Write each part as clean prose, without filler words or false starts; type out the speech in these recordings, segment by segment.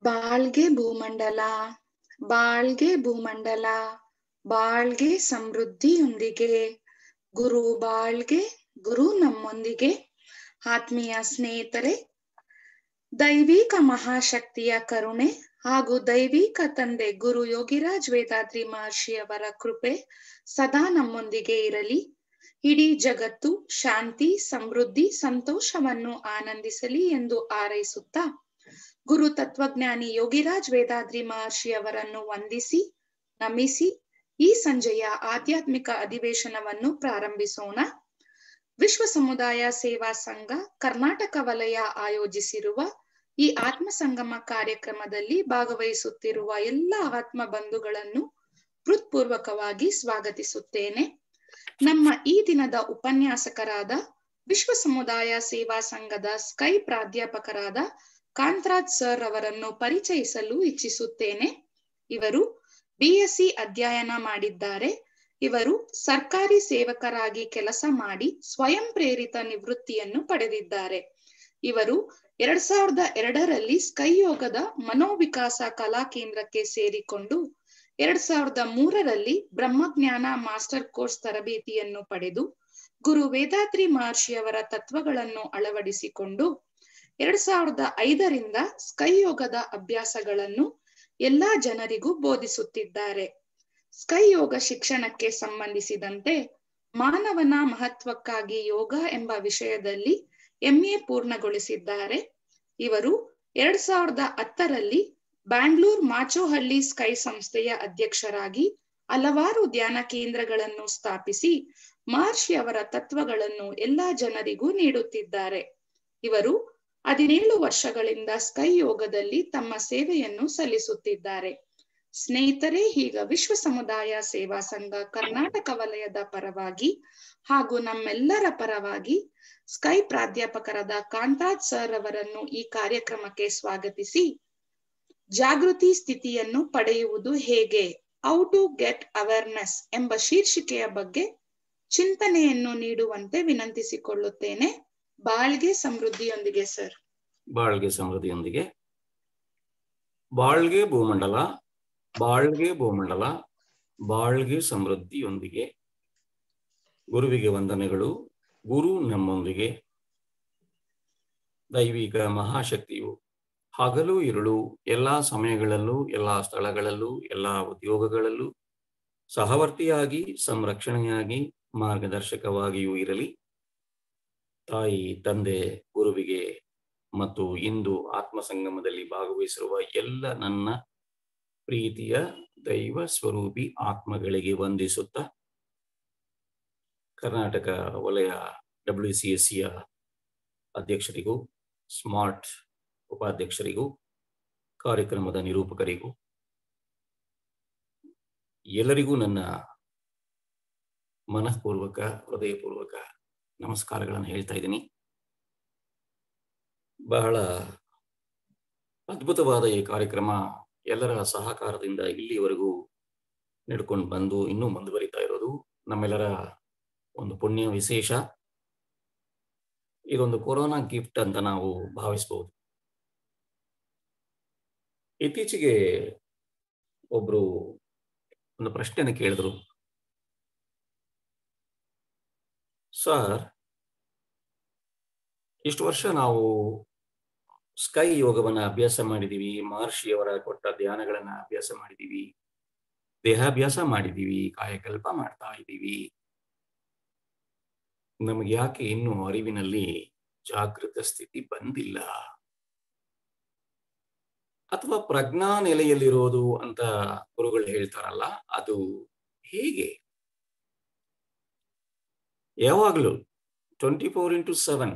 ಬಾಳ್ಗೆ ಭೂಮಂಡಲ, ಬಾಳ್ಗೆ ಭೂಮಂಡಲ, ಬಾಳ್ಗೆ ಸಮೃದ್ಧಿಯೊಂದಿಗೆ. ಗುರು ಬಾಳ್ಗೆ, ಗುರು ನಮ್ಮೊಂದಿಗೆ. ಆತ್ಮೀಯ ಸ್ನೇಹಿತರೆ, ದೈವಿಕ ಮಹಾಶಕ್ತಿಯ ಕರುಣೆ ಹಾಗೂ ದೈವಿಕ ತಂದೆ ಗುರು ಯೋಗಿರಾಜ್ ವೇದಾದ್ರಿ ಮಹರ್ಷಿಯವರ ಕೃಪೆ ಸದಾ ನಮ್ಮೊಂದಿಗೆ ಇರಲಿ. ಇಡೀ ಜಗತ್ತು ಶಾಂತಿ, ಸಮೃದ್ಧಿ, ಸಂತೋಷವನ್ನು ಆನಂದಿಸಲಿ ಎಂದು ಹಾರೈಸುತ್ತಾ, ಗುರು ತತ್ವಜ್ಞಾನಿ ಯೋಗಿರಾಜ್ ವೇದಾದ್ರಿ ಮಹರ್ಷಿಯವರನ್ನು ವಂದಿಸಿ ನಮಿಸಿ ಈ ಸಂಜೆಯ ಆಧ್ಯಾತ್ಮಿಕ ಅಧಿವೇಶನವನ್ನು ಪ್ರಾರಂಭಿಸೋಣ. ವಿಶ್ವ ಸಮುದಾಯ ಸೇವಾ ಸಂಘ ಕರ್ನಾಟಕ ವಲಯ ಆಯೋಜಿಸಿರುವ ಈ ಆತ್ಮ ಸಂಗಮ ಕಾರ್ಯಕ್ರಮದಲ್ಲಿ ಭಾಗವಹಿಸುತ್ತಿರುವ ಎಲ್ಲ ಆತ್ಮ ಬಂಧುಗಳನ್ನು ಹೃತ್ಪೂರ್ವಕವಾಗಿ ಸ್ವಾಗತಿಸುತ್ತೇನೆ. ನಮ್ಮ ಈ ದಿನದ ಉಪನ್ಯಾಸಕರಾದ ವಿಶ್ವ ಸಮುದಾಯ ಸೇವಾ ಸಂಘದ ಸ್ಕೈ ಪ್ರಾಧ್ಯಾಪಕರಾದ ಕಾಂತರಾಜ್ ಸರ್ ಅವರನ್ನು ಪರಿಚಯಿಸಲು ಇಚ್ಛಿಸುತ್ತೇನೆ. ಇವರು BSc ಅಧ್ಯಯನ ಮಾಡಿದ್ದಾರೆ. ಇವರು ಸರ್ಕಾರಿ ಸೇವಕರಾಗಿ ಕೆಲಸ ಮಾಡಿ ಸ್ವಯಂ ಪ್ರೇರಿತ ನಿವೃತ್ತಿಯನ್ನು ಪಡೆದಿದ್ದಾರೆ. ಇವರು 2002ರಲ್ಲಿ ಸ್ಕೈ ಯೋಗದ ಮನೋವಿಕಾಸ ಕಲಾ ಕೇಂದ್ರಕ್ಕೆ ಸೇರಿಕೊಂಡು 2003ರಲ್ಲಿ ಬ್ರಹ್ಮಜ್ಞಾನ ಮಾಸ್ಟರ್ ಕೋರ್ಸ್ ತರಬೇತಿಯನ್ನು ಪಡೆದು ಗುರು ವೇದಾದ್ರಿ ಮಹರ್ಷಿಯವರ ತತ್ವಗಳನ್ನು ಅಳವಡಿಸಿಕೊಂಡು 2005ರಿಂದ ಸ್ಕೈ ಯೋಗದ ಅಭ್ಯಾಸಗಳನ್ನು ಎಲ್ಲಾ ಜನರಿಗೂ ಬೋಧಿಸುತ್ತಿದ್ದಾರೆ. ಸ್ಕೈ ಯೋಗ ಶಿಕ್ಷಣಕ್ಕೆ ಸಂಬಂಧಿಸಿದಂತೆ ಮಾನವನ ಮಹತ್ವಕ್ಕಾಗಿ ಯೋಗ ಎಂಬ ವಿಷಯದಲ್ಲಿ MA ಪೂರ್ಣಗೊಳಿಸಿದ್ದಾರೆ. ಇವರು 2010ರಲ್ಲಿ ಬ್ಯಾಂಗ್ಳೂರ್ ಮಾಚೋಹಳ್ಳಿ ಸ್ಕೈ ಸಂಸ್ಥೆಯ ಅಧ್ಯಕ್ಷರಾಗಿ ಹಲವಾರು ಧ್ಯಾನ ಕೇಂದ್ರಗಳನ್ನು ಸ್ಥಾಪಿಸಿ ಮಹರ್ಷಿಯವರ ತತ್ವಗಳನ್ನು ಎಲ್ಲಾ ಜನರಿಗೂ ನೀಡುತ್ತಿದ್ದಾರೆ. ಇವರು 17 ವರ್ಷಗಳಿಂದ ಸ್ಕೈ ಯೋಗದಲ್ಲಿ ತಮ್ಮ ಸೇವೆಯನ್ನು ಸಲ್ಲಿಸುತ್ತಿದ್ದಾರೆ. ಸ್ನೇಹಿತರೆ, ಈಗ ವಿಶ್ವ ಸಮುದಾಯ ಸೇವಾ ಸಂಘ ಕರ್ನಾಟಕ ವಲಯದ ಪರವಾಗಿ ಹಾಗೂ ನಮ್ಮೆಲ್ಲರ ಪರವಾಗಿ ಸ್ಕೈ ಪ್ರಾಧ್ಯಾಪಕರಾದ ಕಾಂತರಾಜ್ ಸರ್ ಅವರನ್ನು ಈ ಕಾರ್ಯಕ್ರಮಕ್ಕೆ ಸ್ವಾಗತಿಸಿ ಜಾಗೃತಿ ಸ್ಥಿತಿಯನ್ನು ಪಡೆಯುವುದು ಹೇಗೆ, ಹೌ ಟು ಗೆಟ್ ಅವೇರ್ನೆಸ್ ಎಂಬ ಶೀರ್ಷಿಕೆಯ ಬಗ್ಗೆ ಚಿಂತನೆಯನ್ನು ನೀಡುವಂತೆ ವಿನಂತಿಸಿಕೊಳ್ಳುತ್ತೇನೆ. ಬಾಳ್ಗೆ ಸಮೃದ್ಧಿಯೊಂದಿಗೆ ಸರ್. ಬಾಳ್ಗೆ ಸಮೃದ್ಧಿಯೊಂದಿಗೆ. ಬಾಳ್ಗೆ ಭೂಮಂಡಲ, ಬಾಳ್ಗೆ ಭೂಮಂಡಲ, ಬಾಳ್ಗೆ ಸಮೃದ್ಧಿಯೊಂದಿಗೆ. ಗುರುವಿಗೆ ವಂದನೆಗಳು. ಗುರು ನಮ್ಮೊಂದಿಗೆ. ದೈವಿಕ ಮಹಾಶಕ್ತಿಯು ಹಗಲು ಇರುಳು ಎಲ್ಲ ಸಮಯಗಳಲ್ಲೂ ಎಲ್ಲ ಸ್ಥಳಗಳಲ್ಲೂ ಎಲ್ಲ ಉದ್ಯೋಗಗಳಲ್ಲೂ ಸಹವರ್ತಿಯಾಗಿ ಸಂರಕ್ಷಣೆಯಾಗಿ ಮಾರ್ಗದರ್ಶಕವಾಗಿಯೂ ಇರಲಿ. ತಾಯಿ ತಂದೆ ಗುರುವಿಗೆ ಮತ್ತು ಇಂದು ಆತ್ಮ ಸಂಗಮದಲ್ಲಿ ಭಾಗವಹಿಸಿರುವ ಎಲ್ಲ ನನ್ನ ಪ್ರೀತಿಯ ದೈವ ಸ್ವರೂಪಿ ಆತ್ಮಗಳಿಗೆ ವಂದಿಸುತ್ತಾ, ಕರ್ನಾಟಕ ವಲಯ WCSCಯ ಅಧ್ಯಕ್ಷರಿಗೂ ಸ್ಮಾರ್ಟ್ ಉಪಾಧ್ಯಕ್ಷರಿಗೂ ಕಾರ್ಯಕ್ರಮದ ನಿರೂಪಕರಿಗೂ ಎಲ್ಲರಿಗೂ ನನ್ನ ಮನಃಪೂರ್ವಕ ಹೃದಯಪೂರ್ವಕ ನಮಸ್ಕಾರಗಳನ್ನು ಹೇಳ್ತಾ ಇದ್ದೀನಿ. ಬಹಳ ಅದ್ಭುತವಾದ ಈ ಕಾರ್ಯಕ್ರಮ ಎಲ್ಲರ ಸಹಕಾರದಿಂದ ಇಲ್ಲಿವರೆಗೂ ನಡ್ಕೊಂಡು ಬಂದು ಇನ್ನೂ ಮುಂದುವರಿತಾ ಇರೋದು ನಮ್ಮೆಲ್ಲರ ಒಂದು ಪುಣ್ಯ ವಿಶೇಷ. ಇದೊಂದು ಕೊರೋನಾ ಗಿಫ್ಟ್ ಅಂತ ನಾವು ಭಾವಿಸಬಹುದು. ಇತ್ತೀಚೆಗೆ ಒಬ್ರು ಒಂದು ಪ್ರಶ್ನೆಯನ್ನು ಕೇಳಿದ್ರು, ಸರ್, ಇಷ್ಟು ವರ್ಷ ನಾವು ಸ್ಕೈ ಯೋಗವನ್ನ ಅಭ್ಯಾಸ ಮಾಡಿದೀವಿ, ಮಹರ್ಷಿಯವರ ಕೊಟ್ಟ ಧ್ಯಾನಗಳನ್ನ ಅಭ್ಯಾಸ ಮಾಡಿದೀವಿ, ದೇಹಾಭ್ಯಾಸ ಮಾಡಿದೀವಿ, ಕಾಯಕಲ್ಪ ಮಾಡ್ತಾ ಇದ್ದೀವಿ. ನಮಗೆ ಯಾಕೆ ಇನ್ನೂ ಅರಿವಿನಲ್ಲಿ ಜಾಗೃತ ಸ್ಥಿತಿ ಬಂದಿಲ್ಲ, ಅಥವಾ ಪ್ರಜ್ಞಾ ನೆಲೆಯಲ್ಲಿರೋದು ಅಂತ ಗುರುಗಳು ಹೇಳ್ತಾರಲ್ಲ, ಅದು ಹೇಗೆ? ಯಾವಾಗಲೂ 24x7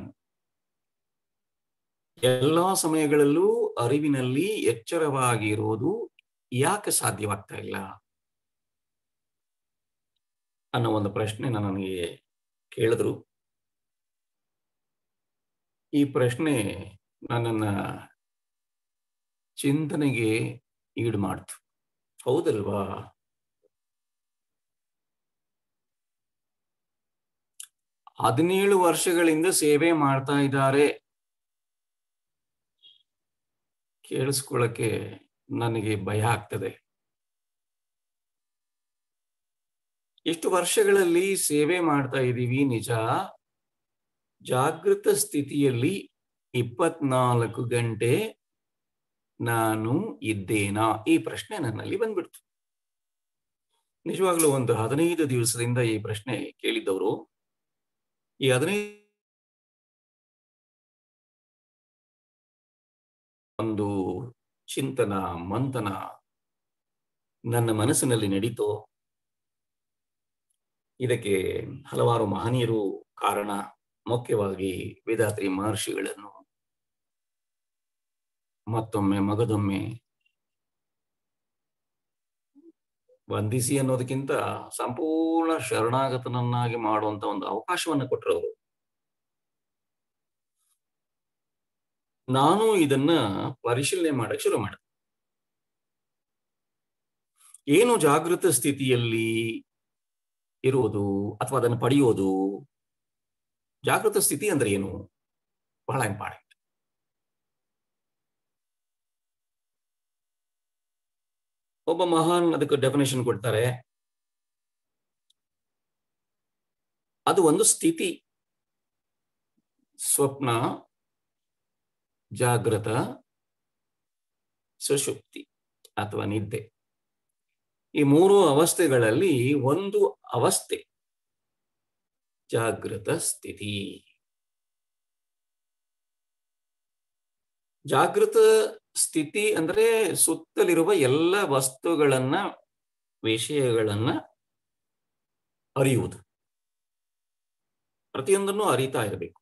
ಎಲ್ಲ ಸಮಯಗಳಲ್ಲೂ ಅರಿವಿನಲ್ಲಿ ಎಚ್ಚರವಾಗಿರುವುದು ಯಾಕೆ ಸಾಧ್ಯವಾಗ್ತಾ ಇಲ್ಲ ಅನ್ನೋ ಒಂದು ಪ್ರಶ್ನೆ ನನಗೆ ಕೇಳಿದ್ರು. ಈ ಪ್ರಶ್ನೆ ನನ್ನನ್ನ ಚಿಂತನೆಗೆ ಈಡು ಮಾಡ್ತು. ಹೌದಲ್ವಾ? ಹದಿನೇಳು ವರ್ಷಗಳಿಂದ ಸೇವೆ ಮಾಡ್ತಾ ಇದ್ದಾರೆ. ಕೇಳಿಸ್ಕೊಳ್ಳಕ್ಕೆ ನನಗೆ ಭಯ ಆಗ್ತದೆ. ಎಷ್ಟು ವರ್ಷಗಳಲ್ಲಿ ಸೇವೆ ಮಾಡ್ತಾ ಇದ್ದೀವಿ ನಿಜ, ಜಾಗೃತ ಸ್ಥಿತಿಯಲ್ಲಿ 24 ಗಂಟೆ ನಾನು ಇದ್ದೇನಾ? ಈ ಪ್ರಶ್ನೆ ನನ್ನಲ್ಲಿ ಬಂದ್ಬಿಡ್ತು. ನಿಜವಾಗ್ಲೂ ಒಂದು 15 ದಿವಸದಿಂದ ಈ ಪ್ರಶ್ನೆ ಕೇಳಿದ್ದವರು, ಈ 15 ಒಂದು ಚಿಂತನ ಮಂಥನ ನನ್ನ ಮನಸ್ಸಿನಲ್ಲಿ ನಡೀತೋ. ಇದಕ್ಕೆ ಹಲವಾರು ಮಹನೀಯರು ಕಾರಣ, ಮುಖ್ಯವಾಗಿ ವೇದಾತ್ರಿ ಮಹರ್ಷಿಗಳನ್ನು ಮತ್ತೊಮ್ಮೆ ಮಗದೊಮ್ಮೆ ವಂದಿಸಿ ಅನ್ನೋದಕ್ಕಿಂತ ಸಂಪೂರ್ಣ ಶರಣಾಗತನನ್ನಾಗಿ ಮಾಡುವಂತ ಒಂದು ಅವಕಾಶವನ್ನು ಕೊಟ್ಟರು ಅವರು. ನಾನು ಇದನ್ನ ಪರಿಶೀಲನೆ ಮಾಡಕ್ಕೆ ಶುರು ಮಾಡಿದೆ. ಏನು ಜಾಗೃತ ಸ್ಥಿತಿಯಲ್ಲಿ ಇರುವುದು ಅಥವಾ ಅದನ್ನು ಪಡೆಯೋದು? ಜಾಗೃತ ಸ್ಥಿತಿ ಅಂದ್ರೆ ಏನು? ಬಹಳ ಇಂಪಾರ್ಟೆಂಟ್. ಒಬ್ಬ ಮಹಾನ್ ಅದಕ್ಕೆ ಡೆಫಿನೇಷನ್ ಕೊಡ್ತಾರೆ. ಅದು ಒಂದು ಸ್ಥಿತಿ. ಸ್ವಪ್ನ, ಜಾಗೃತ, ಸುಷುಪ್ತಿ ಅಥವಾ ನಿದ್ದೆ, ಈ 3 ಅವಸ್ಥೆಗಳಲ್ಲಿ ಒಂದು ಅವಸ್ಥೆ ಜಾಗೃತ ಸ್ಥಿತಿ. ಜಾಗೃತ ಸ್ಥಿತಿ ಅಂದ್ರೆ ಸುತ್ತಲಿರುವ ಎಲ್ಲ ವಸ್ತುಗಳನ್ನ, ವಿಷಯಗಳನ್ನ ಅರಿಯುವುದು, ಪ್ರತಿಯೊಂದನ್ನು ಅರಿತಾ ಇರಬೇಕು.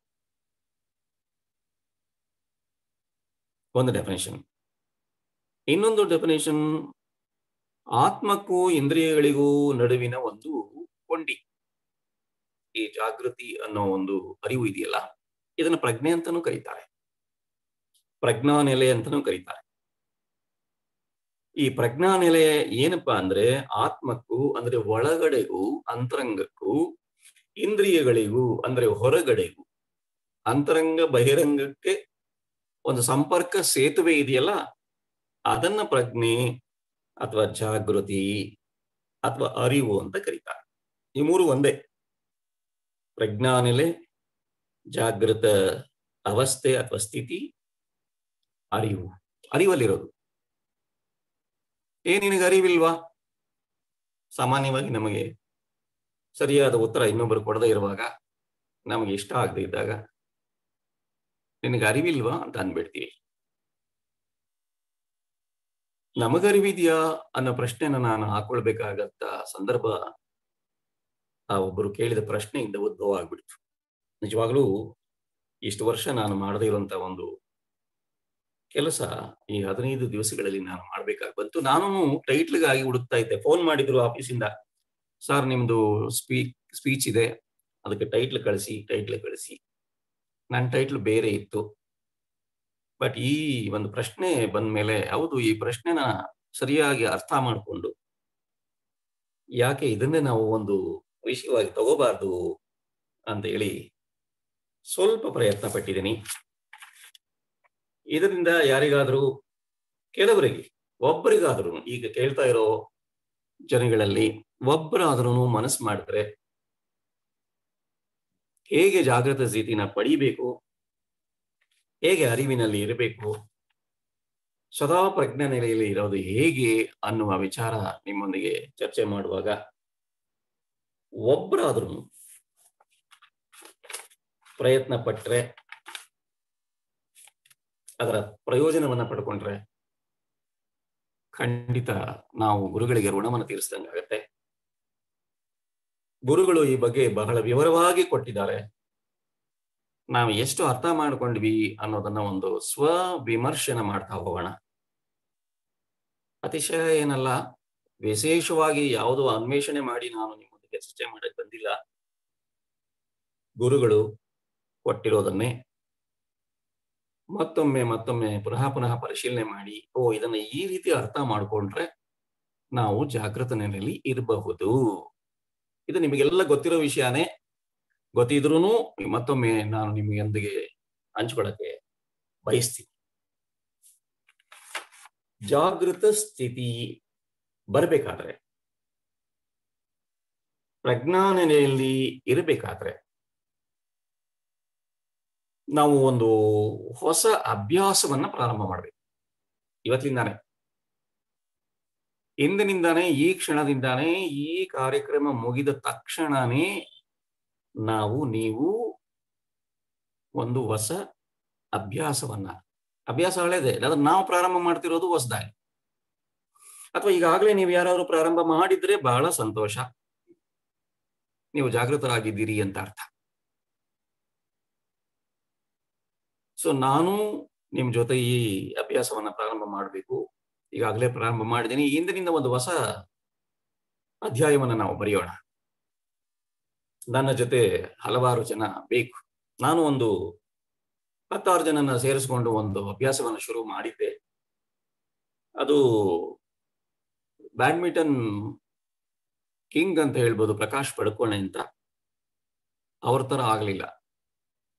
ಒಂದು ಡೆಫಿನೇಷನ್. ಇನ್ನೊಂದು ಡೆಫಿನೇಷನ್, ಆತ್ಮಕ್ಕೂ ಇಂದ್ರಿಯಗಳಿಗೂ ನಡುವಿನ ಒಂದು ಕೊಂಡಿ. ಈ ಜಾಗೃತಿ ಅನ್ನೋ ಒಂದು ಅರಿವು ಇದೆಯಲ್ಲ, ಇದನ್ನ ಪ್ರಜ್ಞೆ ಅಂತಾನೂ ಕರೀತಾರೆ, ಪ್ರಜ್ಞಾನೆಲೆ ಅಂತಾನೂ ಕರೀತಾರೆ. ಈ ಪ್ರಜ್ಞಾನೆಲೆ ಏನಪ್ಪಾ ಅಂದ್ರೆ ಆತ್ಮಕ್ಕೂ ಅಂದ್ರೆ ಒಳಗಡೆಗೂ ಅಂತರಂಗಕ್ಕೂ, ಇಂದ್ರಿಯಗಳಿಗೂ ಅಂದ್ರೆ ಹೊರಗಡೆಗೂ, ಅಂತರಂಗ ಬಹಿರಂಗಕ್ಕೆ ಒಂದು ಸಂಪರ್ಕ ಸೇತುವೆ ಇದೆಯಲ್ಲ, ಅದನ್ನ ಪ್ರಜ್ಞೆ ಅಥವಾ ಜಾಗೃತಿ ಅಥವಾ ಅರಿವು ಅಂತ ಕರೀತಾರೆ. ಈ 3 ಒಂದೇ. ಪ್ರಜ್ಞಾನೆಲೆ, ಜಾಗೃತ ಅವಸ್ಥೆ ಅಥವಾ ಸ್ಥಿತಿ, ಅರಿವು. ಅರಿವಲ್ಲಿರೋದು. ನಿನಗೆ ಅರಿವಿಲ್ವಾ? ಸಾಮಾನ್ಯವಾಗಿ ನಮಗೆ ಸರಿಯಾದ ಉತ್ತರ ಇನ್ನೊಬ್ಬರು ಕೊಡದೇ ಇರುವಾಗ, ನಮಗೆ ಇಷ್ಟ ಆಗದೆ ಇದ್ದಾಗ ನಿನಗೆ ಅರಿವಿಲ್ವಾ ಅಂತ ಅಂದ್ಬಿಡ್ತೀವಿ. ನಮಗರಿವಿದೆಯಾ ಅನ್ನೋ ಪ್ರಶ್ನೆನ ನಾನು ಹಾಕೊಳ್ಬೇಕಾಗತ್ತ ಸಂದರ್ಭ ಆ ಒಬ್ಬರು ಕೇಳಿದ ಪ್ರಶ್ನೆಯಿಂದ ಉದ್ಭವ ಆಗ್ಬಿಡ್ತು. ನಿಜವಾಗ್ಲೂ ಇಷ್ಟು ವರ್ಷ ನಾನು ಮಾಡದೇ ಇರುವಂತ ಒಂದು ಕೆಲಸ ಈ 15 ದಿವಸಗಳಲ್ಲಿ ನಾನು ಮಾಡ್ಬೇಕಾಗಿ ಬಂತು. ನಾನು ಟೈಟ್ಲ್ಗಾಗಿ ಹುಡುಕ್ತಾ ಇದ್ದೆ. ಫೋನ್ ಮಾಡಿದ್ರು ಆಫೀಸಿಂದ, ಸರ್ ನಿಮ್ದು ಸ್ಪೀಚ್ ಇದೆ, ಅದಕ್ಕೆ ಟೈಟ್ಲ್ ಕಳಿಸಿ. ನನ್ನ ಟೈಟ್ಲ್ ಬೇರೆ ಇತ್ತು. ಬಟ್ ಈ ಒಂದು ಪ್ರಶ್ನೆ ಬಂದ ಮೇಲೆ, ಹೌದು ಈ ಪ್ರಶ್ನೆನ ಸರಿಯಾಗಿ ಅರ್ಥ ಮಾಡಿಕೊಂಡು ಯಾಕೆ ಇದನ್ನೇ ನಾವು ಒಂದು ವಿಷಯವಾಗಿ ತಗೋಬಾರ್ದು ಅಂತ ಹೇಳಿ ಸ್ವಲ್ಪ ಪ್ರಯತ್ನ ಪಟ್ಟಿದ್ದೀನಿ. ಇದರಿಂದ ಯಾರಿಗಾದ್ರೂ, ಕೆಲವರಿಗೆ, ಒಬ್ಬರಿಗಾದ್ರೂ, ಈಗ ಕೇಳ್ತಾ ಇರೋ ಜನಗಳಲ್ಲಿ ಒಬ್ಬರಾದ್ರೂ ಮನಸ್ಸು ಮಾಡಿದ್ರೆ ಹೇಗೆ ಜಾಗೃತ ಸ್ಥಿತಿನ ಪಡಿಬೇಕು, ಹೇಗೆ ಅರಿವಿನಲ್ಲಿ ಇರಬೇಕು, ಸದಾ ಪ್ರಜ್ಞಾ ನೆಲೆಯಲ್ಲಿ ಇರೋದು ಹೇಗೆ ಅನ್ನುವ ವಿಚಾರ ನಿಮ್ಮೊಂದಿಗೆ ಚರ್ಚೆ ಮಾಡುವಾಗ ಒಬ್ಬರಾದ್ರೂ ಪ್ರಯತ್ನ ಪಟ್ರೆ, ಅದರ ಪ್ರಯೋಜನವನ್ನ ಪಡ್ಕೊಂಡ್ರೆ ಖಂಡಿತ ನಾವು ಗುರುಗಳಿಗೆ ಋಣವನ್ನು ತೀರಿಸಿದಂಗಾಗತ್ತೆ. ಗುರುಗಳು ಈ ಬಗ್ಗೆ ಬಹಳ ವಿವರವಾಗಿ ಕೊಟ್ಟಿದ್ದಾರೆ. ನಾವು ಎಷ್ಟು ಅರ್ಥ ಮಾಡ್ಕೊಂಡ್ವಿ ಅನ್ನೋದನ್ನ ಒಂದು ವಿಮರ್ಶನ ಮಾಡ್ತಾ ಹೋಗೋಣ. ಅತಿಶಯ ಏನಲ್ಲ, ವಿಶೇಷವಾಗಿ ಯಾವುದೋ ಅನ್ವೇಷಣೆ ಮಾಡಿ ನಾನು ನಿಮ್ಮೊಂದಿಗೆ ಚರ್ಚೆ ಮಾಡಕ್ ಬಂದಿಲ್ಲ. ಗುರುಗಳು ಕೊಟ್ಟಿರೋದನ್ನೇ ಮತ್ತೊಮ್ಮೆ ಪುನಃ ಪರಿಶೀಲನೆ ಮಾಡಿ, ಇದನ್ನ ಈ ರೀತಿ ಅರ್ಥ ಮಾಡ್ಕೊಂಡ್ರೆ ನಾವು ಜಾಗೃತ ನೆಲೆಯಲ್ಲಿ ಇರಬಹುದು. ಇದು ನಿಮಗೆಲ್ಲ ಗೊತ್ತಿರೋ ವಿಷಯನೇ. ಗೊತ್ತಿದ್ರೂ ಮತ್ತೊಮ್ಮೆ ನಾನು ನಿಮಗೊಂದಿಗೆ ಹಂಚ್ಕೊಳ್ಳಕ್ಕೆ ಬಯಸ್ತೀನಿ. ಜಾಗೃತ ಸ್ಥಿತಿ ಬರಬೇಕಾದ್ರೆ, ಪ್ರಜ್ಞಾನೆಲೆಯಲ್ಲಿ ಇರಬೇಕಾದ್ರೆ ನಾವು ಒಂದು ಹೊಸ ಅಭ್ಯಾಸವನ್ನ ಪ್ರಾರಂಭ ಮಾಡಬೇಕು. ಇವತ್ತಿಂದಾನೆ, ಇಂದಿನಿಂದಾನೇ, ಈ ಕ್ಷಣದಿಂದಾನೇ, ಈ ಕಾರ್ಯಕ್ರಮ ಮುಗಿದ ತಕ್ಷಣನೇ ನೀವು ಒಂದು ಹೊಸ ಅಭ್ಯಾಸವನ್ನ, ಅಭ್ಯಾಸ ಹಳೆದೆ, ಅದನ್ನ ನಾವು ಪ್ರಾರಂಭ ಮಾಡ್ತಿರೋದು ಹೊಸದಾಗಿ, ಅಥವಾ ಈಗಾಗಲೇ ನೀವು ಯಾರಾದ್ರೂ ಪ್ರಾರಂಭ ಮಾಡಿದ್ರೆ ಬಹಳ ಸಂತೋಷ, ನೀವು ಜಾಗೃತರಾಗಿದ್ದೀರಿ ಅಂತ ಅರ್ಥ. ಸೊ ನಾನು ನಿಮ್ ಜೊತೆ ಈ ಅಭ್ಯಾಸವನ್ನ ಪ್ರಾರಂಭ ಮಾಡಬೇಕು, ಈಗಾಗಲೇ ಪ್ರಾರಂಭ ಮಾಡಿದ್ದೀನಿ. ಇಂದಿನಿಂದ ಒಂದು ಹೊಸ ಅಧ್ಯಾಯವನ್ನ ನಾವು ಬರೆಯೋಣ. ನನ್ನ ಜೊತೆ ಹಲವಾರು ಜನ ಬೇಕು. ನಾನು ಒಂದು 16 ಜನನ ಸೇರಿಸ್ಕೊಂಡು ಒಂದು ಅಭ್ಯಾಸವನ್ನು ಶುರು ಮಾಡಿದ್ದೆ. ಅದು ಬ್ಯಾಡ್ಮಿಂಟನ್ ಕಿಂಗ್ ಅಂತ ಹೇಳ್ಬೋದು, ಪ್ರಕಾಶ್ ಪಡುಕೋಣೆ ಅಂತ. ಅವ್ರ ತರ ಆಗ್ಲಿಲ್ಲ.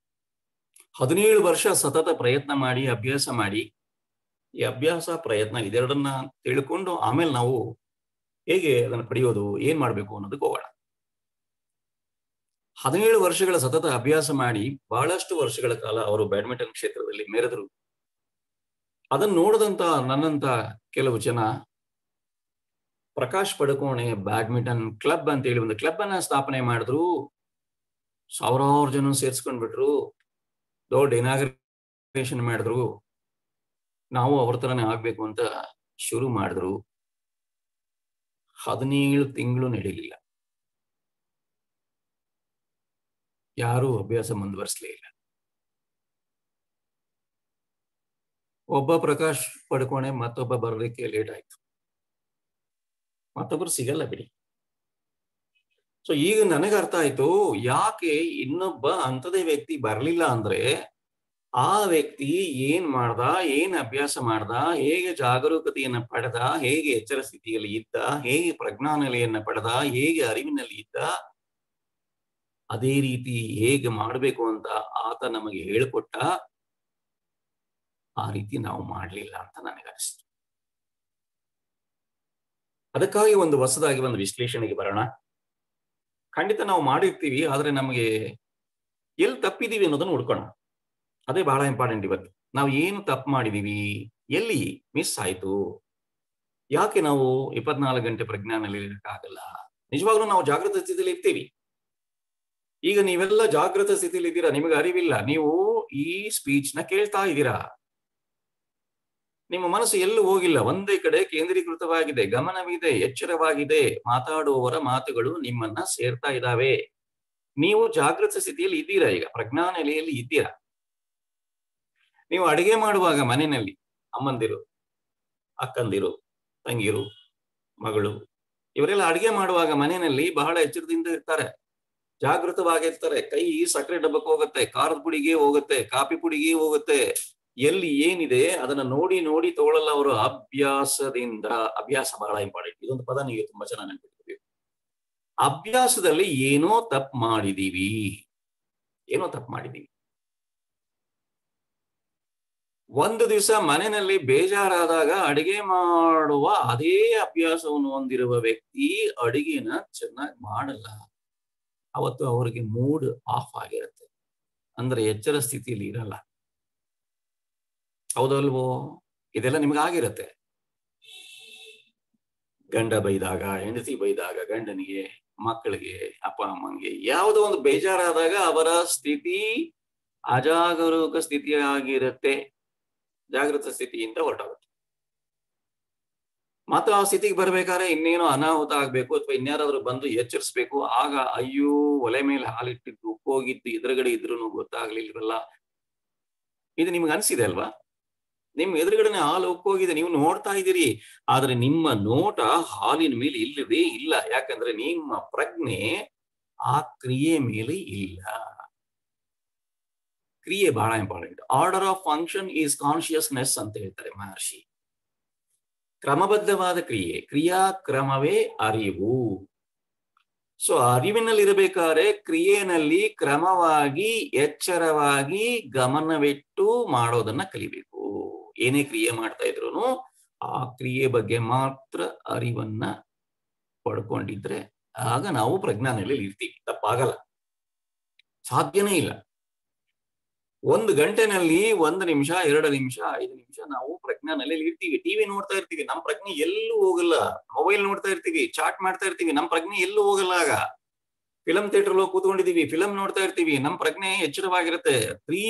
17 ವರ್ಷ ಸತತ ಪ್ರಯತ್ನ ಮಾಡಿ, ಅಭ್ಯಾಸ ಮಾಡಿ, ಈ ಅಭ್ಯಾಸ ಪ್ರಯತ್ನ ಇದೆರಡನ್ನ ತಿಳ್ಕೊಂಡು ಆಮೇಲೆ ನಾವು ಹೇಗೆ ಅದನ್ನು ಪಡೆಯೋದು, ಏನ್ ಮಾಡ್ಬೇಕು ಅನ್ನೋದಕ್ಕೆ ಹೋಗೋಣ. 17 ವರ್ಷಗಳ ಸತತ ಅಭ್ಯಾಸ ಮಾಡಿ ಬಹಳಷ್ಟು ವರ್ಷಗಳ ಕಾಲ ಅವರು ಬ್ಯಾಡ್ಮಿಂಟನ್ ಕ್ಷೇತ್ರದಲ್ಲಿ ಮೆರೆದರು. ಅದನ್ನು ನೋಡಿದಂತ ನನ್ನಂತ ಕೆಲವು ಜನ ಪ್ರಕಾಶ್ ಪಡುಕೋಣೆ ಬ್ಯಾಡ್ಮಿಂಟನ್ ಕ್ಲಬ್ ಅಂತ ಹೇಳಿ ಒಂದು ಕ್ಲಬ್ ಅನ್ನ ಸ್ಥಾಪನೆ ಮಾಡಿದ್ರು. ಸಾವಿರಾರು ಜನ ಸೇರ್ಸ್ಕೊಂಡ್ಬಿಟ್ರು, ದೊಡ್ಡ ಇನಾಗ್ರೇಷನ್ ಮಾಡಿದ್ರು. ನಾವು ಅವ್ರ ತರನೇ ಆಗ್ಬೇಕು ಅಂತ ಶುರು ಮಾಡಿದ್ರು. 17 ತಿಂಗಳು ನಡೀಲಿಲ್ಲ, ಯಾರೂ ಅಭ್ಯಾಸ ಮುಂದುವರಿಸಲೇ ಇಲ್ಲ. ಒಬ್ಬ ಪ್ರಕಾಶ್ ಪಡುಕೋಣೆ ಮತ್ತೊಬ್ಬ ಬರಲಿಕ್ಕೆ ಲೇಟ್ ಆಯ್ತು, ಮತ್ತೊಬ್ಬರು ಸಿಗಲ್ಲ ಬಿಡಿ. ಸೊ ಈಗ ನನಗೆ ಅರ್ಥ ಆಯ್ತು, ಯಾಕೆ ಇನ್ನೊಬ್ಬ ಅಂಥದೇ ವ್ಯಕ್ತಿ ಬರಲಿಲ್ಲ ಅಂದ್ರೆ ಆ ವ್ಯಕ್ತಿ ಏನ್ ಮಾಡ್ದ, ಏನ್ ಅಭ್ಯಾಸ ಮಾಡ್ದ, ಹೇಗೆ ಜಾಗರೂಕತೆಯನ್ನ ಪಡೆದ, ಹೇಗೆ ಎಚ್ಚರ ಸ್ಥಿತಿಯಲ್ಲಿ ಇದ್ದ, ಹೇಗೆ ಪ್ರಜ್ಞಾನೆಲೆಯನ್ನ ಪಡೆದ, ಹೇಗೆ ಅರಿವಿನಲ್ಲಿ ಇದ್ದ, ಅದೇ ರೀತಿ ಹೇಗೆ ಮಾಡಬೇಕು ಅಂತ ಆತ ನಮಗೆ ಹೇಳಿಕೊಟ್ಟ. ಆ ರೀತಿ ನಾವು ಮಾಡ್ಲಿಲ್ಲ ಅಂತ ನನಗನಿಸ್ತು. ಅದಕ್ಕಾಗಿ ಒಂದು ಹೊಸದಾಗಿ ಒಂದು ವಿಶ್ಲೇಷಣೆಗೆ ಬರೋಣ. ಖಂಡಿತ ನಾವು ಮಾಡಿರ್ತೀವಿ, ಆದ್ರೆ ನಮಗೆ ಎಲ್ಲಿ ತಪ್ಪಿದೀವಿ ಅನ್ನೋದನ್ನ ಹುಡ್ಕೋಣ. ಅದೇ ಬಹಳ ಇಂಪಾರ್ಟೆಂಟ್. ಇವತ್ತು ನಾವು ಏನು ತಪ್ಪು ಮಾಡಿದೀವಿ, ಎಲ್ಲಿ ಮಿಸ್ ಆಯ್ತು, ಯಾಕೆ ನಾವು 24 ಗಂಟೆ ಪ್ರಜ್ಞಾನಲ್ಲಿ ಇರಕ್ಕಾಗಲ್ಲ. ನಿಜವಾಗ್ಲೂ ನಾವು ಜಾಗೃತ ಸ್ಥಿತಿಯಲ್ಲಿ ಇರ್ತೀವಿ. ಈಗ ನೀವೆಲ್ಲ ಜಾಗೃತ ಸ್ಥಿತಿಯಲ್ಲಿ ಇದ್ದೀರಾ, ನಿಮಗೆ ಅರಿವಿಲ್ಲ, ನೀವು ಈ ಸ್ಪೀಚ್ ನ ಕೇಳ್ತಾ ಇದ್ದೀರಾ. ನಿಮ್ಮ ಮನಸ್ಸು ಎಲ್ಲೂ ಹೋಗಿಲ್ಲ, ಒಂದೇ ಕಡೆ ಕೇಂದ್ರೀಕೃತವಾಗಿದೆ, ಗಮನವಿದೆ, ಎಚ್ಚರವಾಗಿದೆ. ಮಾತಾಡುವವರ ಮಾತುಗಳು ನಿಮ್ಮನ್ನ ಸೇರ್ತಾ ಇದ್ದಾವೆ. ನೀವು ಜಾಗೃತ ಸ್ಥಿತಿಯಲ್ಲಿ ಇದ್ದೀರಾ, ಈಗ ಪ್ರಜ್ಞಾನೆಲೆಯಲ್ಲಿ ಇದ್ದೀರಾ. ನೀವು ಅಡಿಗೆ ಮಾಡುವಾಗ ಮನೆಯಲ್ಲಿ ಅಮ್ಮಂದಿರು, ಅಕ್ಕಂದಿರು, ತಂಗಿರು, ಮಗಳು, ಇವರೆಲ್ಲ ಅಡಿಗೆ ಮಾಡುವಾಗ ಮನೆಯಲ್ಲಿ ಬಹಳ ಎಚ್ಚರದಿಂದ ಇರ್ತಾರೆ, ಜಾಗೃತವಾಗಿರ್ತಾರೆ. ಕೈ ಸಕ್ಕರೆ ಡಬ್ಬಕ್ಕೆ ಹೋಗುತ್ತೆ, ಖಾರದ ಪುಡಿಗೆ ಹೋಗುತ್ತೆ, ಕಾಫಿ ಪುಡಿಗೆ ಹೋಗುತ್ತೆ. ಎಲ್ಲಿ ಏನಿದೆ ಅದನ್ನ ನೋಡಿ ನೋಡಿ ತಗೊಳ್ಳಲ್ಲ ಅವರು. ಅಭ್ಯಾಸದಿಂದ, ಅಭ್ಯಾಸ ಬಹಳ ಇಂಪಾರ್ಟೆಂಟ್. ಇದೊಂದು ಪದ ನೀವು ತುಂಬಾ ಚೆನ್ನಾಗಿ ನೆನಪಿಟ್ಕೋಬೇಕು. ಅಭ್ಯಾಸದಲ್ಲಿ ಏನೋ ತಪ್ಪು ಮಾಡಿದೀವಿ, ಏನೋ ತಪ್ಪು ಮಾಡಿದೀವಿ. ಒಂದು ದಿವಸ ಮನೆಯಲ್ಲಿ ಬೇಜಾರಾದಾಗ ಅಡಿಗೆ ಮಾಡುವ ಅದೇ ಅಭ್ಯಾಸವನ್ನು ಹೊಂದಿರುವ ವ್ಯಕ್ತಿ ಅಡಿಗೆನ ಚೆನ್ನಾಗಿ ಮಾಡಲ್ಲ. ಅವತ್ತು ಅವರಿಗೆ ಮೂಡ್ ಆಫ್ ಆಗಿರುತ್ತೆ, ಅಂದ್ರೆ ಎಚ್ಚರ ಸ್ಥಿತಿಯಲ್ಲಿ ಇರಲ್ಲ. ಹೌದಲ್ವೋ? ಇದೆಲ್ಲ ನಿಮ್ಗಾಗಿರತ್ತೆ. ಗಂಡ ಬೈದಾಗ, ಹೆಂಡತಿ ಬೈದಾಗ, ಗಂಡನಿಗೆ, ಮಕ್ಕಳಿಗೆ, ಅಪ್ಪ ಅಮ್ಮನಿಗೆ ಯಾವುದೋ ಒಂದು ಬೇಜಾರಾದಾಗ ಅವರ ಸ್ಥಿತಿ ಅಜಾಗರೂಕ ಸ್ಥಿತಿ ಆಗಿರುತ್ತೆ, ಜಾಗೃತ ಸ್ಥಿತಿಯಿಂದ ಹೊರಟಾಗುತ್ತೆ. ಮತ್ತೆ ಆ ಸ್ಥಿತಿಗೆ ಬರ್ಬೇಕಾದ್ರೆ ಇನ್ನೇನೋ ಅನಾಹುತ ಆಗ್ಬೇಕು, ಅಥವಾ ಇನ್ಯಾರಾದ್ರೂ ಬಂದು ಎಚ್ಚರಿಸ್ಬೇಕು. ಆಗ ಅಯ್ಯೋ, ಒಲೆ ಮೇಲೆ ಹಾಲಿಟ್ಟಿದ್ದು ಉಪ್ಪೋಗಿದ್ದು ಎದುರುಗಡೆ ಇದ್ರೂ ಗೊತ್ತಾಗ್ಲಿಲ್ವಲ್ಲ. ಇದು ನಿಮ್ಗೆ ಅನ್ಸಿದೆ ಅಲ್ವಾ? ನಿಮ್ ಎದುರುಗಡೆನೆ ಹಾಲು ಉಪ್ಪೋಗಿದೆ, ನೀವು ನೋಡ್ತಾ ಇದ್ದೀರಿ, ಆದ್ರೆ ನಿಮ್ಮ ನೋಟ ಹಾಲಿನ ಮೇಲೆ ಇಲ್ಲವೇ ಇಲ್ಲ. ಯಾಕಂದ್ರೆ ನಿಮ್ಮ ಪ್ರಜ್ಞೆ ಆ ಕ್ರಿಯೆ ಮೇಲೆ ಇಲ್ಲ. ಕ್ರಿಯೆ ಬಹಳ important. Order of function is consciousness ಅಂತ ಹೇಳ್ತಾರೆ ಮಹರ್ಷಿ. ಕ್ರಮಬದ್ಧವಾದ ಕ್ರಿಯೆ, ಕ್ರಿಯಾಕ್ರಮವೇ ಅರಿವು. ಸೊ ಅರಿವಿನಲ್ಲಿ ಇರಬೇಕಾದ್ರೆ ಕ್ರಿಯೆನಲ್ಲಿ ಕ್ರಮವಾಗಿ, ಎಚ್ಚರವಾಗಿ, ಗಮನವಿಟ್ಟು ಮಾಡೋದನ್ನ ಕಲಿಬೇಕು. ಏನೇ ಕ್ರಿಯೆ ಮಾಡ್ತಾ ಇದ್ರು ಆ ಕ್ರಿಯೆ ಬಗ್ಗೆ ಮಾತ್ರ ಅರಿವನ್ನ ಪಡ್ಕೊಂಡಿದ್ರೆ ಆಗ ನಾವು ಪ್ರಜ್ಞಾನೆಲೆಯಲ್ಲಿ ಇರ್ತೀವಿ. ತಪ್ಪಾಗಲ್ಲ, ಸಾಧ್ಯನೇ ಇಲ್ಲ. 1 ಗಂಟೆನಲ್ಲಿ 1 ನಿಮಿಷ, 2 ನಿಮಿಷ, 5 ನಿಮಿಷ ನಾವು ಪ್ರಜ್ಞಾನೆಲೆಯಲ್ಲಿ ಇರ್ತೀವಿ. ಟಿವಿ ನೋಡ್ತಾ ಇರ್ತೀವಿ, ನಮ್ಮ ಪ್ರಜ್ಞೆ ಎಲ್ಲೂ ಹೋಗಲ್ಲ. ಮೊಬೈಲ್ ನೋಡ್ತಾ ಇರ್ತೀವಿ, ಚಾಟ್ ಮಾಡ್ತಾ ಇರ್ತೀವಿ, ನಮ್ಮ ಪ್ರಜ್ಞೆ ಎಲ್ಲೂ ಹೋಗಲ್ಲ. ಆಗ ಫಿಲಂ ಥಿಯೇಟರ್ ಹೋಗಿ ಕೂತ್ಕೊಂಡಿದೀವಿ, ಫಿಲಂ ನೋಡ್ತಾ ಇರ್ತೀವಿ, ನಮ್ಮ ಪ್ರಜ್ಞೆ ಎಚ್ಚರವಾಗಿರುತ್ತೆ. 3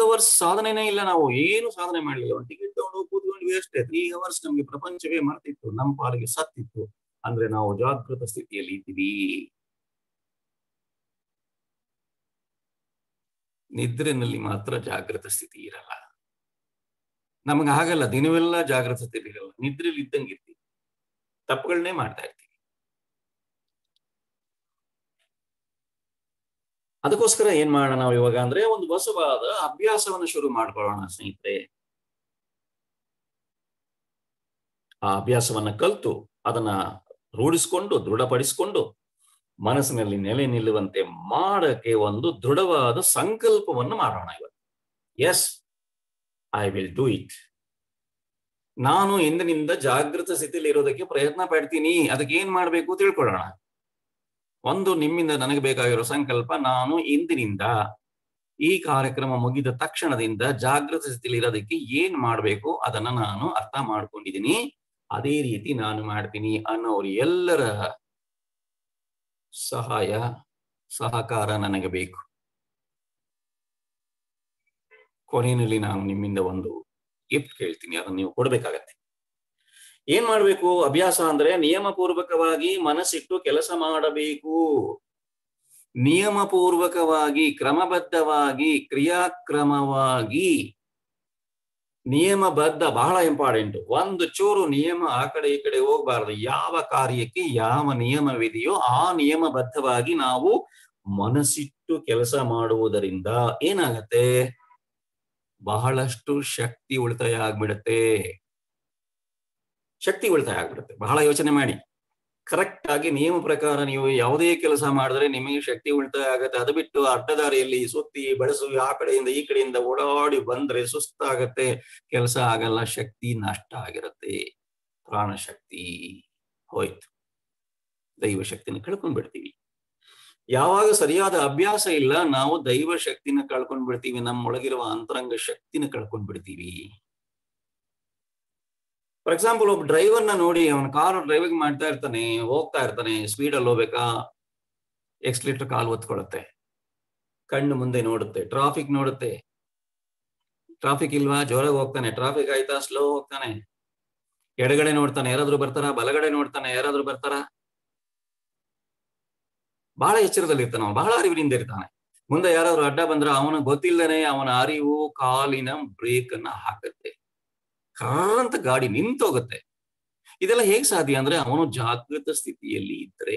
ಅವರ್ಸ್ ಸಾಧನೆನೇ ಇಲ್ಲ. ನಾವು ಏನು ಸಾಧನೆ ಮಾಡಲಿಲ್ಲ, ಒಂದು ಟಿಕೆಟ್ ತಗೊಂಡು ಹೋಗಿ ಕೂತ್ಕೊಂಡ್ವಿ ಅಷ್ಟೇ. 3 ಅವರ್ಸ್ ನಮ್ಗೆ ಪ್ರಪಂಚವೇ ಮರ್ತಿತ್ತು, ನಮ್ಮ ಪಾಲಿಗೆ ಸತ್ತಿತ್ತು. ಅಂದ್ರೆ ನಾವು ಜಾಗೃತ ಸ್ಥಿತಿಯಲ್ಲಿ ಇದ್ದೀವಿ. ನಿದ್ರೆನಲ್ಲಿ ಮಾತ್ರ ಜಾಗೃತ ಸ್ಥಿತಿ ಇರಲ್ಲ. ನಮ್ಗೆ ಆಗಲ್ಲ, ದಿನವೆಲ್ಲ ಜಾಗೃತ ಸ್ಥಿತಿ ಇರಲ್ಲ. ನಿದ್ರೆಯಲ್ಲಿ ಇದ್ದಂಗೆ ಇರ್ತೀವಿ, ತಪ್ಪುಗಳನ್ನೇ ಮಾಡ್ತಾ ಇರ್ತೀವಿ. ಅದಕ್ಕೋಸ್ಕರ ಏನ್ ಮಾಡೋಣ ನಾವು ಇವಾಗ ಅಂದ್ರೆ ಒಂದು ಹೊಸವಾದ ಅಭ್ಯಾಸವನ್ನು ಶುರು ಮಾಡ್ಕೊಳ್ಳೋಣ ಸ್ನೇಹಿತರೆ. ಆ ಅಭ್ಯಾಸವನ್ನ ಕಲಿತು ಅದನ್ನ ರೂಢಿಸ್ಕೊಂಡು ದೃಢಪಡಿಸ್ಕೊಂಡು ಮನಸ್ಸಿನಲ್ಲಿ ನೆಲೆ ನಿಲ್ಲುವಂತೆ ಮಾಡಕ್ಕೆ ಒಂದು ದೃಢವಾದ ಸಂಕಲ್ಪವನ್ನು ಮಾಡೋಣ ಇವತ್ತು. Yes, I will do it. ನಾನು ಇಂದಿನಿಂದ ಜಾಗೃತ ಸ್ಥಿತಿಯಲ್ಲಿ ಇರೋದಕ್ಕೆ ಪ್ರಯತ್ನ ಪಡ್ತೀನಿ. ಅದಕ್ಕೆ ಏನ್ ಮಾಡ್ಬೇಕು ತಿಳ್ಕೊಳ್ಳೋಣ. ಒಂದು, ನಿಮ್ಮಿಂದ ನನಗೆ ಬೇಕಾಗಿರೋ ಸಂಕಲ್ಪ, ನಾನು ಇಂದಿನಿಂದ ಈ ಕಾರ್ಯಕ್ರಮ ಮುಗಿದ ತಕ್ಷಣದಿಂದ ಜಾಗೃತ ಸ್ಥಿತಿಯಲ್ಲಿ ಇರೋದಕ್ಕೆ ಏನ್ ಮಾಡ್ಬೇಕು ಅದನ್ನ ನಾನು ಅರ್ಥ ಮಾಡ್ಕೊಂಡಿದ್ದೀನಿ, ಅದೇ ರೀತಿ ನಾನು ಮಾಡ್ತೀನಿ ಅನ್ನೋರು ಎಲ್ಲರ ಸಹಾಯ ಸಹಕಾರ ನನಗೆ ಬೇಕು. ಕೊನೆಯಲ್ಲಿ ನಾನು ನಿಮ್ಮಿಂದ ಒಂದು ಗಿಫ್ಟ್ ಕೇಳ್ತೀನಿ, ಅದನ್ನು ನೀವು ಕೊಡ್ಬೇಕಾಗತ್ತೆ. ಏನ್ ಮಾಡ್ಬೇಕು? ಅಭ್ಯಾಸ ಅಂದ್ರೆ ನಿಯಮಪೂರ್ವಕವಾಗಿ ಮನಸ್ಸಿಟ್ಟು ಕೆಲಸ ಮಾಡಬೇಕು. ನಿಯಮಪೂರ್ವಕವಾಗಿ, ಕ್ರಮಬದ್ಧವಾಗಿ, ಕ್ರಿಯಾಕ್ರಮವಾಗಿ, ನಿಯಮಬದ್ಧ, ಬಹಳ ಇಂಪಾರ್ಟೆಂಟ್. ಒಂದು ಚೂರು ನಿಯಮ ಆ ಕಡೆ ಈ ಕಡೆ ಹೋಗ್ಬಾರ್ದು. ಯಾವ ಕಾರ್ಯಕ್ಕೆ ಯಾವ ನಿಯಮವಿದೆಯೋ ಆ ನಿಯಮಬದ್ಧವಾಗಿ ನಾವು ಮನಸ್ಸಿಟ್ಟು ಕೆಲಸ ಮಾಡುವುದರಿಂದ ಏನಾಗತ್ತೆ? ಬಹಳಷ್ಟು ಶಕ್ತಿ ಉಳಿತಾಯ ಆಗ್ಬಿಡುತ್ತೆ. ಬಹಳ ಯೋಚನೆ ಮಾಡಿ. ಕರೆಕ್ಟ್ ಆಗಿ ನಿಯಮ ಪ್ರಕಾರ ನೀವು ಯಾವುದೇ ಕೆಲಸ ಮಾಡಿದ್ರೆ ನಿಮಗೆ ಶಕ್ತಿ ಉಳಿತಾಯ ಆಗುತ್ತೆ. ಅದು ಬಿಟ್ಟು ಅಡ್ಡದಾರಿಯಲ್ಲಿ ಸುತ್ತಿ ಬಳಸು, ಆ ಕಡೆಯಿಂದ ಈ ಕಡೆಯಿಂದ ಓಡಾಡಿ ಬಂದ್ರೆ ಸುಸ್ತಾಗತ್ತೆ, ಕೆಲಸ ಆಗಲ್ಲ, ಶಕ್ತಿ ನಷ್ಟ ಆಗಿರುತ್ತೆ, ಪ್ರಾಣ ಶಕ್ತಿ ಹೋಯ್ತು, ದೈವ ಶಕ್ತಿನ ಕಳ್ಕೊಂಡ್ಬಿಡ್ತೀವಿ. ಯಾವಾಗ ಸರಿಯಾದ ಅಭ್ಯಾಸ ಇಲ್ಲ, ನಾವು ದೈವ ಶಕ್ತಿನ ಕಳ್ಕೊಂಡ್ಬಿಡ್ತೀವಿ, ನಮ್ಮೊಳಗಿರುವ ಅಂತರಂಗ ಶಕ್ತಿನ ಕಳ್ಕೊಂಡ್ಬಿಡ್ತೀವಿ. ಫಾರ್ ಎಕ್ಸಾಂಪಲ್, ಒಬ್ಬ ಡ್ರೈವರ್ನ ನೋಡಿ, ಅವನ ಕಾರು ಡ್ರೈವಿಂಗ್ ಮಾಡ್ತಾ ಇರ್ತಾನೆ, ಹೋಗ್ತಾ ಇರ್ತಾನೆ, ಸ್ಪೀಡಲ್ಲಿ ಹೋಗ್ಬೇಕಾ, ಎಕ್ಸ್ಲೇಟರ್ ಕಾಲು ಒತ್ಕೊಳುತ್ತೆ, ಕಣ್ಣು ಮುಂದೆ ನೋಡುತ್ತೆ, ಟ್ರಾಫಿಕ್ ನೋಡುತ್ತೆ, ಟ್ರಾಫಿಕ್ ಇಲ್ವಾ, ಜೋರಾಗಿ ಹೋಗ್ತಾನೆ, ಟ್ರಾಫಿಕ್ ಆಯ್ತಾ, ಸ್ಲೋ ಹೋಗ್ತಾನೆ, ಎಡಗಡೆ ನೋಡ್ತಾನೆ, ಯಾರಾದ್ರೂ ಬರ್ತಾರ, ಬಲಗಡೆ ನೋಡ್ತಾನೆ, ಯಾರಾದ್ರೂ ಬರ್ತಾರ, ಬಹಳ ಎಚ್ಚರದಲ್ಲಿ ಇರ್ತಾನೆ, ಬಹಳ ಅರಿವಿನಿಂದ ಇರ್ತಾನೆ. ಮುಂದೆ ಯಾರಾದ್ರೂ ಅಡ್ಡ ಬಂದ್ರೆ ಅವನ ಗೊತ್ತಿಲ್ಲದೇನೆ ಅವನ ಅರಿವು ಕಾಲಿನ ಬ್ರೇಕ್ ಅನ್ನ ಹಾಕತ್ತೆ, ಅಂತ ಗಾಡಿ ನಿಂತೋಗುತ್ತೆ. ಇದೆಲ್ಲ ಹೇಗ್ ಸಾಧ್ಯ ಅಂದ್ರೆ ಅವನು ಜಾಗೃತ ಸ್ಥಿತಿಯಲ್ಲಿ ಇದ್ರೆ.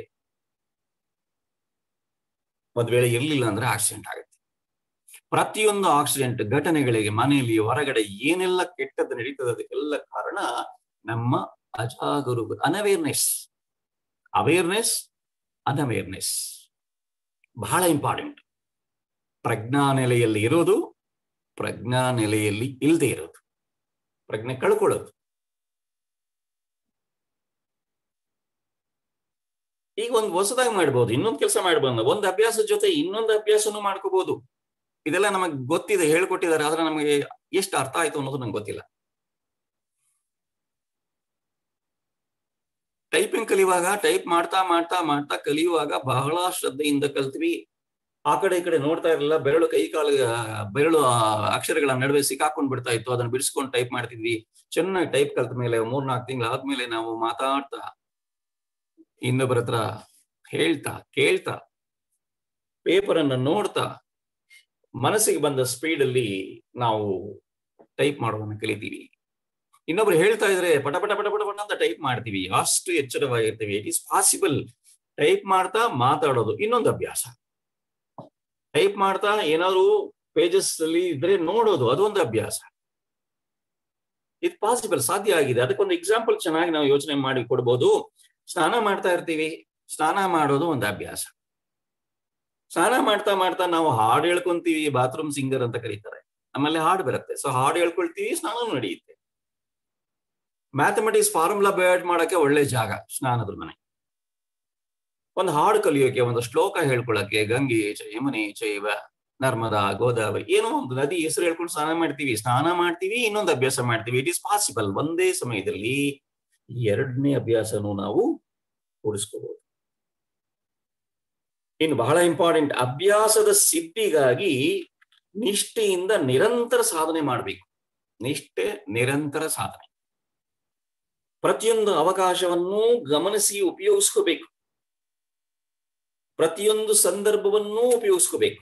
ಒಂದ್ ವೇಳೆ ಇರ್ಲಿಲ್ಲ ಅಂದ್ರೆ ಆಕ್ಸಿಡೆಂಟ್ ಆಗುತ್ತೆ. ಪ್ರತಿಯೊಂದು ಆಕ್ಸಿಡೆಂಟ್ ಘಟನೆಗಳಿಗೆ ಮನೆಯಲ್ಲಿ ಹೊರಗಡೆ ಏನೆಲ್ಲ ಕೆಟ್ಟದ್ದು ನಡೀತದೆ ಅದಕ್ಕೆಲ್ಲ ಕಾರಣ ನಮ್ಮ ಅಜಾಗರೂಕ ಅವೇರ್ನೆಸ್ ಅನ್ಅವೇರ್ನೆಸ್ ಬಹಳ ಇಂಪಾರ್ಟೆಂಟ್. ಪ್ರಜ್ಞಾ ನೆಲೆಯಲ್ಲಿ ಇರೋದು, ಪ್ರಜ್ಞಾ ನೆಲೆಯಲ್ಲಿ ಇಲ್ಲದೆ ಇರೋದು, ಪ್ರಜ್ಞೆ ಕಳ್ಕೊಳ್ಳೋದು. ಈಗ ಒಂದು ಹೊಸದಾಗಿ ಮಾಡ್ಬೋದು, ಇನ್ನೊಂದು ಕೆಲಸ ಮಾಡ್ಬೋದು, ಒಂದು ಅಭ್ಯಾಸದ ಜೊತೆ ಇನ್ನೊಂದು ಅಭ್ಯಾಸನೂ ಮಾಡ್ಕೋಬಹುದು. ಇದೆಲ್ಲ ನಮಗೆ ಗೊತ್ತಿದೆ, ಹೇಳ್ಕೊಟ್ಟಿದ್ದಾರೆ, ಆದ್ರೆ ನಮಗೆ ಎಷ್ಟು ಅರ್ಥ ಆಯ್ತು ಅನ್ನೋದು ನಂಗೆ ಗೊತ್ತಿಲ್ಲ. ಟೈಪಿಂಗ್ ಕಲಿಯುವಾಗ ಟೈಪ್ ಮಾಡ್ತಾ ಮಾಡ್ತಾ ಮಾಡ್ತಾ ಕಲಿಯುವಾಗ ಬಹಳ ಶ್ರದ್ಧೆಯಿಂದ ಕಲ್ತ್ವಿ. ಆ ಕಡೆ ಈ ಕಡೆ ನೋಡ್ತಾ ಇರಲಿಲ್ಲ, ಬೆರಳು ಅಕ್ಷರಗಳ ನಡುವೆ ಸಿಕ್ಕಾಕೊಂಡ್ ಬಿಡ್ತಾ ಇತ್ತು, ಅದನ್ನ ಬಿಡಿಸ್ಕೊಂಡು ಟೈಪ್ ಮಾಡ್ತಿದ್ವಿ. ಚೆನ್ನಾಗಿ ಟೈಪ್ ಕಲ್ತ ಮೇಲೆ 3-4 ತಿಂಗಳು ಆದ್ಮೇಲೆ ನಾವು ಮಾತಾಡ್ತಾ, ಇನ್ನೊಬ್ಬರ ಹತ್ರ ಹೇಳ್ತಾ, ಕೇಳ್ತಾ, ಪೇಪರ್ ಅನ್ನ ನೋಡ್ತಾ, ಮನಸ್ಸಿಗೆ ಬಂದ ಸ್ಪೀಡ್ ಅಲ್ಲಿ ನಾವು ಟೈಪ್ ಮಾಡೋದನ್ನ ಕಲಿತೀವಿ. ಇನ್ನೊಬ್ರು ಹೇಳ್ತಾ ಇದ್ರೆ ಪಟ ಪಟ ಪಟ ಪಟ ಪಟ ಅಂತ ಟೈಪ್ ಮಾಡ್ತೀವಿ, ಅಷ್ಟು ಎಚ್ಚರವಾಗಿರ್ತೀವಿ. It is possible. ಟೈಪ್ ಮಾಡ್ತಾ ಮಾತಾಡೋದು ಇನ್ನೊಂದು ಅಭ್ಯಾಸ. ಟೈಪ್ ಮಾಡ್ತಾ ಏನಾದ್ರು ಪೇಜಸ್ ಅಲ್ಲಿ ಇದ್ರೆ ನೋಡೋದು, ಅದೊಂದು ಅಭ್ಯಾಸ. ಇದು ಪಾಸಿಬಲ್, ಸಾಧ್ಯ ಆಗಿದೆ. ಅದಕ್ಕೊಂದು ಎಕ್ಸಾಂಪಲ್ ಚೆನ್ನಾಗಿ ನಾವು ಯೋಚನೆ ಮಾಡಿ ಕೊಡ್ಬೋದು. ಸ್ನಾನ ಮಾಡ್ತಾ ಇರ್ತೀವಿ, ಸ್ನಾನ ಮಾಡೋದು ಒಂದು ಅಭ್ಯಾಸ. ಸ್ನಾನ ಮಾಡ್ತಾ ಮಾಡ್ತಾ ನಾವು ಹಾಡು ಹೇಳ್ಕೊಂತೀವಿ, ಬಾತ್ರೂಮ್ ಸಿಂಗರ್ ಅಂತ ಕರೀತಾರೆ. ಆಮೇಲೆ ಹಾಡು ಬರುತ್ತೆ. ಸೊ ಹಾಡು ಹೇಳ್ಕೊಳ್ತೀವಿ, ಸ್ನಾನ ನಡೆಯುತ್ತೆ. ಮ್ಯಾಥಮೆಟಿಕ್ಸ್ ಫಾರ್ಮುಲಾ ಬೈಹಾರ್ಟ್ ಮಾಡಕ್ಕೆ ಒಳ್ಳೆ ಜಾಗ ಸ್ನಾನದ ಮನೆ. ಒಂದು ಹಾಡು ಕಲಿಯೋಕೆ, ಒಂದು ಶ್ಲೋಕ ಹೇಳ್ಕೊಳಕ್ಕೆ, ಗಂಗೆ ಚ ಯಮುನೆ ಚೈವ ನರ್ಮದಾ ಗೋದಾವರಿ, ಏನೋ ಒಂದು ನದಿ ಹೆಸರು ಹೇಳ್ಕೊಂಡು ಸ್ನಾನ ಮಾಡ್ತೀವಿ, ಇನ್ನೊಂದು ಅಭ್ಯಾಸ ಮಾಡ್ತೀವಿ. It is possible. ಒಂದೇ ಸಮಯದಲ್ಲಿ ಎರಡನೇ ಅಭ್ಯಾಸನೂ ನಾವು ಕೂಡಿಸ್ಕೋಬಹುದು. ಇನ್ನು ಬಹಳ ಇಂಪಾರ್ಟೆಂಟ್, ಅಭ್ಯಾಸದ ಸಿದ್ಧಿಗಾಗಿ ನಿಷ್ಠೆಯಿಂದ ನಿರಂತರ ಸಾಧನೆ ಮಾಡಬೇಕು. ನಿಷ್ಠೆ, ನಿರಂತರ ಸಾಧನೆ. ಪ್ರತಿಯೊಂದು ಅವಕಾಶವನ್ನು ಗಮನಿಸಿ ಉಪಯೋಗಿಸ್ಕೋಬೇಕು. ಪ್ರತಿಯೊಂದು ಸಂದರ್ಭವನ್ನೂ ಉಪಯೋಗಿಸ್ಕೋಬೇಕು.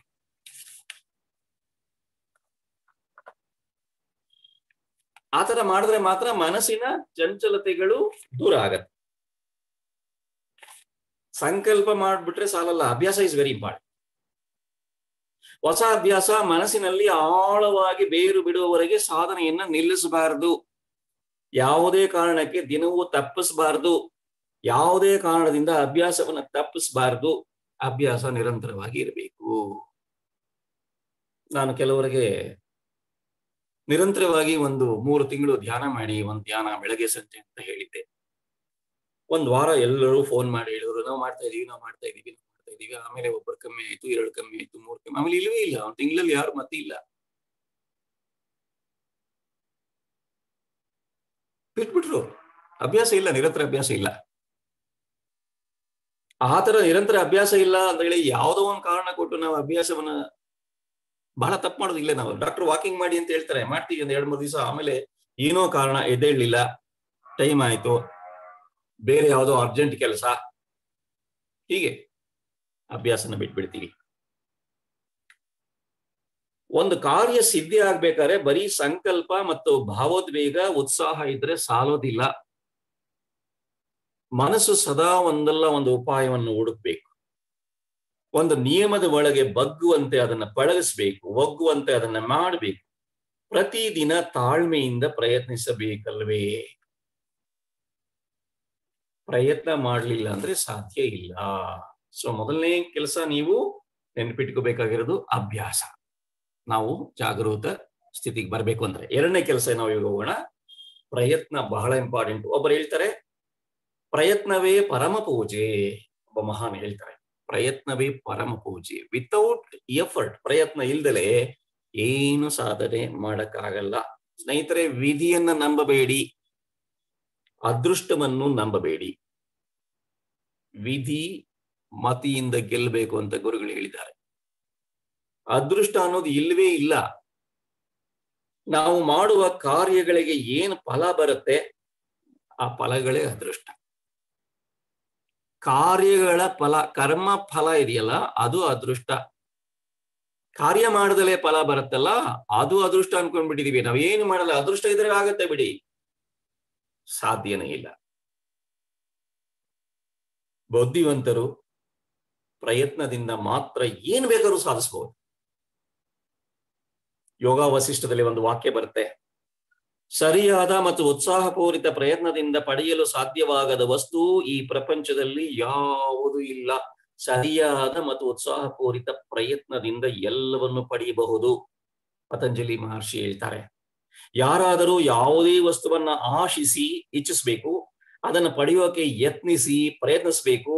ಆತರ ಮಾಡಿದ್ರೆ ಮಾತ್ರ ಮನಸ್ಸಿನ ಚಂಚಲತೆಗಳು ದೂರ ಆಗತ್ತೆ. ಸಂಕಲ್ಪ ಮಾಡ್ಬಿಟ್ರೆ ಸಾಲಲ್ಲ. ಅಭ್ಯಾಸ ಇಸ್ ವೆರಿ ಇಂಪಾರ್ಟೆಂಟ್. ಹೊಸ ಅಭ್ಯಾಸ ಮನಸ್ಸಿನಲ್ಲಿ ಆಳವಾಗಿ ಬೇರು ಬಿಡುವವರೆಗೆ ಸಾಧನೆಯನ್ನ ನಿಲ್ಲಿಸಬಾರದು. ಯಾವುದೇ ಕಾರಣಕ್ಕೆ ದಿನವೂ ತಪ್ಪಿಸಬಾರದು. ಯಾವುದೇ ಕಾರಣದಿಂದ ಅಭ್ಯಾಸವನ್ನ ತಪ್ಪಿಸಬಾರದು. ಅಭ್ಯಾಸ ನಿರಂತರವಾಗಿ ಇರಬೇಕು. ನಾನು ಕೆಲವರಿಗೆ ನಿರಂತರವಾಗಿ 3 ತಿಂಗಳು ಧ್ಯಾನ ಮಾಡಿ, ಒಂದು ಧ್ಯಾನ ಬೆಳಗ್ಗೆ ಸಂಜೆ ಅಂತ ಹೇಳಿದ್ದೆ. ಒಂದು ವಾರ ಎಲ್ಲರೂ ಫೋನ್ ಮಾಡಿ ಹೇಳಿದ್ರು, ನಾವು ಮಾಡ್ತಾ ಇದೀವಿ. ಆಮೇಲೆ ಒಬ್ಬರು ಕಮ್ಮಿ ಆಯ್ತು, 2 ಕಮ್ಮಿ ಆಯ್ತು, 3 ಕಮ್ಮಿ, ಆಮೇಲೆ ಇಲ್ಲವೇ ಇಲ್ಲ. ಒಂದು ತಿಂಗಳಲ್ಲಿ ಯಾರು ಮತ್ತೆ ಇಲ್ಲ, ಬಿಟ್ಬಿಟ್ರು. ಅಭ್ಯಾಸ ಇಲ್ಲ, ನಿರಂತರ ಅಭ್ಯಾಸ ಇಲ್ಲ. ಆ ತರ ನಿರಂತರ ಅಭ್ಯಾಸ ಇಲ್ಲ ಅಂತ ಹೇಳಿ ಯಾವುದೋ ಒಂದು ಕಾರಣ ಕೊಟ್ಟು ನಾವು ಅಭ್ಯಾಸವನ್ನ ಬಹಳ ತಪ್ಪು ಮಾಡೋದಿಲ್ಲ. ನಾವು ಡಾಕ್ಟರ್ ವಾಕಿಂಗ್ ಮಾಡಿ ಅಂತ ಹೇಳ್ತಾರೆ, ಮಾಡ್ತೀವಿ ಒಂದು 2-3 ದಿವಸ, ಆಮೇಲೆ ಏನೋ ಕಾರಣ ಎದ್ದೇಳಲಿಲ್ಲ, ಟೈಮ್ ಆಯ್ತು, ಬೇರೆ ಯಾವುದೋ ಅರ್ಜೆಂಟ್ ಕೆಲಸ, ಹೀಗೆ ಅಭ್ಯಾಸನ ಬಿಟ್ಬಿಡ್ತೀವಿ. ಒಂದು ಕಾರ್ಯ ಸಿದ್ಧಿ ಆಗ್ಬೇಕಾದ್ರೆ ಬರೀ ಸಂಕಲ್ಪ ಮತ್ತು ಭಾವೋದ್ವೇಗ, ಉತ್ಸಾಹ ಇದ್ರೆ ಸಾಲೋದಿಲ್ಲ. ಮನಸ್ಸು ಸದಾ ಒಂದಲ್ಲ ಒಂದು ಉಪಾಯವನ್ನು ಹುಡುಕ್ಬೇಕು. ಒಂದು ನಿಯಮದ ಒಳಗೆ ಬಗ್ಗುವಂತೆ ಅದನ್ನ ಪಳಗಿಸ್ಬೇಕು, ಒಗ್ಗುವಂತೆ ಅದನ್ನ ಮಾಡಬೇಕು. ಪ್ರತಿದಿನ ತಾಳ್ಮೆಯಿಂದ ಪ್ರಯತ್ನಿಸಬೇಕಲ್ವೇ? ಪ್ರಯತ್ನ ಮಾಡಲಿಲ್ಲ ಅಂದ್ರೆ ಸಾಧ್ಯ ಇಲ್ಲ. ಸೊ ಮೊದಲನೇ ಕೆಲಸ ನೀವು ನೆನಪಿಟ್ಕೋಬೇಕಾಗಿರೋದು ಅಭ್ಯಾಸ. ನಾವು ಜಾಗೃತ ಸ್ಥಿತಿಗೆ ಬರ್ಬೇಕು ಅಂದ್ರೆ. ಎರಡನೇ ಕೆಲಸ ನಾವು ಈಗ ಹೋಗೋಣ. ಪ್ರಯತ್ನ ಬಹಳ ಇಂಪಾರ್ಟೆಂಟ್. ಒಬ್ಬರು ಹೇಳ್ತಾರೆ, ಪ್ರಯತ್ನವೇ ಪರಮ ಪೂಜೆ. ಒಬ್ಬ ಮಹಾನ್ ಹೇಳ್ತಾರೆ, ಪ್ರಯತ್ನವೇ ಪರಮ ಪೂಜೆ. ವಿತೌಟ್ ಎಫರ್ಟ್, ಪ್ರಯತ್ನ ಇಲ್ದಲೆ ಏನು ಸಾಧನೆ ಮಾಡಕ್ಕಾಗಲ್ಲ. ಸ್ನೇಹಿತರೆ, ವಿಧಿಯನ್ನ ನಂಬಬೇಡಿ, ಅದೃಷ್ಟವನ್ನು ನಂಬಬೇಡಿ. ವಿಧಿ ಮತಿಯಿಂದ ಗೆಲ್ಲಬೇಕು ಅಂತ ಗುರುಗಳು ಹೇಳಿದ್ದಾರೆ. ಅದೃಷ್ಟ ಅನ್ನೋದು ಇಲ್ಲವೇ ಇಲ್ಲ. ನಾವು ಮಾಡುವ ಕಾರ್ಯಗಳಿಗೆ ಏನು ಫಲ ಬರುತ್ತೆ, ಆ ಫಲಗಳೇ ಅದೃಷ್ಟ. ಕಾರ್ಯಗಳ ಫಲ, ಕರ್ಮ ಫಲ ಇದೆಯಲ್ಲ, ಅದು ಅದೃಷ್ಟ. ಕಾರ್ಯ ಮಾಡದಲೇ ಫಲ ಬರುತ್ತಲ್ಲ, ಅದು ಅದೃಷ್ಟ ಅನ್ಕೊಂಡ್ಬಿಟ್ಟಿದೀವಿ. ನಾವೇನು ಮಾಡಲ್ಲ, ಅದೃಷ್ಟ ಇದ್ರೆ ಆಗತ್ತೆ ಬಿಡಿ. ಸಾಧ್ಯನೇ ಇಲ್ಲ. ಬುದ್ಧಿವಂತರು ಪ್ರಯತ್ನದಿಂದ ಮಾತ್ರ ಏನ್ ಬೇಕಾದ್ರೂ ಸಾಧಿಸಬಹುದು. ಯೋಗ ವಸಿಷ್ಠದಲ್ಲಿ ಒಂದು ವಾಕ್ಯ ಬರುತ್ತೆ, ಸರಿಯಾದ ಮತ್ತು ಉತ್ಸಾಹಪೂರಿತ ಪ್ರಯತ್ನದಿಂದ ಪಡೆಯಲು ಸಾಧ್ಯವಾಗದ ವಸ್ತು ಈ ಪ್ರಪಂಚದಲ್ಲಿ ಯಾವುದೂ ಇಲ್ಲ. ಸರಿಯಾದ ಮತ್ತು ಉತ್ಸಾಹಪೂರಿತ ಪ್ರಯತ್ನದಿಂದ ಎಲ್ಲವನ್ನು ಪಡೆಯಬಹುದು. ಪತಂಜಲಿ ಮಹರ್ಷಿ ಹೇಳ್ತಾರೆ, ಯಾರಾದರೂ ಯಾವುದೇ ವಸ್ತುವನ್ನ ಆಶಿಸಿ ಇಚ್ಛಿಸಬೇಕು, ಅದನ್ನು ಪಡೆಯೋಕೆ ಯತ್ನಿಸಿ ಪ್ರಯತ್ನಿಸಬೇಕು.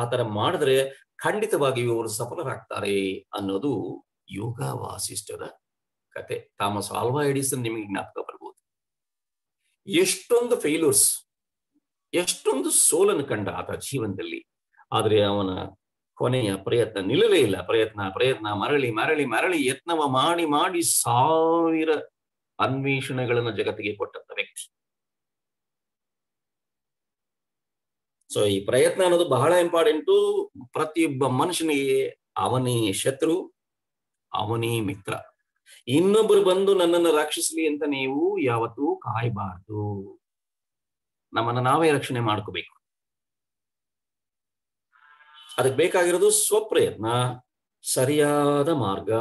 ಆತರ ಮಾಡಿದ್ರೆ ಖಂಡಿತವಾಗಿಯೂ ಅವರು ಸಫಲರಾಗ್ತಾರೆ ಅನ್ನೋದು ಯೋಗ ವಾಸಿಷ್ಠದ ಕತೆ. ಥಾಮಸ್ ಆಲ್ವಾ ಎಡಿಸನ್ ನಿಮಗೆ ಜ್ಞಾಪಕ ಬರ್ಬೋದು. ಎಷ್ಟೊಂದು ಫೇಲ್ಯೂರ್ಸ್, ಎಷ್ಟೊಂದು ಸೋಲನ್ನು ಕಂಡ ಆತ ಜೀವನದಲ್ಲಿ. ಆದ್ರೆ ಅವನ ಕೊನೆಯ ಪ್ರಯತ್ನ ನಿಲ್ಲಲೇ ಇಲ್ಲ. ಪ್ರಯತ್ನ ಮರಳಿ ಮರಳಿ ಮರಳಿ ಯತ್ನವ ಮಾಡಿ ಮಾಡಿ 1000 ಅನ್ವೇಷಣೆಗಳನ್ನು ಜಗತ್ತಿಗೆ ಕೊಟ್ಟಂತ ವ್ಯಕ್ತಿ. ಸೊ ಈ ಪ್ರಯತ್ನ ಅನ್ನೋದು ಬಹಳ ಇಂಪಾರ್ಟೆಂಟು. ಪ್ರತಿಯೊಬ್ಬ ಮನುಷ್ಯನಿಗೆ ಅವನೇ ಶತ್ರು, ಅವನೇ ಮಿತ್ರ. ಇನ್ನೊಬ್ಬರು ಬಂದು ನನ್ನನ್ನು ರಕ್ಷಿಸಲಿ ಅಂತ ನೀವು ಯಾವತ್ತೂ ಕಾಯಬಾರ್ದು. ನಮ್ಮನ್ನ ನಾವೇ ರಕ್ಷಣೆ ಮಾಡ್ಕೋಬೇಕು. ಅದಕ್ಕೆ ಬೇಕಾಗಿರೋದು ಸ್ವಪ್ರಯತ್ನ, ಸರಿಯಾದ ಮಾರ್ಗ,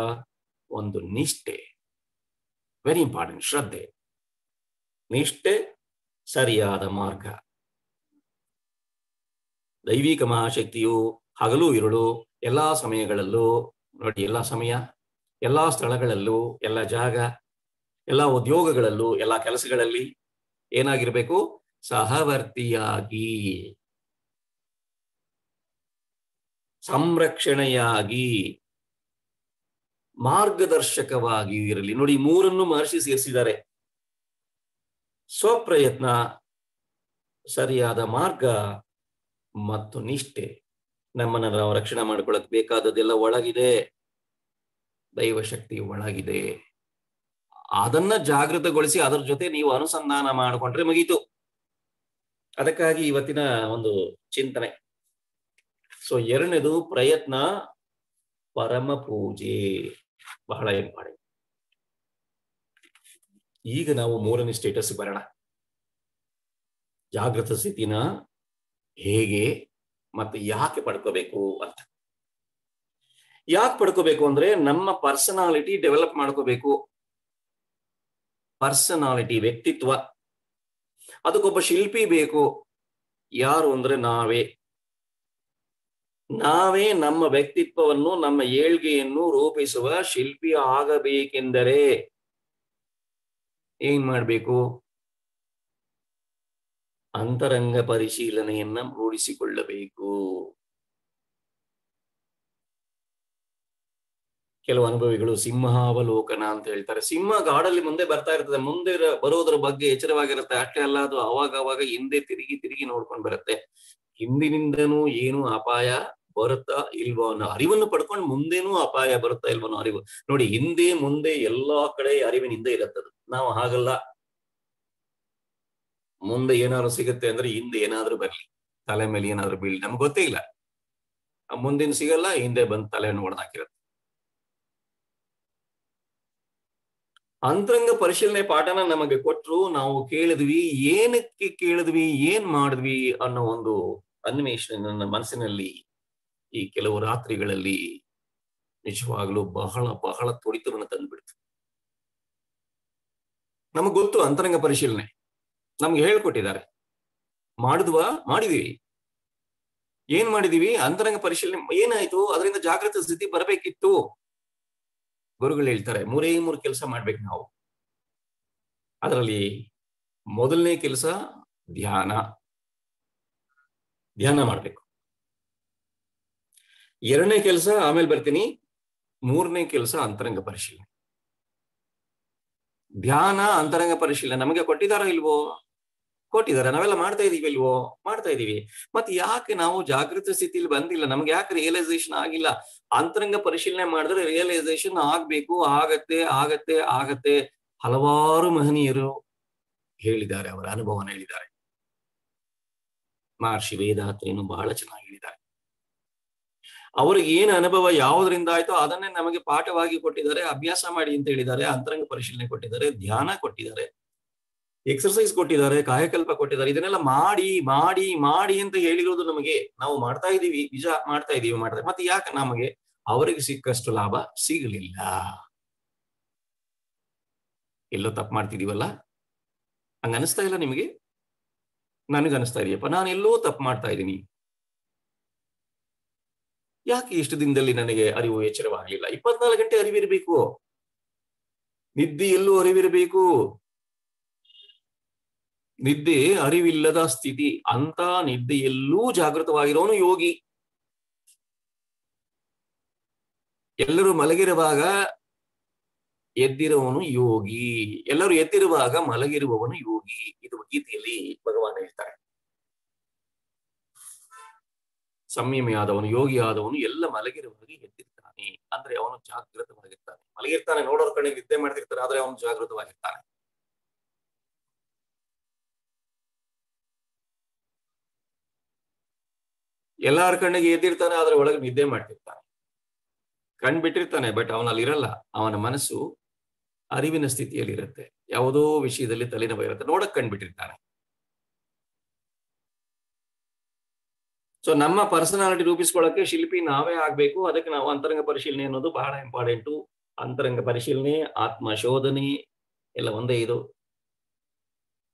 ಒಂದು ನಿಷ್ಠೆ. Very important. ಶ್ರದ್ಧೆ, ನಿಷ್ಠೆ, ಸರಿಯಾದ ಮಾರ್ಗ. ದೈವಿಕ ಮಹಾಶಕ್ತಿಯು ಹಗಲು ಇರುಳು ಎಲ್ಲಾ ಸಮಯಗಳಲ್ಲೂ ನೋಡಿ, ಎಲ್ಲಾ ಸಮಯ ಎಲ್ಲಾ ಸ್ಥಳಗಳಲ್ಲೂ, ಎಲ್ಲ ಜಾಗ, ಎಲ್ಲ ಉದ್ಯೋಗಗಳಲ್ಲೂ, ಎಲ್ಲ ಕೆಲಸಗಳಲ್ಲಿ ಏನಾಗಿರ್ಬೇಕು? ಸಹವರ್ತಿಯಾಗಿ, ಸಂರಕ್ಷಣೆಯಾಗಿ, ಮಾರ್ಗದರ್ಶಕವಾಗಿ ಇರಲಿ. ನೋಡಿ, ಮೂರನ್ನು ಮಹರ್ಷಿ ಸೇರಿಸಿದ್ದಾರೆ. ಸ್ವಪ್ರಯತ್ನ, ಸರಿಯಾದ ಮಾರ್ಗ ಮತ್ತು ನಿಷ್ಠೆ. ನಮ್ಮನ್ನು ನಾವು ರಕ್ಷಣೆ ಮಾಡ್ಕೊಳ್ಳಕ್ ಬೇಕಾದದ್ದೆಲ್ಲ ಒಳಗಿದೆ, ದೈವಶಕ್ತಿ ಒಳಗಿದೆ. ಅದನ್ನ ಜಾಗೃತಗೊಳಿಸಿ ಅದರ ಜೊತೆ ನೀವು ಅನುಸಂಧಾನ ಮಾಡಿಕೊಂಡ್ರೆ ಮುಗೀತು. ಅದಕ್ಕಾಗಿ ಇವತ್ತಿನ ಒಂದು ಚಿಂತನೆ. ಸೊ ಎರಡನೇದು ಪ್ರಯತ್ನ, ಪರಮ ಪೂಜೆ, ಬಹಳ ಇಂಪಾರ್ಟೆಂಟ್. ಈಗ ನಾವು ಮೂರನೇ ಸ್ಟೇಟಸ್ ಬರೋಣ. ಜಾಗೃತ ಸ್ಥಿತಿನ ಹೇಗೆ ಮತ್ತೆ ಯಾಕೆ ಪಡ್ಕೋಬೇಕು ಅಂತ. ಯಾಕೆ ಪಡ್ಕೋಬೇಕು ಅಂದ್ರೆ ನಮ್ಮ ಪರ್ಸನಾಲಿಟಿ ಡೆವಲಪ್ ಮಾಡ್ಕೋಬೇಕು. ಪರ್ಸನಾಲಿಟಿ, ವ್ಯಕ್ತಿತ್ವ, ಅದಕ್ಕೊಬ್ಬ ಶಿಲ್ಪಿ ಬೇಕು. ಯಾರು ಅಂದ್ರೆ ನಾವೇ ನಮ್ಮ ವ್ಯಕ್ತಿತ್ವವನ್ನು, ನಮ್ಮ ಏಳ್ಗೆಯನ್ನು ರೂಪಿಸುವ ಶಿಲ್ಪಿ ಆಗಬೇಕೆಂದರೆ ಏನ್ ಮಾಡ್ಬೇಕು? ಅಂತರಂಗ ಪರಿಶೀಲನೆಯನ್ನ ರೂಢಿಸಿಕೊಳ್ಳಬೇಕು. ಕೆಲವು ಅನುಭವಿಗಳು ಸಿಂಹಾವಲೋಕನ ಅಂತ ಹೇಳ್ತಾರೆ. ಸಿಂಹ ಗಾಡಲ್ಲಿ ಮುಂದೆ ಬರ್ತಾ ಇರ್ತದೆ, ಮುಂದೆ ಬರೋದ್ರ ಬಗ್ಗೆ ಎಚ್ಚರವಾಗಿರುತ್ತೆ. ಅಷ್ಟೇ ಅಲ್ಲ, ಅದು ಅವಾಗ ಹಿಂದೆ ತಿರುಗಿ ನೋಡ್ಕೊಂಡು ಬರುತ್ತೆ. ಹಿಂದಿನಿಂದನೂ ಏನು ಅಪಾಯ ಬರುತ್ತಾ ಇಲ್ವೋ ಅನ್ನೋ ಅರಿವನ್ನು ಪಡ್ಕೊಂಡು ಮುಂದೇನೂ ಅಪಾಯ ಬರುತ್ತಾ ಇಲ್ವೋ ಅನ್ನೋ ಅರಿವು. ನೋಡಿ, ಹಿಂದೆ ಮುಂದೆ ಎಲ್ಲಾ ಕಡೆ ಅರಿವಿನಿಂದ ಇರುತ್ತದು. ನಾವು ಹಾಗಲ್ಲ. ಮುಂದೆ ಏನಾದ್ರು ಸಿಗುತ್ತೆ ಅಂದ್ರೆ ಹಿಂದೆ ಏನಾದ್ರೂ ಬರ್ಲಿ, ತಲೆ ಮೇಲೆ ಏನಾದ್ರು ಬೀಳಿ, ನಮ್ಗೆ ಗೊತ್ತೇ ಇಲ್ಲ. ಮುಂದಿನ ಸಿಗಲ್ಲ, ಹಿಂದೆ ಬಂದು ತಲೆಯನ್ನು ಹೊಡೆದಾಕಿರುತ್ತೆ. ಅಂತರಂಗ ಪರಿಶೀಲನೆ ಪಾಠನ ನಮಗೆ ಕೊಟ್ರು, ನಾವು ಕೇಳಿದ್ವಿ, ಏನಕ್ಕೆ ಕೇಳಿದ್ವಿ, ಏನ್ ಮಾಡಿದ್ವಿ ಅನ್ನೋ ಒಂದು ಅನ್ವೇಷಣೆ ನನ್ನ ಮನಸ್ಸಿನಲ್ಲಿ ಈ ಕೆಲವು ರಾತ್ರಿಗಳಲ್ಲಿ ನಿಜವಾಗ್ಲೂ ಬಹಳ ಬಹಳ ತುಡಿತವನ್ನು ತಂದುಬಿಡ್ತು. ನಮಗ್ ಗೊತ್ತು ಅಂತರಂಗ ಪರಿಶೀಲನೆ, ನಮ್ಗೆ ಹೇಳ್ಕೊಟ್ಟಿದ್ದಾರೆ. ಮಾಡಿದೀವಿ. ಏನ್ ಮಾಡಿದೀವಿ? ಅಂತರಂಗ ಪರಿಶೀಲನೆ ಏನಾಯ್ತು? ಅದರಿಂದ ಜಾಗೃತ ಸ್ಥಿತಿ ಬರಬೇಕಿತ್ತು. ಗುರುಗಳು ಹೇಳ್ತಾರೆ 3 ಕೆಲಸ ಮಾಡ್ಬೇಕು ನಾವು. ಅದರಲ್ಲಿ ಮೊದಲನೇ ಕೆಲಸ ಧ್ಯಾನ ಮಾಡ್ಬೇಕು. ಎರಡನೇ ಕೆಲಸ ಆಮೇಲೆ ಬರ್ತೀನಿ, ಮೂರನೇ ಕೆಲಸ ಅಂತರಂಗ ಪರಿಶೀಲನೆ. ಧ್ಯಾನ, ಅಂತರಂಗ ಪರಿಶೀಲನೆ ನಮಗೆ ಕೊಟ್ಟಿದಾರೋ ಇಲ್ವೋ? ಕೊಟ್ಟಿದ್ದಾರೆ. ನಾವೆಲ್ಲ ಮಾಡ್ತಾ ಇದೀವಿ ಇಲ್ವೋ? ಮಾಡ್ತಾ ಇದೀವಿ. ಮತ್ತೆ ಯಾಕೆ ನಾವು ಜಾಗೃತ ಸ್ಥಿತಿಲಿ ಬಂದಿಲ್ಲ? ನಮ್ಗೆ ಯಾಕೆ ರಿಯಲೈಸೇಷನ್ ಆಗಿಲ್ಲ? ಅಂತರಂಗ ಪರಿಶೀಲನೆ ಮಾಡಿದ್ರೆ ರಿಯಲೈಸೇಷನ್ ಆಗ್ಬೇಕು. ಆಗತ್ತೆ. ಹಲವಾರು ಮಹನೀಯರು ಹೇಳಿದ್ದಾರೆ, ಅವರ ಅನುಭವನ ಹೇಳಿದ್ದಾರೆ. ಮಹರ್ಷಿ ವೇದಾತ್ರಿಯನ್ನು ಬಹಳ ಚೆನ್ನಾಗಿ ಹೇಳಿದ್ದಾರೆ. ಅವ್ರಿಗೆ ಏನು ಅನುಭವ ಯಾವುದರಿಂದ ಆಯ್ತೋ ಅದನ್ನೇ ನಮಗೆ ಪಾಠವಾಗಿ ಕೊಟ್ಟಿದ್ದಾರೆ. ಅಭ್ಯಾಸ ಮಾಡಿ ಅಂತ ಹೇಳಿದ್ದಾರೆ. ಅಂತರಂಗ ಪರಿಶೀಲನೆ ಕೊಟ್ಟಿದ್ದಾರೆ, ಧ್ಯಾನ ಕೊಟ್ಟಿದ್ದಾರೆ, ಎಕ್ಸರ್ಸೈಸ್ ಕೊಟ್ಟಿದ್ದಾರೆ, ಕಾಯಕಲ್ಪ ಕೊಟ್ಟಿದ್ದಾರೆ. ಇದನ್ನೆಲ್ಲ ಮಾಡಿ ಅಂತ ಹೇಳಿರೋದು ನಮಗೆ. ನಾವು ಮಾಡ್ತಾ ಇದೀವಿ, ನಿಜ ಮಾಡ್ತಾ ಇದೀವಿ. ಮತ್ತೆ ಯಾಕೆ ನಮಗೆ ಅವರಿಗೆ ಸಿಕ್ಕಷ್ಟು ಲಾಭ ಸಿಗಲಿಲ್ಲ? ಎಲ್ಲೋ ತಪ್ಪು ಮಾಡ್ತಿದೀವಲ್ಲ? ಹಂಗ ಅನಿಸ್ತಾ ಇಲ್ಲ ನಿಮಗೆ? ನನಗನಿಸ್ತಾ ಇದೆಯಪ್ಪ, ನಾನು ಎಲ್ಲೋ ತಪ್ಪು ಮಾಡ್ತಾ ಇದ್ದೀನಿ. ಯಾಕೆ ಇಷ್ಟು ದಿನದಲ್ಲಿ ನನಗೆ ಅರಿವು ಎಚ್ಚರವಾಗಲಿಲ್ಲ? 24 ಗಂಟೆ ಅರಿವಿರಬೇಕು, ನಿದ್ದೆಯಲ್ಲೂ ಅರಿವಿರಬೇಕು. ನಿದ್ದೆ ಅರಿವಿಲ್ಲದ ಸ್ಥಿತಿ. ಅಂತ ನಿದ್ದೆಯಲ್ಲೂ ಜಾಗೃತವಾಗಿರೋನು ಯೋಗಿ. ಎಲ್ಲರೂ ಮಲಗಿರುವಾಗ ಎದ್ದಿರುವವನು ಯೋಗಿ, ಎಲ್ಲರೂ ಎದ್ದಿರುವಾಗ ಮಲಗಿರುವವನು ಯೋಗಿ. ಇದು ಗೀತೆಯಲ್ಲಿ ಭಗವಾನ್ ಹೇಳ್ತಾರೆ. ಸಂಯಮಿಯಾದವನು, ಯೋಗಿಯಾದವನು ಎಲ್ಲ ಮಲಗಿರುವಾಗ ಎದ್ದಿರ್ತಾನೆ ಅಂದ್ರೆ ಅವನು ಜಾಗೃತವಾಗಿರ್ತಾನೆ. ಮಲಗಿರ್ತಾನೆ, ನೋಡೋರ್ ಕಡೆ ನಿದ್ದೆ ಮಾಡ್ತಿರ್ತಾರೆ, ಆದ್ರೆ ಅವನು ಜಾಗೃತವಾಗಿರ್ತಾನೆ. ಎಲ್ಲಾರ ಕಣ್ಣಿಗೆ ಎದ್ದಿರ್ತಾನೆ, ಆದ್ರೆ ಒಳಗೆ ನಿದ್ದೆ ಮಾಡ್ತಿರ್ತಾನೆ. ಕಣ್ ಬಿಟ್ಟಿರ್ತಾನೆ, ಬಟ್ ಅವನಲ್ಲಿ ಇರಲ್ಲ. ಅವನ ಮನಸ್ಸು ಅರಿವಿನ ಸ್ಥಿತಿಯಲ್ಲಿ ಇರುತ್ತೆ. ಯಾವುದೋ ವಿಷಯದಲ್ಲಿ ತಲೆನೋವು ಇರುತ್ತೆ, ನೋಡಕ್ ಕಣ್ಬಿಟ್ಟಿರ್ತಾನೆ. ಸೊ ನಮ್ಮ ಪರ್ಸನಾಲಿಟಿ ರೂಪಿಸ್ಕೊಳ್ಳಕ್ಕೆ ಶಿಲ್ಪಿ ನಾವೇ ಆಗ್ಬೇಕು. ಅದಕ್ಕೆ ನಾವು ಅಂತರಂಗ ಪರಿಶೀಲನೆ ಅನ್ನೋದು ಬಹಳ ಇಂಪಾರ್ಟೆಂಟು. ಅಂತರಂಗ ಪರಿಶೀಲನೆ, ಆತ್ಮ ಶೋಧನೆ ಎಲ್ಲ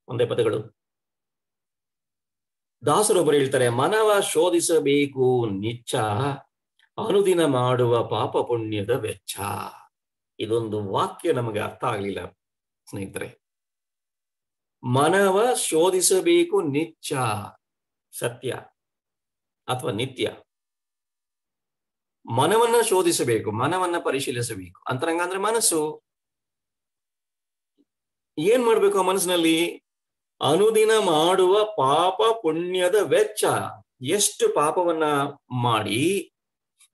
ಒಂದೇ ಪದಗಳು. ದಾಸರೊಬ್ಬರು ಹೇಳ್ತಾರೆ, ಮನವ ಶೋಧಿಸಬೇಕು ನಿಚ್ಚ, ಅನುದಿನ ಮಾಡುವ ಪಾಪ ಪುಣ್ಯದ ವೆಚ್ಚ. ಇದೊಂದು ವಾಕ್ಯ ನಮಗೆ ಅರ್ಥ ಆಗ್ಲಿಲ್ಲ ಸ್ನೇಹಿತರೆ. ಮನವ ಶೋಧಿಸಬೇಕು ನಿತ್ಯ, ಸತ್ಯ ಅಥವಾ ನಿತ್ಯ. ಮನವನ್ನ ಶೋಧಿಸಬೇಕು, ಮನವನ್ನ ಪರಿಶೀಲಿಸಬೇಕು. ಅಂತರಂಗ ಅಂದ್ರೆ ಮನಸ್ಸು. ಏನ್ ಮಾಡ್ಬೇಕು ಆ ಮನಸ್ಸಿನಲ್ಲಿ? ಅನುದಿನ ಮಾಡುವ ಪಾಪ ಪುಣ್ಯದ ವೆಚ್ಚ. ಎಷ್ಟು ಪಾಪವನ್ನ ಮಾಡಿ,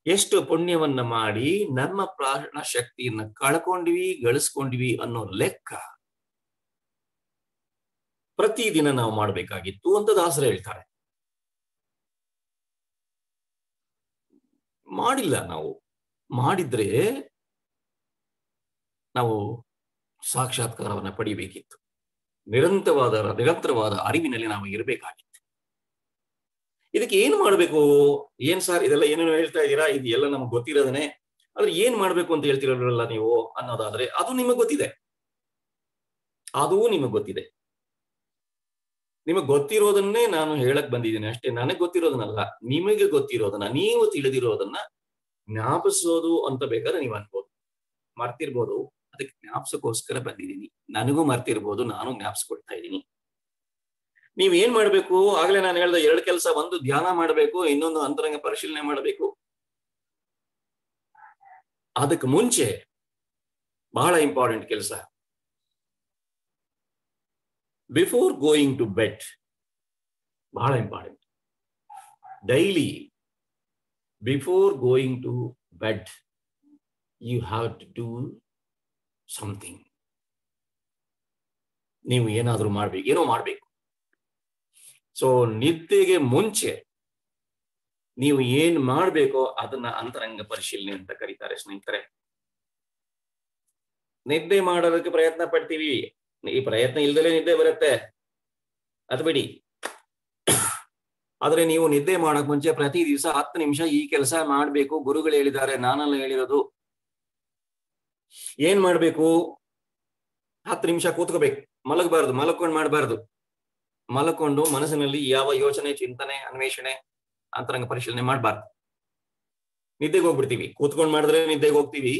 ಎಷ್ಟು ಪುಣ್ಯವನ್ನ ಮಾಡಿ ನಮ್ಮ ಪ್ರಾಣ ಶಕ್ತಿಯನ್ನ ಕಳ್ಕೊಂಡಿವಿ, ಗಳಿಸ್ಕೊಂಡಿವಿ ಅನ್ನೋ ಲೆಕ್ಕ ಪ್ರತಿದಿನ ನಾವು ಮಾಡ್ಬೇಕಾಗಿತ್ತು ಅಂತ ದಾಸರು ಹೇಳ್ತಾರೆ. ಮಾಡಿಲ್ಲ. ನಾವು ಮಾಡಿದ್ರೆ ನಾವು ಸಾಕ್ಷಾತ್ಕಾರವನ್ನ ಪಡಿಬೇಕಿತ್ತು. ನಿರಂತರವಾದ ಅರಿವಿನಲ್ಲಿ ನಾವು ಇರಬೇಕಾಗಿತ್ತು. ಇದಕ್ಕೆ ಏನು ಮಾಡ್ಬೇಕು? ಏನ್ ಸರ್ ಇದೆಲ್ಲ ಏನೇನೋ ಹೇಳ್ತಾ ಇದ್ದೀರಾ, ಇದು ಎಲ್ಲ ನಮ್ಗೆ ಗೊತ್ತಿರೋದನ್ನೇ, ಆದ್ರೆ ಏನ್ ಮಾಡ್ಬೇಕು ಅಂತ ಹೇಳ್ತಿರಲ್ಲ ನೀವು ಅನ್ನೋದಾದ್ರೆ ಅದು ನಿಮಗೆ ಗೊತ್ತಿದೆ. ಅದೂ ನಿಮಗೆ ಗೊತ್ತಿದೆ. ನಿಮಗೆ ಗೊತ್ತಿರೋದನ್ನೇ ನಾನು ಹೇಳಕ್ ಬಂದಿದ್ದೀನಿ ಅಷ್ಟೇ. ನನಗೆ ಗೊತ್ತಿರೋದನ್ನಲ್ಲ, ನಿಮಗೆ ಗೊತ್ತಿರೋದನ್ನ, ನೀವು ತಿಳಿದಿರೋದನ್ನ ಜ್ಞಾಪಿಸೋದು ಅಂತ ಬೇಕಾದ್ರೆ ನೀವು ಅನ್ಬೋದು. ಮರ್ತಿರ್ಬೋದು, ಅದಕ್ಕೆ ಜ್ಞಾಪಿಸೋಕೋಸ್ಕರ ಬಂದಿದ್ದೀನಿ. ನನಗೂ ಮರ್ತಿರ್ಬೋದು, ನಾನು ಜ್ಞಾಪಿಸ್ಕೊಳ್ತಾ ಇದ್ದೀನಿ. ನೀವೇನ್ ಮಾಡ್ಬೇಕು? ಆಗ್ಲೇ ನಾನು ಹೇಳ್ದ 2 ಕೆಲಸ. ಒಂದು ಧ್ಯಾನ ಮಾಡ್ಬೇಕು, ಇನ್ನೊಂದು ಅಂತರಂಗ ಪರಿಶೀಲನೆ ಮಾಡಬೇಕು. ಅದಕ್ಕೆ ಮುಂಚೆ ಬಹಳ ಇಂಪಾರ್ಟೆಂಟ್ ಕೆಲಸ, ಬಿಫೋರ್ ಗೋಯಿಂಗ್ ಟು ಬೆಡ್, ಬಹಳ important. Daily before going to bed you have to do something. ನೀವು ಏನಾದ್ರೂ ಮಾಡ್ಬೇಕು, ಏನೋ ಮಾಡ್ಬೇಕು. ಸೊ ನಿದ್ದೆಗೆ ಮುಂಚೆ ನೀವು ಏನ್ ಮಾಡ್ಬೇಕೋ ಅದನ್ನ ಅಂತರಂಗ ಪರಿಶೀಲನೆ ಅಂತ ಕರೀತಾರೆ ಸ್ನೇಹಿತರೆ. ನಿದ್ದೆ ಮಾಡೋದಕ್ಕೆ ಪ್ರಯತ್ನ ಪಡ್ತೀವಿ, ಈ ಪ್ರಯತ್ನ ಇಲ್ದಲೇ ನಿದ್ದೆ ಬರುತ್ತೆ, ಅದು ಬಿಡಿ. ಆದ್ರೆ ನೀವು ನಿದ್ದೆ ಮಾಡಕ್ ಮುಂಚೆ ಪ್ರತಿ ದಿವಸ 10 ನಿಮಿಷ ಈ ಕೆಲಸ ಮಾಡ್ಬೇಕು. ಗುರುಗಳು ಹೇಳಿದ್ದಾರೆ, ನಾನಲ್ಲ ಹೇಳಿರೋದು. ಏನ್ ಮಾಡ್ಬೇಕು? 10 ನಿಮಿಷ ಕೂತ್ಕೋಬೇಕು. ಮಲಗಬಾರ್ದು, ಮಲಕೊಂಡು ಮಾಡಬಾರ್ದು. ಮಲಕೊಂಡು ಮನಸ್ಸಿನಲ್ಲಿ ಯಾವ ಯೋಚನೆ, ಚಿಂತನೆ, ಅನ್ವೇಷಣೆ, ಅಂತರಂಗ ಪರಿಶೀಲನೆ ಮಾಡಬಾರ್ದು. ನಿದ್ದೆಗೆ ಹೋಗ್ಬಿಡ್ತೀವಿ. ಕೂತ್ಕೊಂಡು ಮಾಡಿದ್ರೆ ನಿದ್ದೆಗೆ ಹೋಗ್ತೀವಿ.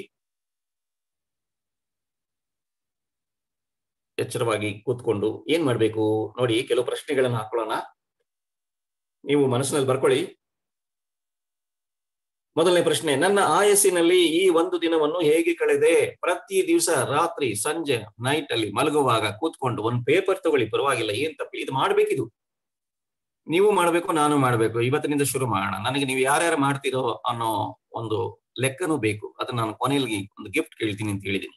ಎಚ್ಚರವಾಗಿ ಕೂತ್ಕೊಂಡು ಏನ್ ಮಾಡ್ಬೇಕು ನೋಡಿ. ಕೆಲವು ಪ್ರಶ್ನೆಗಳನ್ನು ಹಾಕೊಳ್ಳೋಣ. ನೀವು ಮನಸ್ಸಿನಲ್ಲಿ ಬರ್ಕೊಳ್ಳಿ. ಮೊದಲನೇ ಪ್ರಶ್ನೆ, ನನ್ನ ಆಯಸ್ಸಿನಲ್ಲಿ ಈ ಒಂದು ದಿನವನ್ನು ಹೇಗೆ ಕಳೆದೆ? ಪ್ರತಿ ದಿವಸ ರಾತ್ರಿ, ಸಂಜೆ, ನೈಟ್ ಅಲ್ಲಿ ಮಲಗುವಾಗ ಕೂತ್ಕೊಂಡು ಒಂದು ಪೇಪರ್ ತಗೊಳ್ಳಿ, ಪರವಾಗಿಲ್ಲ, ಏನ್ ತಪ್ಪಿ, ಇದು ಮಾಡ್ಬೇಕಿದು. ನೀವು ಮಾಡ್ಬೇಕು, ನಾನು ಮಾಡ್ಬೇಕು. ಇವತ್ತಿನಿಂದ ಶುರು ಮಾಡೋಣ. ನನಗೆ ನೀವು ಯಾರ್ಯಾರು ಮಾಡ್ತೀರೋ ಅನ್ನೋ ಒಂದು ಲೆಕ್ಕನೂ ಬೇಕು. ಅದನ್ನ ನಾನು ಕೊನೆಯಲ್ಲಿ ಒಂದು ಗಿಫ್ಟ್ ಕೇಳ್ತೀನಿ ಅಂತ ಹೇಳಿದ್ದೀನಿ.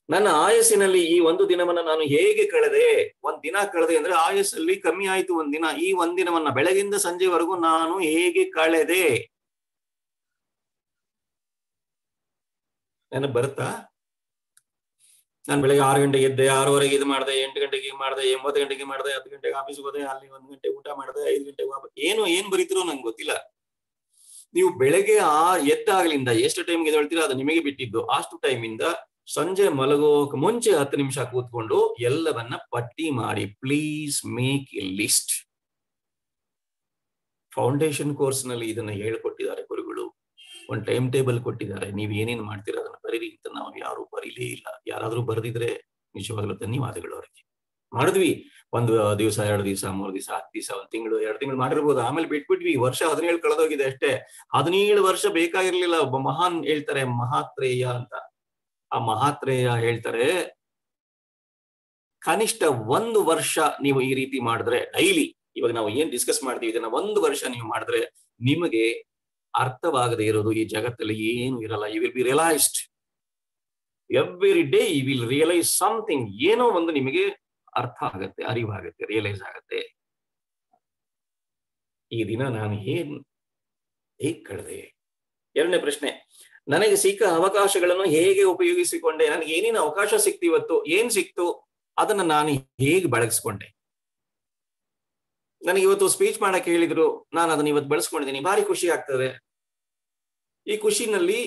ನನ್ನ ಆಯಸ್ಸಿನಲ್ಲಿ ಈ ಒಂದು ದಿನವನ್ನ ನಾನು ಹೇಗೆ ಕಳೆದೆ? ಒಂದ್ ದಿನ ಕಳೆದೆ ಅಂದ್ರೆ ಆಯಸ್ಸಲ್ಲಿ ಕಮ್ಮಿ ಆಯ್ತು ಒಂದ್ ದಿನ. ಈ ಒಂದ್ ದಿನವನ್ನ ಬೆಳಗಿಂದ ಸಂಜೆವರೆಗೂ ನಾನು ಹೇಗೆ ಕಳೆದೆ? ನೆನಪು ಬರುತ್ತಾ? ನಾನು ಬೆಳಗ್ಗೆ 6 ಗಂಟೆಗೆ ಎದ್ದೆ, 6:30 ಇದು ಮಾಡಿದೆ, 8 ಗಂಟೆಗೆ ಮಾಡಿದೆ, 9 ಗಂಟೆಗೆ ಮಾಡಿದೆ, 10 ಗಂಟೆಗೆ ಆಫೀಸ್ಗೆ ಹೋದೆ, ಅಲ್ಲಿ 1 ಗಂಟೆ ಊಟ ಮಾಡಿದೆ, 5 ಗಂಟೆಗೆ ವಾಪಸ್. ಏನ್ ಬರೀತಿರೋ ನಂಗೆ ಗೊತ್ತಿಲ್ಲ. ನೀವು ಬೆಳಗ್ಗೆ ಎದ್ದಾಗ್ಲಿಂದ ಎಷ್ಟು ಟೈಮ್ಗೆ ಎದ್ದೇಳ್ತೀರೋ ಅದು ನಿಮಗೆ ಬಿಟ್ಟಿದ್ದು. ಅಷ್ಟು ಟೈಮಿಂದ ಸಂಜೆ ಮಲಗೋಕ್ ಮುಂಚೆ 10 ನಿಮಿಷ ಕೂತ್ಕೊಂಡು ಎಲ್ಲವನ್ನ ಪಟ್ಟಿ ಮಾಡಿ. Please make A list. Foundation course ನಲ್ಲಿ ಇದನ್ನ ಹೇಳ್ಕೊಟ್ಟಿದ್ದಾರೆ ಗುರುಗಳು. ಒಂದು ಟೈಮ್ ಟೇಬಲ್ ಕೊಟ್ಟಿದ್ದಾರೆ. ನೀವು ಏನೇನು ಮಾಡ್ತೀರ ಅದನ್ನ ಬರೀರಿ ಅಂತ ನಾವು ಯಾರು ಬರೀಲೇ ಇಲ್ಲ. ಯಾರಾದ್ರೂ ಬರೆದಿದ್ರೆ ನಿಜವಾಗ್ಲೂ ಧನ್ಯವಾದಗಳು ಅವರಿಗೆ. ಮಾಡಿದ್ವಿ ಒಂದು ದಿವಸ, 2 ದಿವಸ, 3 ದಿವಸ, 10 ದಿವಸ, 1 ತಿಂಗಳು, 2 ತಿಂಗಳು ಮಾಡಿರ್ಬೋದು. ಆಮೇಲೆ ಬಿಟ್ಬಿಟ್ವಿ. ವರ್ಷ 17 ಕಳೆದೋಗಿದೆ ಅಷ್ಟೇ. 17 ವರ್ಷ ಬೇಕಾಗಿರ್ಲಿಲ್ಲ. ಒಬ್ಬ ಮಹಾನ್ ಹೇಳ್ತಾರೆ, ಮಹಾತ್ರೇಯ ಅಂತ. ಆ ಮಹಾತ್ರೇಯ ಹೇಳ್ತಾರೆ, ಕನಿಷ್ಠ 1 ವರ್ಷ ನೀವು ಈ ರೀತಿ ಮಾಡಿದ್ರೆ, ಡೈಲಿ ಇವಾಗ ನಾವು ಏನ್ ಡಿಸ್ಕಸ್ ಮಾಡ್ತೀವಿ ಇದನ್ನ 1 ವರ್ಷ ನೀವು ಮಾಡಿದ್ರೆ ನಿಮಗೆ ಅರ್ಥವಾಗದೇ ಇರೋದು ಈ ಜಗತ್ತಲ್ಲಿ ಏನು ಇರಲ್ಲ. You will be realised every day. You will realise something. ಏನೋ ಒಂದು ನಿಮಗೆ ಅರ್ಥ ಆಗತ್ತೆ, ಅರಿವಾಗತ್ತೆ, ರಿಯಲೈಸ್ ಆಗತ್ತೆ. ಈ ದಿನ ನಾನು ಹೇಗೆ ಕಳೆದೆ? 2ನೇ ಪ್ರಶ್ನೆ, ನನಗೆ ಸಿಕ್ಕ ಅವಕಾಶಗಳನ್ನು ಹೇಗೆ ಉಪಯೋಗಿಸಿಕೊಂಡೆ? ನನಗೆ ಏನೇನು ಅವಕಾಶ ಸಿಕ್ತು ಇವತ್ತು, ಏನ್ ಸಿಕ್ತು ಅದನ್ನ ನಾನು ಹೇಗೆ ಬಳಸ್ಕೊಂಡೆ? ನನಗೆ ಇವತ್ತು ಸ್ಪೀಚ್ ಮಾಡಕ್ಕೆ ಹೇಳಿದ್ರು, ನಾನು ಅದನ್ನ ಇವತ್ತು ಬಳಸ್ಕೊಂಡಿದ್ದೀನಿ, ಭಾರಿ ಖುಷಿ ಆಗ್ತದೆ. ಈ ಖುಷಿನಲ್ಲಿ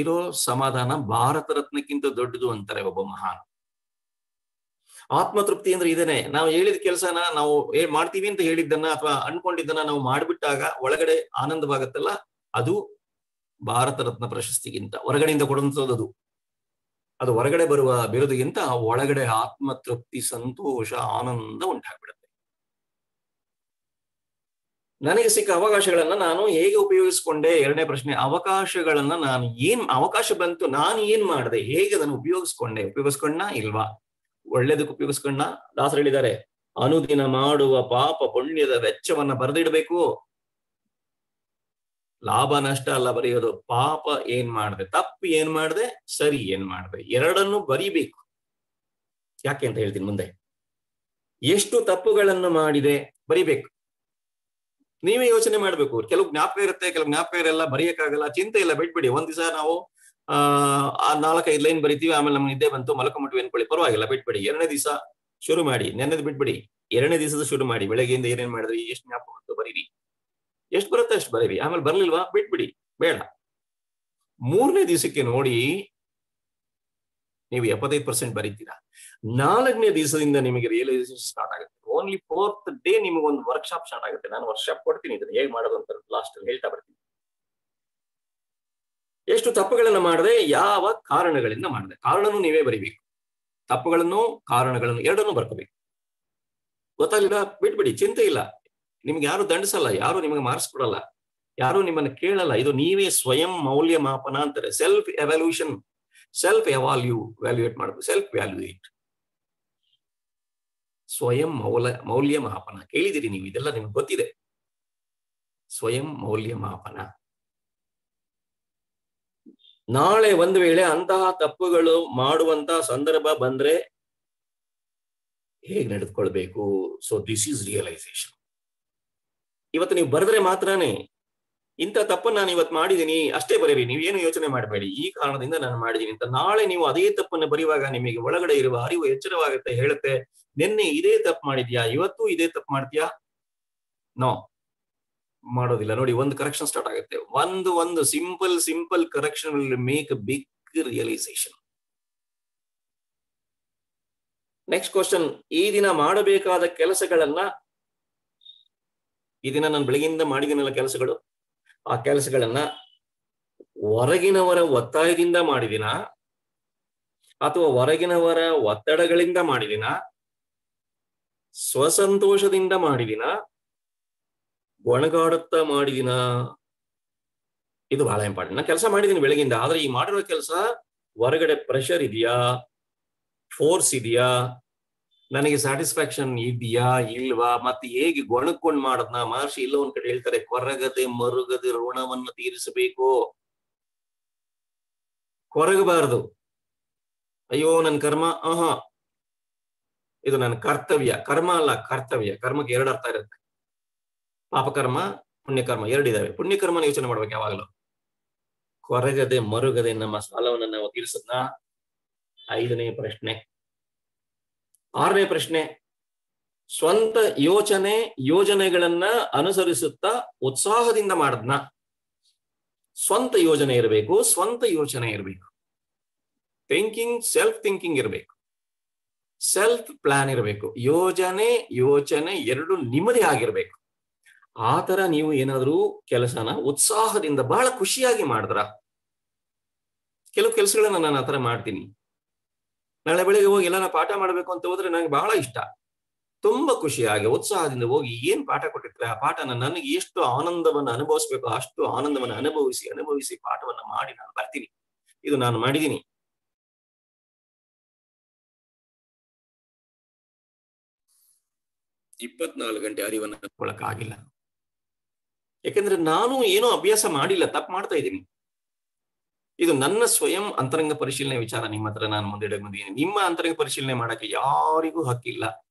ಇರೋ ಸಮಾಧಾನ ಭಾರತ ರತ್ನಕ್ಕಿಂತ ದೊಡ್ಡದು ಅಂತಾರೆ ಒಬ್ಬ ಮಹಾನ್. ಆತ್ಮತೃಪ್ತಿ ಅಂದ್ರೆ ಇದೇನೆ. ನಾವು ಹೇಳಿದ ಕೆಲಸನ ನಾವು ಮಾಡ್ತೀವಿ ಅಂತ ಹೇಳಿದ್ದನ್ನ ಅಥವಾ ಅನ್ಕೊಂಡಿದ್ದನ್ನ ನಾವು ಮಾಡ್ಬಿಟ್ಟಾಗ ಒಳಗಡೆ ಆನಂದವಾಗತ್ತಲ್ಲ, ಅದು ಭಾರತ ರತ್ನ ಪ್ರಶಸ್ತಿಗಿಂತ ಹೊರಗಡೆಯಿಂದ ಕೊಡುವಂಥದ್ದು. ಅದು ಹೊರಗಡೆ ಬರುವ ಬಿರುದಿಗಿಂತ ಒಳಗಡೆ ಆತ್ಮತೃಪ್ತಿ, ಸಂತೋಷ, ಆನಂದ ಉಂಟಾಗ್ಬಿಡುತ್ತೆ. ನನಗೆ ಸಿಕ್ಕ ಅವಕಾಶಗಳನ್ನ ನಾನು ಹೇಗೆ ಉಪಯೋಗಿಸ್ಕೊಂಡೆ? ಎರಡನೇ ಪ್ರಶ್ನೆ, ಅವಕಾಶಗಳನ್ನ ನಾನು ಅವಕಾಶ ಬಂತು, ನಾನು ಏನ್ ಮಾಡಿದೆ, ಹೇಗೆ ಅದನ್ನು ಉಪಯೋಗಿಸ್ಕೊಂಡ ಇಲ್ವಾ? ಒಳ್ಳೇದಕ್ಕೆ ಉಪಯೋಗಿಸ್ಕೊಂಡ. ದಾಸರು ಹೇಳಿದ್ದಾರೆ, ಅನುದಿನ ಮಾಡುವ ಪಾಪ ಪುಣ್ಯದ ವೆಚ್ಚವನ್ನ ಬರೆದಿಡಬೇಕು. ಲಾಭ ನಷ್ಟ ಅಲ್ಲ ಬರೆಯೋದು, ಪಾಪ ಏನ್ ಮಾಡಿದೆ, ತಪ್ಪು ಏನ್ ಮಾಡಿದೆ, ಸರಿ ಏನ್ ಮಾಡಿದೆ, ಎರಡನ್ನು ಬರಿಬೇಕು. ಯಾಕೆ ಅಂತ ಹೇಳ್ತೀನಿ ಮುಂದೆ. ಎಷ್ಟು ತಪ್ಪುಗಳನ್ನು ಮಾಡಿದೆ ಬರಿಬೇಕು. ನೀವೇ ಯೋಚನೆ ಮಾಡ್ಬೇಕು. ಕೆಲವು ಜ್ಞಾಪಕ ಇರುತ್ತೆ, ಕೆಲವು ಜ್ಞಾಪಕ ಇರಲ್ಲ, ಬರೆಯಕ್ಕಾಗಲ್ಲ, ಚಿಂತೆ ಇಲ್ಲ, ಬಿಟ್ಬಿಡಿ. ಒಂದ್ ದಿವಸ ನಾವು ಆ 4-5 ಲೈನ್ ಬರಿತೀವಿ, ಆಮೇಲೆ ನಮ್ಗೆ ನಿದ್ದೆ ಬಂತು, ಮಲ್ಕೊಂಬಿಟ್ವಿ ಅನ್ಕೊಳ್ಳಿ, ಪರವಾಗಿಲ್ಲ, ಬಿಟ್ಬಿಡಿ. ಎರಡನೇ ದಿವಸ ಶುರು ಮಾಡಿ, ನೆನ್ನೆದು ಬಿಟ್ಬಿಡಿ, ಎರಡನೇ ದಿವಸದ ಶುರು ಮಾಡಿ. ಬೆಳಗ್ಗೆಯಿಂದ ಏನೇನ್ ಮಾಡಿದ್ರಿ, ಎಷ್ಟು ಜ್ಞಾಪಕ ಬಂತು ಬರೀರಿ, ಎಷ್ಟು ಬರುತ್ತೆ ಅಷ್ಟು ಬರೀರಿ, ಆಮೇಲೆ ಬರ್ಲಿಲ್ವಾ ಬಿಟ್ಬಿಡಿ, ಬೇಡ. 3ನೇ ದಿವಸಕ್ಕೆ ನೋಡಿ ನೀವು 75% ಬರೀತೀರಾ. 4ನೇ ದಿವಸದಿಂದ ನಿಮಗೆ ರಿಯಲೈಸೇಷನ್ ಸ್ಟಾರ್ಟ್ ಆಗುತ್ತೆ. ಓನ್ಲಿ 4th ಡೇ ನಿಮಗೆ ಒಂದು ವರ್ಕ್ಶಾಪ್ ಸ್ಟಾರ್ಟ್ ಆಗುತ್ತೆ. ನಾನು ವರ್ಕ್ಶಾಪ್ ಕೊಡ್ತೀನಿ, ಇದನ್ನ ಹೇಗೆ ಮಾಡೋದು ಅಂತ ಲಾಸ್ಟ್ ಅಲ್ಲಿ ಹೇಳ್ತಾ ಬರ್ತೀನಿ. ಎಷ್ಟು ತಪ್ಪುಗಳನ್ನ ಮಾಡಿದೆ, ಯಾವ ಕಾರಣಗಳಿಂದ ಮಾಡಿದೆ, ಕಾರಣನೂ ನೀವೇ ಬರೀಬೇಕು. ತಪ್ಪುಗಳನ್ನು, ಕಾರಣಗಳನ್ನು ಎರಡನ್ನೂ ಬರ್ಕೋಬೇಕು. ಗೊತ್ತಾಗಲಿಲ್ಲ ಬಿಟ್ಬಿಡಿ, ಚಿಂತೆ ಇಲ್ಲ. ನಿಮ್ಗೆ ಯಾರು ದಂಡಿಸಲ್ಲ, ಯಾರು ನಿಮಗೆ ಮಾರ್ಕ್ಸ್ ಕೊಡಲ್ಲ, ಯಾರು ನಿಮ್ಮನ್ನು ಕೇಳಲ್ಲ. ಇದು ನೀವೇ ಸ್ವಯಂ ಮೌಲ್ಯಮಾಪನ ಅಂತಾರೆ. ಸೆಲ್ಫ್ ಎವ್ಯಾಲ್ಯೂಷನ್, ಸೆಲ್ಫ್ ವ್ಯಾಲ್ಯೂಯೇಟ್ ಮಾಡಬೇಕು, ಸೆಲ್ಫ್ ವ್ಯಾಲ್ಯೂಯೇಟ್, ಸ್ವಯಂ ಮೌಲ್ಯಮಾಪನ. ಕೇಳಿದಿರಿ ನೀವು, ಇದೆಲ್ಲ ನಿಮ್ಗೆ ಗೊತ್ತಿದೆ. ಸ್ವಯಂ ಮೌಲ್ಯಮಾಪನ. ನಾಳೆ ಒಂದು ವೇಳೆ ಅಂತಹ ತಪ್ಪುಗಳು ಮಾಡುವಂತಹ ಸಂದರ್ಭ ಬಂದ್ರೆ ಹೇಗೆ ನಡೆದುಕೊಳ್ಬೇಕು? So this is realisation. ಇವತ್ತು ನೀವು ಬರೆದ್ರೆ ಮಾತ್ರನೇ ಇಂಥ ತಪ್ಪನ್ನು ನಾನು ಇವತ್ತು ಮಾಡಿದ್ದೀನಿ ಅಷ್ಟೇ ಬರೀರಿ, ನೀವೇನು ಯೋಚನೆ ಮಾಡಬೇಡಿ, ಈ ಕಾರಣದಿಂದ ನಾನು ಮಾಡಿದ್ದೀನಿ ಅಂತ. ನಾಳೆ ನೀವು ಅದೇ ತಪ್ಪನ್ನು ಬರೆಯುವಾಗ ನಿಮಗೆ ಒಳಗಡೆ ಇರುವ ಅರಿವು ಎಚ್ಚರವಾಗುತ್ತೆ, ಹೇಳುತ್ತೆ, ನಿನ್ನೆ ಇದೇ ತಪ್ಪು ಮಾಡಿದ್ಯಾ, ಇವತ್ತು ಇದೇ ತಪ್ಪು ಮಾಡ್ತೀಯಾ? ನೋ, ಮಾಡೋದಿಲ್ಲ. ನೋಡಿ, ಒಂದು ಕರೆಕ್ಷನ್ ಸ್ಟಾರ್ಟ್ ಆಗುತ್ತೆ. ಒಂದು simple correction will make a big realisation. Next question, ಈ ದಿನ ಮಾಡಬೇಕಾದ ಕೆಲಸಗಳನ್ನ, ಈ ದಿನ ನಾನು ಬೆಳಗಿಂದ ಮಾಡಿದಿನಲ್ಲ ಕೆಲಸಗಳು, ಆ ಕೆಲಸಗಳನ್ನ ಹೊರಗಿನವರ ಒತ್ತಾಯದಿಂದ ಮಾಡಿದಿನ ಅಥವಾ ಹೊರಗಿನವರ ಒತ್ತಡಗಳಿಂದ ಮಾಡಿದಿನ, ಸ್ವಸಂತೋಷದಿಂದ ಮಾಡಿದಿನ, ಗೊಣಗಾಡುತ್ತಾ ಮಾಡಿದಿನ? ಇದು ಬಹಳ ಇಂಪಾರ್ಟೆಂಟ್. ನಾನು ಕೆಲಸ ಮಾಡಿದ್ದೀನಿ ಬೆಳಗಿಂದ, ಆದ್ರೆ ಈ ಮಾಡಿರೋ ಕೆಲಸ ಹೊರಗಡೆ ಪ್ರೆಷರ್ ಇದೆಯಾ, ಫೋರ್ಸ್ ಇದೆಯಾ, ನನಗೆ ಸ್ಯಾಟಿಸ್ಫ್ಯಾಕ್ಷನ್ ಇದೆಯಾ ಇಲ್ವಾ, ಮತ್ತೆ ಹೇಗೆ ಗೊಣಕೊಂಡು ಮಾಡದ್ನ? ಮಹರ್ಷಿ ಇಲ್ಲ ಒಂದ್ ಕಡೆ ಹೇಳ್ತಾರೆ, ಕೊರಗದೆ ಮರುಗದೆ ಋಣವನ್ನು ತೀರಿಸಬೇಕು. ಕೊರಗಬಾರದು. ಅಯ್ಯೋ ನನ್ ಕರ್ಮ, ಇದು ನನ್ನ ಕರ್ತವ್ಯ. ಕರ್ಮ ಅಲ್ಲ, ಕರ್ತವ್ಯ. ಕರ್ಮಕ್ಕೆ 2 ಅರ್ಥ ಇರುತ್ತೆ, ಪಾಪಕರ್ಮ, ಪುಣ್ಯಕರ್ಮ, 2 ಇದಾವೆ. ಪುಣ್ಯಕರ್ಮನ ಯೋಚನೆ ಮಾಡ್ಬೇಕು ಯಾವಾಗಲೂ. ಕೊರಗದೆ ಮರುಗದೆ ನಮ್ಮ ಸಾಲವನ್ನು ನಾವು ತೀರಿಸದ್ನ? 5ನೇ ಪ್ರಶ್ನೆ. 6ನೇ ಪ್ರಶ್ನೆ, ಸ್ವಂತ ಯೋಜನೆಗಳನ್ನ ಅನುಸರಿಸುತ್ತಾ ಉತ್ಸಾಹದಿಂದ ಮಾಡದ್ನ? ಸ್ವಂತ ಯೋಜನೆ ಇರಬೇಕು, ಸ್ವಂತ ಯೋಚನೆ ಇರಬೇಕು, ಸೆಲ್ಫ್ ಥಿಂಕಿಂಗ್ ಇರಬೇಕು, ಸೆಲ್ಫ್ ಪ್ಲಾನ್ ಇರಬೇಕು. ಯೋಚನೆ 2 ನಿಮ್ಮದೇ ಆಗಿರ್ಬೇಕು. ಆ ತರ ನೀವು ಏನಾದ್ರೂ ಕೆಲಸನ ಉತ್ಸಾಹದಿಂದ ಬಹಳ ಖುಷಿಯಾಗಿ ಮಾಡಿದ್ರ? ಕೆಲವು ಕೆಲಸಗಳನ್ನ ನಾನು ಆತರ ಮಾಡ್ತೀನಿ. ನಾಳೆ ಬೆಳಿಗ್ಗೆ ಹೋಗಿ ಎಲ್ಲ ಪಾಠ ಮಾಡ್ಬೇಕು ಅಂತ ಹೋದ್ರೆ ನನಗೆ ಬಹಳ ಇಷ್ಟ, ತುಂಬಾ ಖುಷಿಯಾಗಿ ಉತ್ಸಾಹದಿಂದ ಹೋಗಿ ಏನ್ ಪಾಠ ಕೊಟ್ಟಿರ್ತಾರೆ ಆ ಪಾಠನ ನನಗೆ ಎಷ್ಟು ಆನಂದವನ್ನು ಅನುಭವಿಸ್ಬೇಕು ಅಷ್ಟು ಆನಂದವನ್ನು ಅನುಭವಿಸಿ ಪಾಠವನ್ನ ಮಾಡಿ ನಾನು ಬರ್ತೀನಿ. ಇದು ನಾನು ಮಾಡಿದ್ದೀನಿ. ಇಪ್ಪತ್ನಾಲ್ಕು ಗಂಟೆ ಅರಿವನ್ನು ತಗೊಳಕ್ಕಾಗಿಲ್ಲ. ಯಾಕಂದ್ರೆ ನಾನು ಏನೋ ಅಭ್ಯಾಸ ಮಾಡಿಲ್ಲ, ತಪ್ಪು ಮಾಡ್ತಾ ಇದ್ದೀನಿ. ಇದು ನನ್ನ ಸ್ವಯಂ ಅಂತರಂಗ ಪರಿಶೀಲನೆ ವಿಚಾರ ನಿಮ್ಮ ಹತ್ರ ನಾನು ಮುಂದಿಡಕ್ಕೆ ಬಂದಿದ್ದೀನಿ. ನಿಮ್ಮ ಅಂತರಂಗ ಪರಿಶೀಲನೆ ಮಾಡಕ್ಕೆ ಯಾರಿಗೂ ಹಕ್ಕಿಲ್ಲ,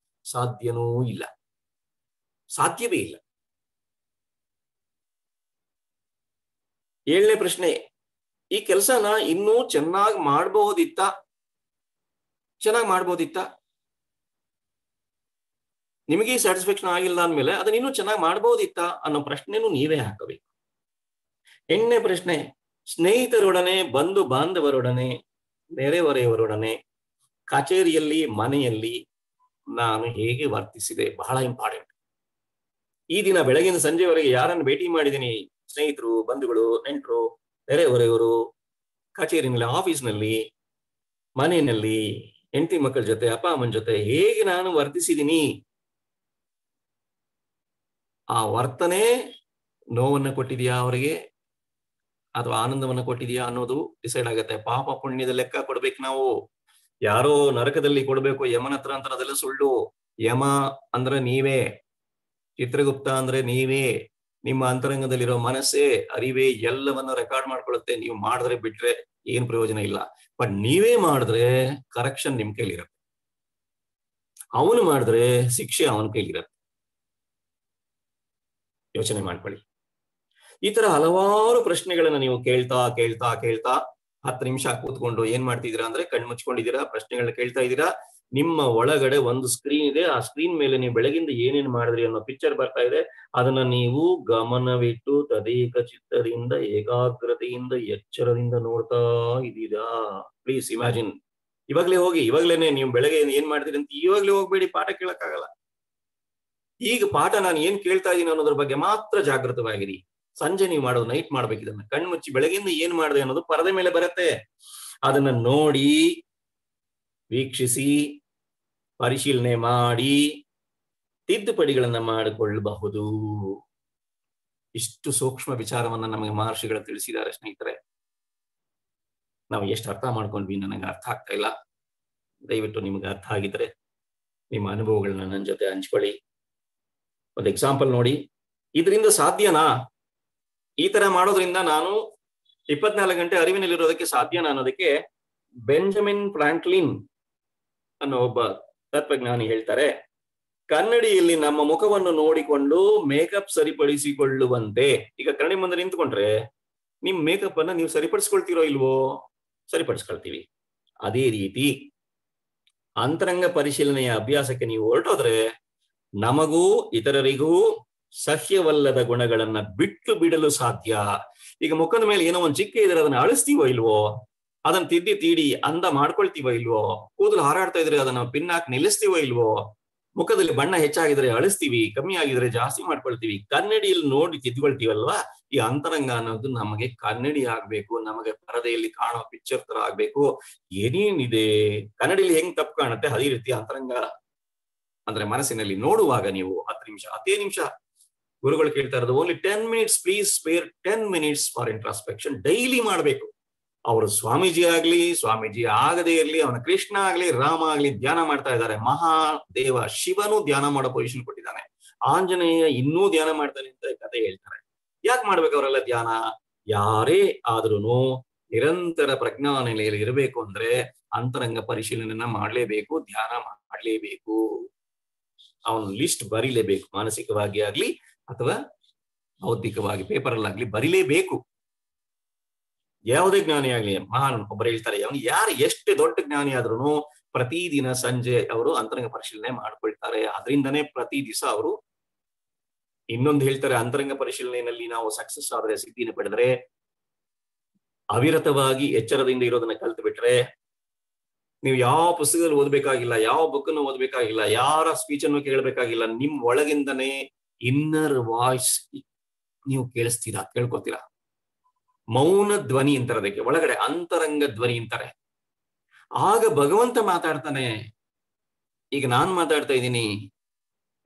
ಸಾಧ್ಯನೂ ಇಲ್ಲ, ಸಾಧ್ಯವೇ ಇಲ್ಲ. 7ನೇ ಪ್ರಶ್ನೆ, ಈ ಕೆಲಸನ ಇನ್ನೂ ಚೆನ್ನಾಗಿ ಮಾಡ್ಬೋದಿತ್ತ? ನಿಮಗೆ ಸ್ಯಾಟಿಸ್ಫ್ಯಾಕ್ಷನ್ ಆಗಿಲ್ಲ ಅಂದ್ಮೇಲೆ ಅದನ್ನ ಇನ್ನೂ ಚೆನ್ನಾಗಿ ಮಾಡ್ಬೋದಿತ್ತ ಅನ್ನೋ ಪ್ರಶ್ನೆನೂ ನೀವೇ ಹಾಕಬೇಕು. 8ನೇ ಪ್ರಶ್ನೆ, ಸ್ನೇಹಿತರೊಡನೆ, ಬಂಧು ಬಾಂಧವರೊಡನೆ, ನೆರೆಹೊರೆಯವರೊಡನೆ, ಕಚೇರಿಯಲ್ಲಿ, ಮನೆಯಲ್ಲಿ ನಾನು ಹೇಗೆ ವರ್ತಿಸಿದೆ? ಬಹಳ ಇಂಪಾರ್ಟೆಂಟ್. ಈ ದಿನ ಬೆಳಗಿನ ಸಂಜೆವರೆಗೆ ಯಾರನ್ನು ಭೇಟಿ ಮಾಡಿದ್ದೀನಿ, ಸ್ನೇಹಿತರು, ಬಂಧುಗಳು, ನೆಂಟರು, ನೆರೆಹೊರೆಯವರು, ಕಚೇರಿನಲ್ಲಿ, ಆಫೀಸ್ನಲ್ಲಿ, ಮನೆಯಲ್ಲಿ, ಹೆಂಡತಿ ಮಕ್ಕಳ ಜೊತೆ, ಅಪ್ಪ ಅಮ್ಮನ ಜೊತೆ ಹೇಗೆ ನಾನು ವರ್ತಿಸಿದ್ದೀನಿ, ಆ ವರ್ತನೆ ನೋವನ್ನು ಕೊಟ್ಟಿದೆಯಾ ಅವರಿಗೆ ಅಥವಾ ಆನಂದವನ್ನು ಕೊಟ್ಟಿದೆಯಾ ಅನ್ನೋದು ಡಿಸೈಡ್ ಆಗುತ್ತೆ. ಪಾಪ ಪುಣ್ಯದ ಲೆಕ್ಕ ಕೊಡ್ಬೇಕು ನಾವು. ಯಾರೋ ನರಕದಲ್ಲಿ ಕೊಡ್ಬೇಕು ಯಮನ ಹತ್ರ ಅಂತ ಅದೆಲ್ಲ ಸುಳ್ಳು. ಯಮ ಅಂದ್ರೆ ನೀವೇ, ಚಿತ್ರಗುಪ್ತ ಅಂದ್ರೆ ನೀವೇ, ನಿಮ್ಮ ಅಂತರಂಗದಲ್ಲಿರೋ ಮನಸ್ಸೇ, ಅರಿವೇ ಎಲ್ಲವನ್ನ ರೆಕಾರ್ಡ್ ಮಾಡ್ಕೊಳ್ಳುತ್ತೆ. ನೀವು ಮಾಡಿದ್ರೆ ಬಿಟ್ರೆ ಏನ್ ಪ್ರಯೋಜನ ಇಲ್ಲ. ಬಟ್ ನೀವೇ ಮಾಡಿದ್ರೆ ಕರೆಕ್ಷನ್ ನಿಮ್ ಕೈಲಿರುತ್ತೆ, ಅವನು ಮಾಡಿದ್ರೆ ಶಿಕ್ಷೆ ಅವನ ಕೈಲಿರುತ್ತೆ. ಯೋಚನೆ ಮಾಡ್ಕೊಳ್ಳಿ. ಈ ತರ ಹಲವಾರು ಪ್ರಶ್ನೆಗಳನ್ನ ನೀವು ಕೇಳ್ತಾ ಕೇಳ್ತಾ ಕೇಳ್ತಾ 10 ನಿಮಿಷ ಕೂತ್ಕೊಂಡು ಏನ್ ಮಾಡ್ತಿದ್ದೀರಾ ಅಂದ್ರೆ ಕಣ್ಮುಚ್ಕೊಂಡಿದ್ದೀರಾ, ಪ್ರಶ್ನೆಗಳನ್ನ ಕೇಳ್ತಾ ಇದ್ದೀರಾ. ನಿಮ್ಮ ಒಳಗಡೆ ಒಂದು ಸ್ಕ್ರೀನ್ ಇದೆ, ಆ ಸ್ಕ್ರೀನ್ ಮೇಲೆ ನೀವು ಬೆಳಗಿಂದ ಏನೇನ್ ಮಾಡಿದ್ರಿ ಅನ್ನೋ ಪಿಕ್ಚರ್ ಬರ್ತಾ ಇದೆ. ಅದನ್ನ ನೀವು ಗಮನವಿಟ್ಟು ತದೇಕ ಚಿತ್ತದಿಂದ, ಏಕಾಗ್ರತೆಯಿಂದ, ಎಚ್ಚರದಿಂದ ನೋಡ್ತಾ ಇದ್ದೀರಾ. Please imagine. ಇವಾಗ್ಲೇ ಹೋಗಿ, ಇವಾಗ್ಲೇನೆ ನೀವು ಬೆಳಗ್ಗೆ ಏನ್ ಮಾಡ್ತೀರಿ ಅಂತ ಇವಾಗ್ಲೇ ಹೋಗ್ಬೇಡಿ, ಪಾಠ ಕೇಳಕ್ಕಾಗಲ್ಲ. ಈಗ ಪಾಠ ನಾನು ಏನ್ ಕೇಳ್ತಾ ಇದ್ದೀನಿ ಅನ್ನೋದ್ರ ಬಗ್ಗೆ ಮಾತ್ರ ಜಾಗೃತವಾಗಿರಿ. ಸಂಜೆ ನೀವು ಮಾಡೋದು, ನೈಟ್ ಮಾಡ್ಬೇಕು ಇದನ್ನ. ಕಣ್ಮುಚ್ಚಿ ಬೆಳಗಿಂದ ಏನ್ ಮಾಡಿದೆ ಅನ್ನೋದು ಪರದೆ ಮೇಲೆ ಬರುತ್ತೆ. ಅದನ್ನ ನೋಡಿ, ವೀಕ್ಷಿಸಿ, ಪರಿಶೀಲನೆ ಮಾಡಿ, ತಿದ್ದುಪಡಿಗಳನ್ನ ಮಾಡಿಕೊಳ್ಳಬಹುದು. ಇಷ್ಟು ಸೂಕ್ಷ್ಮ ವಿಚಾರವನ್ನ ನಮಗೆ ಮಹರ್ಷಿಗಳು ತಿಳಿಸಿದ್ದಾರೆ ಸ್ನೇಹಿತರೆ. ನಾವು ಎಷ್ಟು ಅರ್ಥ ಮಾಡ್ಕೊಂಡ್ವಿ ನನಗೆ ಅರ್ಥ ಆಗ್ತಾ ಇಲ್ಲ. ದಯವಿಟ್ಟು ನಿಮ್ಗೆ ಅರ್ಥ ಆಗಿದ್ರೆ ನಿಮ್ಮ ಅನುಭವಗಳನ್ನ ನನ್ನ ಜೊತೆ ಹಂಚ್ಕೊಳ್ಳಿ. ಒಂದು ಎಕ್ಸಾಂಪಲ್ ನೋಡಿ, ಇದರಿಂದ ಸಾಧ್ಯನಾ, ಈ ತರ ಮಾಡೋದ್ರಿಂದ ನಾನು 24 ಗಂಟೆ ಅರಿವಿನಲ್ಲಿರೋದಕ್ಕೆ ಸಾಧ್ಯನಾ ಅನ್ನೋದಕ್ಕೆ ಬೆಂಜಮಿನ್ ಫ್ರಾಂಕ್ಲಿನ್ ಅನ್ನೋ ಒಬ್ಬ ತತ್ವಜ್ಞಾನಿ ಹೇಳ್ತಾರೆ, ಕನ್ನಡಿಯಲ್ಲಿ ನಮ್ಮ ಮುಖವನ್ನು ನೋಡಿಕೊಂಡು ಮೇಕಪ್ ಸರಿಪಡಿಸಿಕೊಳ್ಳುವಂತೆ. ಈಗ ಕನ್ನಡಿ ಮುಂದೆ ನಿಂತ್ಕೊಂಡ್ರೆ ನಿಮ್ ಮೇಕಪ್ ಅನ್ನ ನೀವು ಸರಿಪಡಿಸ್ಕೊಳ್ತೀರೋ ಇಲ್ವೋ? ಸರಿಪಡಿಸ್ಕೊಳ್ತೀವಿ. ಅದೇ ರೀತಿ ಅಂತರಂಗ ಪರಿಶೀಲನೆಯ ಅಭ್ಯಾಸಕ್ಕೆ ನೀವು ಹೊರಟೋದ್ರೆ ನಮಗೂ ಇತರರಿಗೂ ಸಹ್ಯವಲ್ಲದ ಗುಣಗಳನ್ನ ಬಿಟ್ಟು ಬಿಡಲು ಸಾಧ್ಯ. ಈಗ ಮುಖದ ಮೇಲೆ ಏನೋ ಒಂದು ಚಿಕ್ಕ ಇದ್ರೆ ಅದನ್ನ ಅಳಿಸ್ತೀವೋ ಇಲ್ವೋ? ಅದನ್ನ ತಿದ್ದಿ ತೀಡಿ ಅಂದ ಮಾಡ್ಕೊಳ್ತೀವೋ ಇಲ್ವೋ? ಕೂದಲು ಹಾರಾಡ್ತಾ ಇದ್ರೆ ಅದನ್ನ ಪಿನ್ನಾಕ್ ನಿಲ್ಲಿಸ್ತೀವೋ ಇಲ್ವೋ? ಮುಖದಲ್ಲಿ ಬಣ್ಣ ಹೆಚ್ಚಾಗಿದ್ರೆ ಅಳಿಸ್ತೀವಿ, ಕಮ್ಮಿ ಆಗಿದ್ರೆ ಜಾಸ್ತಿ ಮಾಡ್ಕೊಳ್ತೀವಿ. ಕನ್ನಡಿಯಲ್ಲಿ ನೋಡಿ ತಿದ್ಕೊಳ್ತೀವಲ್ವಾ? ಈ ಅಂತರಂಗ ಅನ್ನೋದು ನಮಗೆ ಕನ್ನಡಿ ಆಗ್ಬೇಕು, ನಮಗೆ ಪರದೆಯಲ್ಲಿ ಕಾಣೋ ಪಿಕ್ಚರ್ ತರ ಆಗ್ಬೇಕು. ಏನೇನಿದೆ ಕನ್ನಡಿಯಲ್ಲಿ ಹೆಂಗ್ ತಪ್ಪು ಕಾಣುತ್ತೆ ಅದೇ ರೀತಿ ಅಂತರಂಗ ಅಂದ್ರೆ ಮನಸ್ಸಿನಲ್ಲಿ ನೋಡುವಾಗ ನೀವು 10 ನಿಮಿಷ ಗುರುಗಳು ಕೇಳ್ತಾ ಇರೋದು, only 10 minutes, please spare 10 minutes for introspection. Daily ಮಾಡ್ಬೇಕು. ಅವರು ಸ್ವಾಮೀಜಿ ಆಗ್ಲಿ, ಸ್ವಾಮೀಜಿ ಆಗದೇ ಇರ್ಲಿ, ಅವನ ಕೃಷ್ಣ ಆಗ್ಲಿ, ರಾಮ ಆಗ್ಲಿ ಧ್ಯಾನ ಮಾಡ್ತಾ ಇದ್ದಾರೆ. ಮಹಾದೇವ ಶಿವನು ಧ್ಯಾನ ಮಾಡೋ ಪೊಸಿಷನ್ ಕೊಟ್ಟಿದ್ದಾನೆ. ಆಂಜನೇಯ ಇನ್ನೂ ಧ್ಯಾನ ಮಾಡ್ತಾನೆ ಅಂತ ಕಥೆ ಹೇಳ್ತಾರೆ. ಯಾಕೆ ಮಾಡ್ಬೇಕು ಅವರೆಲ್ಲ ಧ್ಯಾನ? ಯಾರೇ ಆದ್ರೂ ನಿರಂತರ ಪ್ರಜ್ಞಾ ನೆಲೆಯಲ್ಲಿ ಇರಬೇಕು ಅಂದ್ರೆ ಅಂತರಂಗ ಪರಿಶೀಲನೆಯನ್ನ ಮಾಡ್ಲೇಬೇಕು, ಧ್ಯಾನ ಮಾಡ್ಲೇಬೇಕು. ಅವನು ಲಿಸ್ಟ್ ಬರೀಲೇಬೇಕು. ಮಾನಸಿಕವಾಗಿ ಆಗ್ಲಿ ಅಥವಾ ಬೌದ್ಧಿಕವಾಗಿ ಪೇಪರಲ್ಲಾಗ್ಲಿ ಬರೀಲೇಬೇಕು. ಯಾವುದೇ ಜ್ಞಾನಿ ಆಗ್ಲಿ, ಮಹಾನ್ ಒಬ್ಬರು ಹೇಳ್ತಾರೆ, ಅವನು ಯಾರು ಎಷ್ಟು ದೊಡ್ಡ ಜ್ಞಾನಿ ಆದ್ರೂ ಪ್ರತಿದಿನ ಸಂಜೆ ಅವರು ಅಂತರಂಗ ಪರಿಶೀಲನೆ ಮಾಡ್ಕೊಳ್ತಾರೆ. ಅದರಿಂದನೇ ಪ್ರತಿ ದಿವಸ ಅವರು ಇನ್ನೊಂದು ಹೇಳ್ತಾರೆ, ಅಂತರಂಗ ಪರಿಶೀಲನೆಯಲ್ಲಿ ನಾವು ಸಕ್ಸಸ್ ಆದ್ರೆ, ಸಿದ್ಧಿನ ಪಡೆದ್ರೆ, ಅವಿರತವಾಗಿ ಎಚ್ಚರದಿಂದ ಇರೋದನ್ನ ಕಲ್ತು ಬಿಟ್ರೆ, ನೀವು ಯಾವ ಪುಸ್ತಕದಲ್ಲಿ ಓದ್ಬೇಕಾಗಿಲ್ಲ, ಯಾವ ಬುಕ್ಕನ್ನು ಓದ್ಬೇಕಾಗಿಲ್ಲ, ಯಾರ ಸ್ಪೀಚ್ ಅನ್ನು ಕೇಳಬೇಕಾಗಿಲ್ಲ. ನಿಮ್ ಒಳಗಿಂದನೇ ಇನ್ನರ್ ವಾಯ್ಸ್ ನೀವು ಕೇಳ್ಕೊತೀರಾ. ಮೌನ ಧ್ವನಿ ಅಂತಾರೆ ಅದಕ್ಕೆ, ಒಳಗಡೆ ಅಂತರಂಗ ಧ್ವನಿ ಅಂತಾರೆ. ಆಗ ಭಗವಂತ ಮಾತಾಡ್ತಾನೆ. ಈಗ ನಾನ್ ಮಾತಾಡ್ತಾ ಇದ್ದೀನಿ,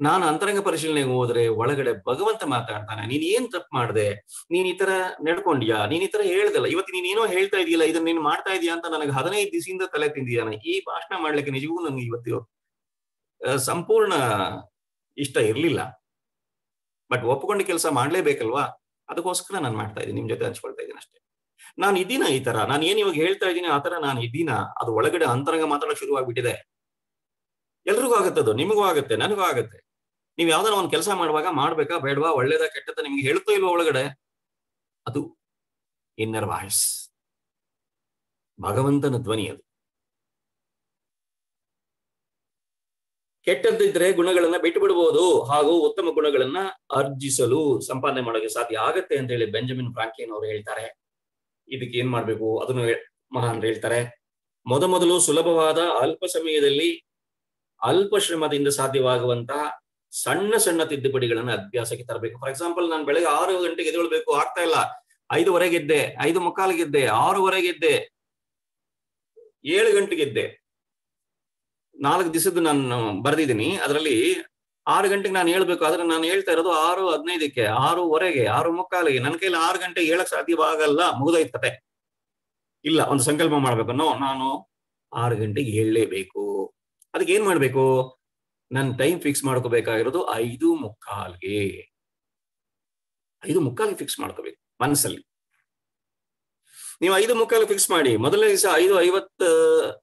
ನಾನು ಅಂತರಂಗ ಪರಿಶೀಲನೆಗೆ ಹೋದ್ರೆ ಒಳಗಡೆ ಭಗವಂತ ಮಾತಾಡ್ತಾನೆ. ನೀನ್ ಏನ್ ತಪ್ಪು ಮಾಡ್ದೆ, ನೀನ್ ಈ ತರ ನಡ್ಕೊಂಡ್ಯಾ, ನೀನ್ ಈ ತರ ಹೇಳ್ದಲ್ಲ, ಇವತ್ತು ನೀನ್ ಏನೋ ಹೇಳ್ತಾ ಇದೀಯಲ್ಲ, ಇದನ್ನ ನೀನ್ ಮಾಡ್ತಾ ಇದೀಯಾ ಅಂತ ನನಗೆ 15 ದಿವಸದಿಂದ ತಲೆ ತಿಂದಿದ್ದಾನೆ. ಈ ಭಾಷಣ ಮಾಡ್ಲಿಕ್ಕೆ ನಿಜವೂ ನನ್ಗೆ ಇವತ್ತು ಸಂಪೂರ್ಣ ಇಷ್ಟ ಇರ್ಲಿಲ್ಲ, ಬಟ್ ಒಪ್ಕೊಂಡು ಕೆಲಸ ಮಾಡ್ಲೇಬೇಕಲ್ವಾ? ಅದಕ್ಕೋಸ್ಕರ ನಾನು ಮಾಡ್ತಾ ಇದ್ದೀನಿ, ನಿಮ್ ಜೊತೆ ಹಂಚ್ಕೊಳ್ತಾ ಇದ್ದೀನಿ ಅಷ್ಟೇ. ನಾನು ಇದ್ದೀನ ಈ ತರ, ನಾನು ಏನ್ ಇವಾಗ ಹೇಳ್ತಾ ಇದ್ದೀನಿ ಆ ತರ ನಾನು ಇದ್ದೀನ? ಅದು ಒಳಗಡೆ ಅಂತರಂಗ ಮಾತಾಡೋಕೆ ಶುರುವಾಗ್ಬಿಟ್ಟಿದೆ. ಎಲ್ರಿಗೂ ಆಗತ್ತದು, ನಿಮಗೂ ಆಗತ್ತೆ, ನನಗೂ ಆಗತ್ತೆ. ನೀವ್ ಯಾವ್ದಾರ ಒಂದ್ ಕೆಲಸ ಮಾಡುವಾಗ ಮಾಡ್ಬೇಕಾ ಬೇಡವಾ, ಒಳ್ಳೇದ ಕೆಟ್ಟದ ನಿಮ್ಗೆ ಹೇಳ್ತೋ ಇಲ್ವಾ ಒಳಗಡೆ? ಅದು ಇನ್ನರ್ ವಾಯ್ಸ್, ಭಗವಂತನ ಧ್ವನಿ ಅದು. ಕೆಟ್ಟದ್ದಿದ್ರೆ ಗುಣಗಳನ್ನ ಬಿಟ್ಟು ಬಿಡ್ಬೋದು, ಹಾಗೂ ಉತ್ತಮ ಗುಣಗಳನ್ನ ಅರ್ಜಿಸಲು ಸಂಪಾದನೆ ಮಾಡೋಕೆ ಸಾಧ್ಯ ಆಗತ್ತೆ ಅಂತ ಹೇಳಿ ಬೆಂಜಮಿನ್ ಫ್ರಾಂಕ್ಲಿನ್ ಅವರು ಹೇಳ್ತಾರೆ. ಇದಕ್ಕೆ ಏನ್ ಮಾಡ್ಬೇಕು ಅದನ್ನು ಮಹಾನ್ ಹೇಳ್ತಾರೆ. ಮೊದಲು ಸುಲಭವಾದ ಅಲ್ಪ ಸಮಯದಲ್ಲಿ ಅಲ್ಪ ಶ್ರಮದಿಂದ ಸಾಧ್ಯವಾಗುವಂತಹ ಸಣ್ಣ ಸಣ್ಣ ತಿದ್ದುಪಡಿಗಳನ್ನ ಅಭ್ಯಾಸಕ್ಕೆ ತರಬೇಕು. ಫಾರ್ ಎಕ್ಸಾಂಪಲ್, ನಾನು ಬೆಳಗ್ಗೆ 6 ಗಂಟೆಗೆ ಎದ್ದೇಳಬೇಕು, ಆಗ್ತಾ ಇಲ್ಲ. 5:15 ಎದ್ದೆ, 5:45 ಎದ್ದೆ, 6:15 ಎದ್ದೆ, 7 ಗಂಟೆಗೆ ಎದ್ದೆ. 4 ದಿವಸದ್ದು ನಾನು ಬರೆದಿದ್ದೀನಿ. ಅದರಲ್ಲಿ 6 ಗಂಟೆಗೆ ನಾನು ಹೇಳ್ಬೇಕು, ಆದ್ರೆ ನಾನು ಹೇಳ್ತಾ ಇರೋದು 6:15ಕ್ಕೆ, 6:15, 6:45. ನನ್ನ ಕೈಲಿ 6 ಗಂಟೆಗೆ ಹೇಳಕ್ ಸಾಧ್ಯವಾಗಲ್ಲ, ಮುಗಿದೋಯ್ತು ಕತೆ. ಇಲ್ಲ, ಒಂದು ಸಂಕಲ್ಪ ಮಾಡ್ಬೇಕು, ನಾನು 6 ಗಂಟೆಗೆ ಹೇಳಲೇಬೇಕು. ಅದಕ್ಕೆ ಏನ್ ಮಾಡ್ಬೇಕು? ನನ್ನ ಟೈಮ್ ಫಿಕ್ಸ್ ಮಾಡ್ಕೋಬೇಕಾಗಿರೋದು 5:45ಗೆ. 5:45 ಫಿಕ್ಸ್ ಮಾಡ್ಕೋಬೇಕು ಮನಸ್ಸಲ್ಲಿ. ನೀವು 5:45 ಫಿಕ್ಸ್ ಮಾಡಿ. ಮೊದಲನೇ ದಿವಸ 5:50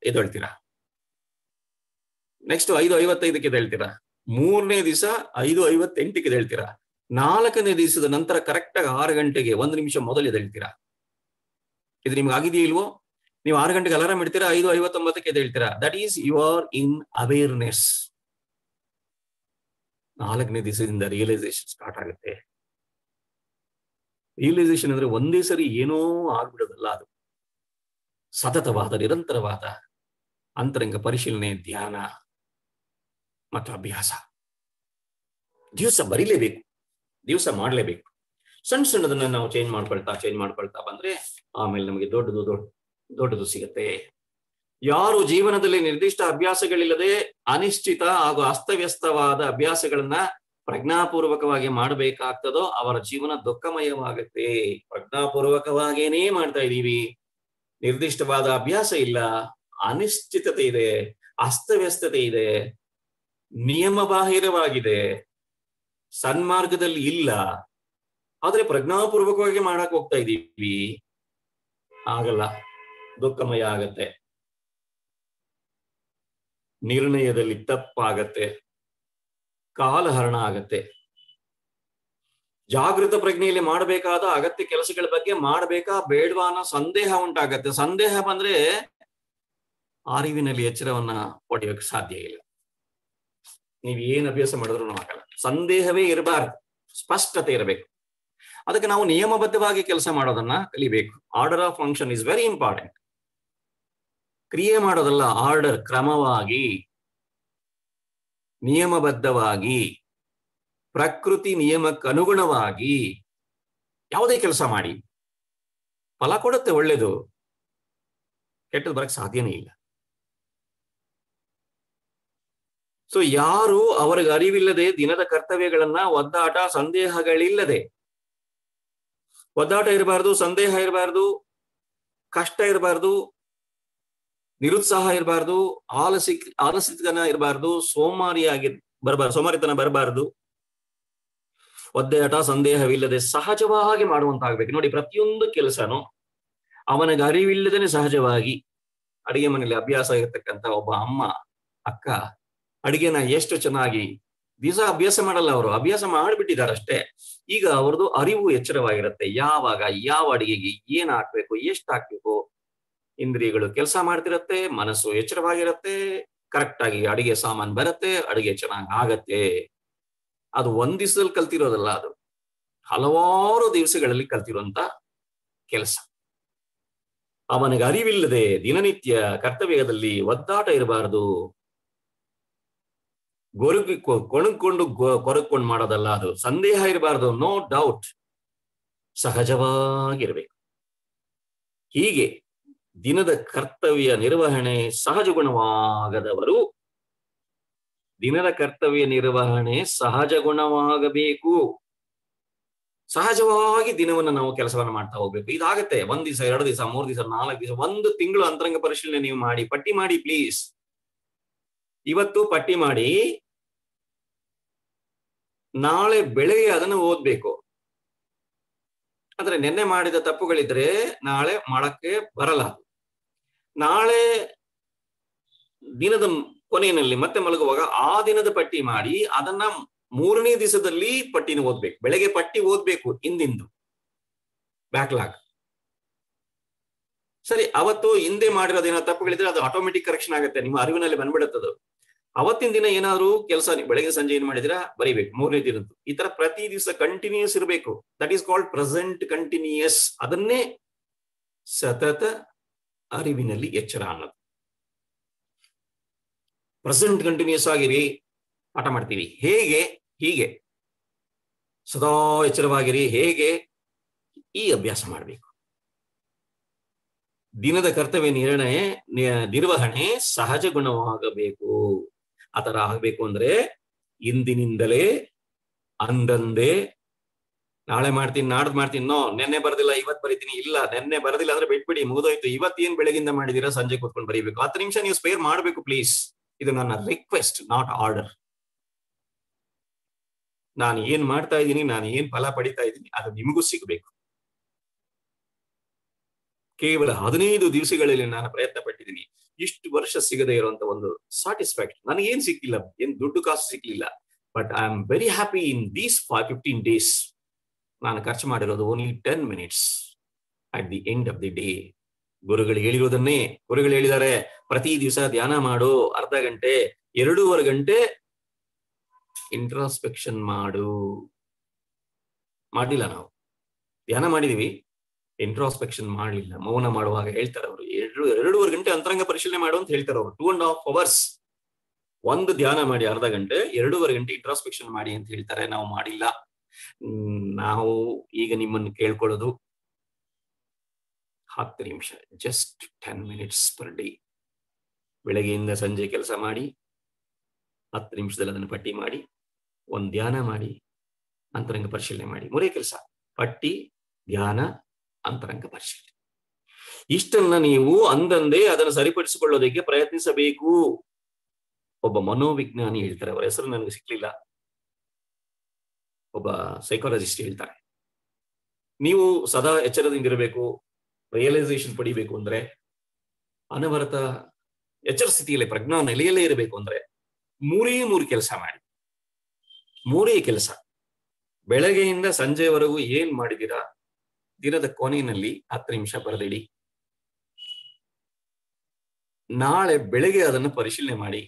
ಎದ್ದೇಳ್ತೀರಾ, ನೆಕ್ಸ್ಟ್ 5:55ಕ್ಕೆ ಎದ್ದೇಳ್ತೀರಾ, 3ನೇ ದಿವಸ 5:58ಕ್ಕೆ ಎದ್ದೇಳ್ತೀರಾ, 4ನೇ ದಿವಸದ ನಂತರ ಕರೆಕ್ಟ್ ಆಗಿ 6 ಗಂಟೆಗೆ 1 ನಿಮಿಷ ಮೊದಲು ಎದ್ದೇಳ್ತೀರಾ. ಇದು ನಿಮ್ಗೆ ಆಗಿದೆಯಾ ಇಲ್ವೋ? ನೀವು 6 ಗಂಟೆಗೆ ಅಲಾರಾಮ್ ಇಡ್ತೀರಾ, 5:59ಕ್ಕೆ ಎದ್ದೇಳ್ತೀರಾ. That is you are in awareness. 4ನೇ ದಿವಸದಿಂದ ರಿಯಲೈಸೇಷನ್ ಸ್ಟಾರ್ಟ್ ಆಗುತ್ತೆ. ರಿಯಲೈಸೇಷನ್ ಅಂದ್ರೆ ಒಂದೇ ಸರಿ ಏನೋ ಆಗ್ಬಿಡೋದಲ್ಲ, ಅದು ಸತತವಾದ ನಿರಂತರವಾದ ಅಂತರಂಗ ಪರಿಶೀಲನೆ, ಧ್ಯಾನ ಮತ್ತು ಅಭ್ಯಾಸ. ದಿವಸ ಬರೀಲೇಬೇಕು, ದಿವಸ ಮಾಡಲೇಬೇಕು. ಸಣ್ಣ ಸಣ್ಣದನ್ನ ನಾವು ಚೇಂಜ್ ಮಾಡ್ಕೊಳ್ತಾ ಬಂದ್ರೆ ಆಮೇಲೆ ನಮಗೆ ದೊಡ್ಡದು ಸಿಗತ್ತೆ. ಯಾರು ಜೀವನದಲ್ಲಿ ನಿರ್ದಿಷ್ಟ ಅಭ್ಯಾಸಗಳಿಲ್ಲದೆ ಅನಿಶ್ಚಿತ ಹಾಗೂ ಅಸ್ತವ್ಯಸ್ತವಾದ ಅಭ್ಯಾಸಗಳನ್ನ ಪ್ರಜ್ಞಾಪೂರ್ವಕವಾಗಿ ಮಾಡಬೇಕಾಗ್ತದೋ ಅವರ ಜೀವನ ದುಃಖಮಯವಾಗುತ್ತೆ. ಪ್ರಜ್ಞಾಪೂರ್ವಕವಾಗೇನೇ ಮಾಡ್ತಾ ಇದ್ದೀವಿ, ನಿರ್ದಿಷ್ಟವಾದ ಅಭ್ಯಾಸ ಇಲ್ಲ, ಅನಿಶ್ಚಿತತೆ ಇದೆ, ಅಸ್ತವ್ಯಸ್ತತೆ ಇದೆ, ನಿಯಮಬಾಹಿರವಾಗಿದೆ, ಸನ್ಮಾರ್ಗದಲ್ಲಿ ಇಲ್ಲ, ಆದ್ರೆ ಪ್ರಜ್ಞಾಪೂರ್ವಕವಾಗಿ ಮಾಡಕ್ ಹೋಗ್ತಾ ಇದ್ದೀವಿ, ಆಗಲ್ಲ, ದುಃಖಮಯ ಆಗತ್ತೆ. ನಿರ್ಣಯದಲ್ಲಿ ತಪ್ಪಾಗತ್ತೆ, ಕಾಲಹರಣ ಆಗತ್ತೆ. ಜಾಗೃತ ಪ್ರಜ್ಞೆಯಲ್ಲಿ ಮಾಡಬೇಕಾದ ಅಗತ್ಯ ಕೆಲಸಗಳ ಬಗ್ಗೆ ಮಾಡಬೇಕಾ ಬೇಡವಾ ಅನ್ನೋ ಸಂದೇಹ ಉಂಟಾಗತ್ತೆ. ಸಂದೇಹ ಬಂದ್ರೆ ಅರಿವಿನಲ್ಲಿ ಎಚ್ಚರವನ್ನ ಪಡೆಯೋಕೆ ಸಾಧ್ಯ ಇಲ್ಲ. ನೀವ್ ಏನ್ ಅಭ್ಯಾಸ ಮಾಡಿದ್ರು ಆಗಲ್ಲ. ಸಂದೇಹವೇ ಇರಬಾರ್ದು, ಸ್ಪಷ್ಟತೆ ಇರಬೇಕು. ಅದಕ್ಕೆ ನಾವು ನಿಯಮಬದ್ಧವಾಗಿ ಕೆಲಸ ಮಾಡೋದನ್ನ ಕಲಿಬೇಕು. Order of function is very important. ಕ್ರಿಯೆ ಮಾಡೋದಲ್ಲ, ಆರ್ಡರ್, ಕ್ರಮವಾಗಿ, ನಿಯಮಬದ್ಧವಾಗಿ, ಪ್ರಕೃತಿ ನಿಯಮಕ್ಕನುಗುಣವಾಗಿ ಯಾವುದೇ ಕೆಲಸ ಮಾಡಿ. ಫಲ ಕೊಡುತ್ತೆ, ಒಳ್ಳೇದು, ಕೆಟ್ಟದ್ದು ಬರಕ್ ಸಾಧ್ಯನೇ ಇಲ್ಲ. ಸೊ ಯಾರು ಅವರಿಗೆ ಅರಿವಿಲ್ಲದೆ ದಿನದ ಕರ್ತವ್ಯಗಳನ್ನ ಒದ್ದಾಟ, ಸಂದೇಹಗಳಿಲ್ಲದೆ, ಒದ್ದಾಟ ಇರಬಾರ್ದು, ಸಂದೇಹ ಇರಬಾರ್ದು, ಕಷ್ಟ ಇರಬಾರ್ದು, ನಿರುತ್ಸಾಹ ಇರಬಾರ್ದು, ಆಲಸಿತನ ಇರಬಾರ್ದು, ಸೋಮಾರಿತನ ಬರಬಾರ್ದು, ಒದ್ದಾಟ ಸಂದೇಹವಿಲ್ಲದೆ ಸಹಜವಾಗಿ ಮಾಡುವಂತಾಗ್ಬೇಕು. ನೋಡಿ, ಪ್ರತಿಯೊಂದು ಕೆಲಸನೂ ಅವನಿಗೆ ಅರಿವಿಲ್ಲದೇನೆ ಸಹಜವಾಗಿ. ಅಡಿಗೆ ಮನೆಯಲ್ಲಿ ಅಭ್ಯಾಸ ಇರತಕ್ಕಂತ ಒಬ್ಬ ಅಮ್ಮ, ಅಕ್ಕ ಅಡಿಗೆನ ಎಷ್ಟು ಚೆನ್ನಾಗಿ ದಿವಸ ಅಭ್ಯಾಸ ಮಾಡಲ್ಲ, ಅವರು ಅಭ್ಯಾಸ ಮಾಡಿಬಿಟ್ಟಿದ್ದಾರೆ ಅಷ್ಟೇ. ಈಗ ಅವ್ರದ್ದು ಅರಿವು ಎಚ್ಚರವಾಗಿರುತ್ತೆ. ಯಾವಾಗ ಯಾವ ಅಡಿಗೆಗೆ ಏನ್ ಹಾಕ್ಬೇಕು, ಎಷ್ಟು ಹಾಕ್ಬೇಕು, ಇಂದ್ರಿಯಗಳು ಕೆಲಸ ಮಾಡ್ತಿರತ್ತೆ, ಮನಸ್ಸು ಎಚ್ಚರವಾಗಿರತ್ತೆ, ಕರೆಕ್ಟ್ ಆಗಿ ಅಡಿಗೆ ಸಾಮಾನು ಬರುತ್ತೆ, ಅಡಿಗೆ ಚೆನ್ನಾಗಿ ಆಗತ್ತೆ. ಅದು ಒಂದ್ ದಿವಸದಲ್ಲಿ ಕಲ್ತಿರೋದಲ್ಲ, ಅದು ಹಲವಾರು ದಿವಸಗಳಲ್ಲಿ ಕಲ್ತಿರುವಂತ ಕೆಲಸ. ಅವನಿಗೆ ಅರಿವಿಲ್ಲದೆ ದಿನನಿತ್ಯ ಕರ್ತವ್ಯದಲ್ಲಿ ಒದ್ದಾಟ ಇರಬಾರದು, ಕೊಣಕೊಂಡು ಕೊರಕೊಂಡು ಮಾಡೋದಲ್ಲ, ಅದು ಸಂದೇಹ ಇರಬಾರ್ದು, ನೋ ಡೌಟ್, ಸಹಜವಾಗಿರ್ಬೇಕು. ಹೀಗೆ ದಿನದ ಕರ್ತವ್ಯ ನಿರ್ವಹಣೆ ಸಹಜ ಗುಣವಾಗದವರು, ದಿನದ ಕರ್ತವ್ಯ ನಿರ್ವಹಣೆ ಸಹಜ ಗುಣವಾಗಬೇಕು. ಸಹಜವಾಗಿ ದಿನವನ್ನು ನಾವು ಕೆಲಸವನ್ನ ಮಾಡ್ತಾ ಹೋಗ್ಬೇಕು. ಇದಾಗತ್ತೆ. 1 ದಿವಸ, 2 ದಿವಸ, 3 ದಿವಸ, 4 ದಿವಸ, 1 ತಿಂಗಳು ಅಂತರಂಗ ಪರಿಶೀಲನೆ ನೀವು ಮಾಡಿ, ಪಟ್ಟಿ ಮಾಡಿ ಪ್ಲೀಸ್. ಇವತ್ತು ಪಟ್ಟಿ ಮಾಡಿ, ನಾಳೆ ಬೆಳಗ್ಗೆ ಅದನ್ನು ಓದ್ಬೇಕು. ಅಂದ್ರೆ ನೆನ್ನೆ ಮಾಡಿದ ತಪ್ಪುಗಳಿದ್ರೆ ನಾಳೆ ಮಾಡಕ್ಕೆ ಬರಲ್ಲ. ನಾಳೆ ದಿನದ ಕೊನೆಯಲ್ಲಿ ಮತ್ತೆ ಮಲಗುವಾಗ ಆ ದಿನದ ಪಟ್ಟಿ ಮಾಡಿ, ಅದನ್ನ 3ನೇ ದಿವಸದಲ್ಲಿ ಪಟ್ಟಿನ ಓದ್ಬೇಕು. ಬೆಳಗ್ಗೆ ಪಟ್ಟಿ ಓದ್ಬೇಕು, ಹಿಂದಿಂದು ಬ್ಯಾಕ್ಲಾಗ್. ಸರಿ, ಅವತ್ತು ಹಿಂದೆ ಮಾಡಿರೋದೇನೋ ತಪ್ಪುಗಳಿದ್ರೆ ಅದು ಆಟೋಮೆಟಿಕ್ ಕರೆಕ್ಷನ್ ಆಗುತ್ತೆ, ನಿಮ್ಮ ಅರಿವಿನಲ್ಲಿ ಬಂದ್ಬಿಡುತ್ತದು. ಅವತ್ತಿನ ದಿನ ಏನಾದ್ರು ಕೆಲಸ ಬೆಳಗ್ಗೆ ಸಂಜೆ ಏನ್ ಮಾಡಿದಿರಾ ಬರಿಬೇಕು, 3ನೇ ದಿನದ್ದು. ಈ ತರ ಪ್ರತಿ ದಿವಸ ಕಂಟಿನ್ಯೂಸ್ ಇರಬೇಕು. That is called present continuous. ಅದನ್ನೇ ಸತತ ಅರಿವಿನಲ್ಲಿ ಎಚ್ಚರ ಅನ್ನೋದು. ಪ್ರೆಸೆಂಟ್ ಕಂಟಿನ್ಯೂಸ್ ಆಗಿರಿ, ಪಾಠ ಮಾಡ್ತೀವಿ. ಹೇಗೆ? ಹೀಗೆ ಸದಾ ಎಚ್ಚರವಾಗಿರಿ. ಹೇಗೆ? ಈ ಅಭ್ಯಾಸ ಮಾಡಬೇಕು. ದಿನದ ಕರ್ತವ್ಯ ನಿರ್ವಹಣೆ ಸಹಜ ಗುಣವಾಗಬೇಕು. ಆತರ ಆಗ್ಬೇಕು ಅಂದ್ರೆ ಇಂದಿನಿಂದಲೇ, ಅಂದಂದೇ, ನಾಳೆ ಮಾಡ್ತೀನಿ, ನಾಡ್ದು ಮಾಡ್ತೀನಿ, ನೆನ್ನೆ ಬರ್ದಿಲ್ಲ ಇವತ್ತು ಬರೀತೀನಿ, ಇಲ್ಲ ನೆನ್ನೆ ಬರ್ದಿಲ್ಲ ಅಂದ್ರೆ ಬಿಟ್ಬಿಡಿ, ಮುಗಿದೋಯ್ತು, ಇವತ್ತೇನ್ ಬೆಳಗಿಂದ ಮಾಡಿದೀರಾ ಸಂಜೆ ಕೂತ್ಕೊಂಡು ಬರೀಬೇಕು. 10 ನಿಮಿಷ ನೀವು ಸ್ಪೇರ್ ಮಾಡಬೇಕು ಪ್ಲೀಸ್. ಇದು ನನ್ನ ರಿಕ್ವೆಸ್ಟ್, ನಾಟ್ ಆರ್ಡರ್. ನಾನು ಏನ್ ಮಾಡ್ತಾ ಇದ್ದೀನಿ, ನಾನು ಏನ್ ಫಲ ಪಡಿತಾ ಇದ್ದೀನಿ, ಅದು ನಿಮಗೂ ಸಿಗಬೇಕು. ಕೇವಲ 15 ದಿವಸಗಳಲ್ಲಿ ನಾನು ಪ್ರಯತ್ನ ಪಟ್ಟಿದ್ದೀನಿ. ಇಷ್ಟು ವರ್ಷ ಸಿಗದೆ ಇರುವಂತ ಒಂದು ಸ್ಯಾಟಿಸ್ಫ್ಯಾಕ್ಷನ್ ನನಗೇನ್ ಸಿಕ್ಕಿಲ್ಲ, ಏನ್ ದುಡ್ಡು ಕಾಸು ಸಿಕ್ಲಿಲ್ಲ. But I am very happy in these 15 days. ನಾನು ಖರ್ಚು ಮಾಡಿರೋದು only 10 minutes at the end of the day. ಗುರುಗಳು ಹೇಳಿರೋದನ್ನೇ, ಗುರುಗಳು ಹೇಳಿದ್ದಾರೆ, ಪ್ರತಿ ದಿವಸ ಧ್ಯಾನ ಮಾಡು, ಅರ್ಧ ಗಂಟೆ, 2.5 ಗಂಟೆ ಇಂಟ್ರಾಸ್ಪೆಕ್ಷನ್ ಮಾಡು. ಮಾಡಿಲ್ಲ, ನಾವು ಧ್ಯಾನ ಮಾಡಿದೀವಿ, ಇಂಟ್ರಾಸ್ಪೆಕ್ಷನ್ ಮಾಡಲಿಲ್ಲ. ಮೌನ ಮಾಡುವಾಗ ಹೇಳ್ತಾರೆ ಅವರು 2.5 ಗಂಟೆ ಅಂತರಂಗ ಪರಿಶೀಲನೆ ಮಾಡು ಅಂತ ಹೇಳ್ತಾರೆ ಅವರು. 2.5 hours ಒಂದು ಧ್ಯಾನ ಮಾಡಿ, ಅರ್ಧ ಗಂಟೆ, 2.5 ಗಂಟೆ ಇಂಟ್ರಾಸ್ಪೆಕ್ಷನ್ ಮಾಡಿ ಅಂತ ಹೇಳ್ತಾರೆ. ನಾವು ಮಾಡಿಲ್ಲ. ನಾವು ಈಗ ನಿಮ್ಮನ್ನು ಕೇಳ್ಕೊಳ್ಳೋದು 10 ನಿಮಿಷ, ಜಸ್ಟ್ 10 ಮಿನಿಟ್ಸ್ ಪರ್ ಡೇ. ಬೆಳಗ್ಗೆಯಿಂದ ಸಂಜೆ ಕೆಲಸ ಮಾಡಿ 10 ನಿಮಿಷದಲ್ಲಿ ಅದನ್ನು ಪಟ್ಟಿ ಮಾಡಿ, ಒಂದು ಧ್ಯಾನ ಮಾಡಿ, ಅಂತರಂಗ ಪರಿಶೀಲನೆ ಮಾಡಿ. 3 ಕೆಲಸ: ಪಟ್ಟಿ, ಧ್ಯಾನ, ಅಂತರಂಗ ಪರಿಶೀಲನೆ. ಇಷ್ಟನ್ನ ನೀವು ಅಂದಂದೇ ಅದನ್ನು ಸರಿಪಡಿಸಿಕೊಳ್ಳೋದಕ್ಕೆ ಪ್ರಯತ್ನಿಸಬೇಕು. ಒಬ್ಬ ಮನೋವಿಜ್ಞಾನಿ ಹೇಳ್ತಾರೆ, ಅವರ ಹೆಸರು ನನಗೆ ಸಿಕ್ಲಿಲ್ಲ, ಒಬ್ಬ ಸೈಕಾಲಜಿಸ್ಟ್ ಹೇಳ್ತಾರೆ, ನೀವು ಸದಾ ಎಚ್ಚರದಿಂದಿರಬೇಕು, ರಿಯಲೈಸೇಷನ್ ಪಡಿಬೇಕು ಅಂದ್ರೆ, ಅನವರತ ಎಚ್ಚರ ಸ್ಥಿತಿಯಲ್ಲಿ ಪ್ರಜ್ಞಾ ನೆಲೆಯಲ್ಲೇ ಇರಬೇಕು ಅಂದ್ರೆ 3 ಕೆಲಸ ಮಾಡಿ. 3 ಕೆಲಸ ಬೆಳಗ್ಗೆಯಿಂದ ಸಂಜೆವರೆಗೂ ಏನ್ ಮಾಡಿದಿರಾ, ದಿನದ ಕೊನೆಯಲ್ಲಿ 10 ನಿಮಿಷ ಬರೆದಿಡಿ. ನಾಳೆ ಬೆಳಗ್ಗೆ ಅದನ್ನು ಪರಿಶೀಲನೆ ಮಾಡಿ,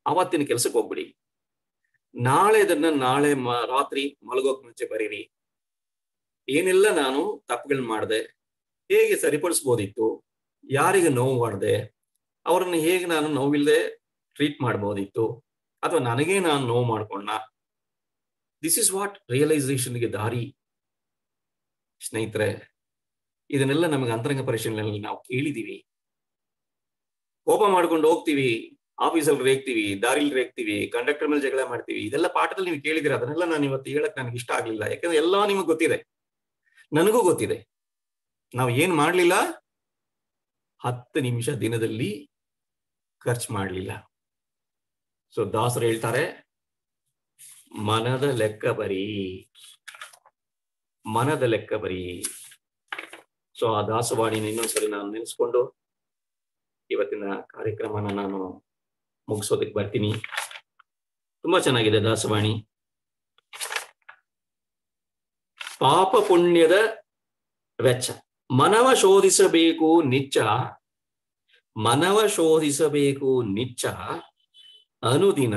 ಅವತ್ತಿನ ಕೆಲಸಕ್ಕೆ ಹೋಗ್ಬಿಡಿ. ನಾಳೆ ರಾತ್ರಿ ಮಲಗೋಕ್ ಮುಂಚೆ ಬರೀರಿ. ಏನೆಲ್ಲ ನಾನು ತಪ್ಪುಗಳನ್ನ ಮಾಡಿದೆ, ಹೇಗೆ ಸರಿಪಡಿಸ್ಬೋದಿತ್ತು, ಯಾರಿಗೆ ನೋವು ಮಾಡಿದೆ, ಅವರನ್ನು ಹೇಗೆ ನಾನು ನೋವಿಲ್ಲದೆ ಟ್ರೀಟ್ ಮಾಡ್ಬೋದಿತ್ತು, ಅಥವಾ ನನಗೇ ನಾನು ನೋವು ಮಾಡ್ಕೊಂಡ. ದಿಸ್ ಇಸ್ ವಾಟ್ ರಿಯಲೈಸೇಷನ್ಗೆ ದಾರಿ. ಸ್ನೇಹಿತರೆ, ಇದನ್ನೆಲ್ಲ ನಮಗೆ ಅಂತರಂಗ ಪರಿಶೀಲನೆಯಲ್ಲಿ ನಾವು ಕೇಳಿದೀವಿ. ಕೋಪ ಮಾಡ್ಕೊಂಡು ಹೋಗ್ತೀವಿ, ಆಫೀಸಲ್ಲಿ ರೇಗ್ತೀವಿ, ದಾರಿಲಿ ರೇಗ್ತೀವಿ, ಕಂಡಕ್ಟರ್ ಮೇಲೆ ಜಗಳ ಮಾಡ್ತೀವಿ. ಇದೆಲ್ಲ ಪಾಠದಲ್ಲಿ ನೀವು ಕೇಳಿದಿರ. ಅದನ್ನೆಲ್ಲ ನಾನು ಇವತ್ತು ಹೇಳಕ್ ನನಗೆ ಇಷ್ಟ ಆಗ್ಲಿಲ್ಲ, ಯಾಕಂದ್ರೆ ಎಲ್ಲ ನಿಮಗೆ ಗೊತ್ತಿದೆ, ನನಗೂ ಗೊತ್ತಿದೆ. ನಾವು ಏನ್ ಮಾಡ್ಲಿಲ್ಲ, 10 ನಿಮಿಷ ದಿನದಲ್ಲಿ ಖರ್ಚು ಮಾಡ್ಲಿಲ್ಲ. ಸೊ ದಾಸರು ಹೇಳ್ತಾರೆ, ಮನದ ಲೆಕ್ಕ ಬರೀ, ಮನದ ಲೆಕ್ಕ ಬರೀ. ಸೊ ಆ ದಾಸವಾಣಿನ ಇನ್ನೊಂದ್ಸರಿ ನಾನು ನೆನೆಸ್ಕೊಂಡು ಇವತ್ತಿನ ಕಾರ್ಯಕ್ರಮನ ನಾನು ಮುಗಿಸೋದಕ್ಕೆ ಬರ್ತೀನಿ. ತುಂಬಾ ಚೆನ್ನಾಗಿದೆ ದಾಸವಾಣಿ. ಪಾಪ ಪುಣ್ಯದ ವೆಚ್ಚ ಮನವ ಶೋಧಿಸಬೇಕು ನಿಚ್ಚ, ಮನವ ಶೋಧಿಸಬೇಕು ನಿಚ್ಚ, ಅನುದಿನ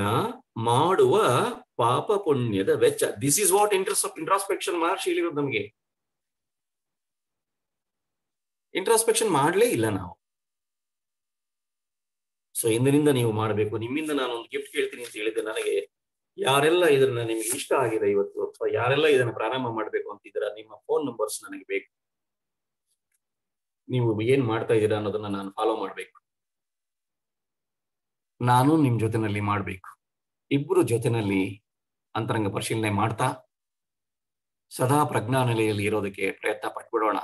ಮಾಡುವ ಪಾಪ ಪುಣ್ಯದ ವೆಚ್ಚ. ದಿಸ್ ಇಸ್ ವಾಟ್ ಇಂಟ್ರಾಸ್ಪೆಕ್ಷನ್ ಮಹರ್ಷಿ ಹೇಳಿರೋದು ನಮಗೆ. ಇಂಟ್ರಾಸ್ಪೆಕ್ಷನ್ ಮಾಡಲೇ ಇಲ್ಲ ನಾವು. ಸೊ ಇಂದಿನಿಂದ ನೀವು ಮಾಡಬೇಕು. ನಿಮ್ಮಿಂದ ನಾನು ಒಂದು ಗಿಫ್ಟ್ ಕೇಳ್ತೀನಿ ಅಂತ ಹೇಳಿದ್ದೆ. ನನಗೆ ಯಾರೆಲ್ಲ ಇದನ್ನ ನಿಮ್ಗೆ ಇಷ್ಟ ಆಗಿದೆ ಇವತ್ತು, ಅಥವಾ ಯಾರೆಲ್ಲ ಇದನ್ನ ಪ್ರಾರಂಭ ಮಾಡ್ಬೇಕು ಅಂತಿದ್ದೀರಾ, ನಿಮ್ಮ ಫೋನ್ ನಂಬರ್ಸ್ ನನಗೆ ಬೇಕು. ನೀವು ಏನ್ ಮಾಡ್ತಾ ಇದ್ದೀರಾ ಅನ್ನೋದನ್ನ ನಾನು ಫಾಲೋ ಮಾಡ್ಬೇಕು. ನಾನು ನಿಮ್ ಜೊತೆನಲ್ಲಿ ಮಾಡ್ಬೇಕು. ಇಬ್ರು ಜೊತೆನಲ್ಲಿ ಅಂತರಂಗ ಪರಿಶೀಲನೆ ಮಾಡ್ತಾ ಸದಾ ಪ್ರಜ್ಞಾ ನೆಲೆಯಲ್ಲಿ ಇರೋದಕ್ಕೆ ಪ್ರಯತ್ನ ಪಟ್ಬಿಡೋಣ.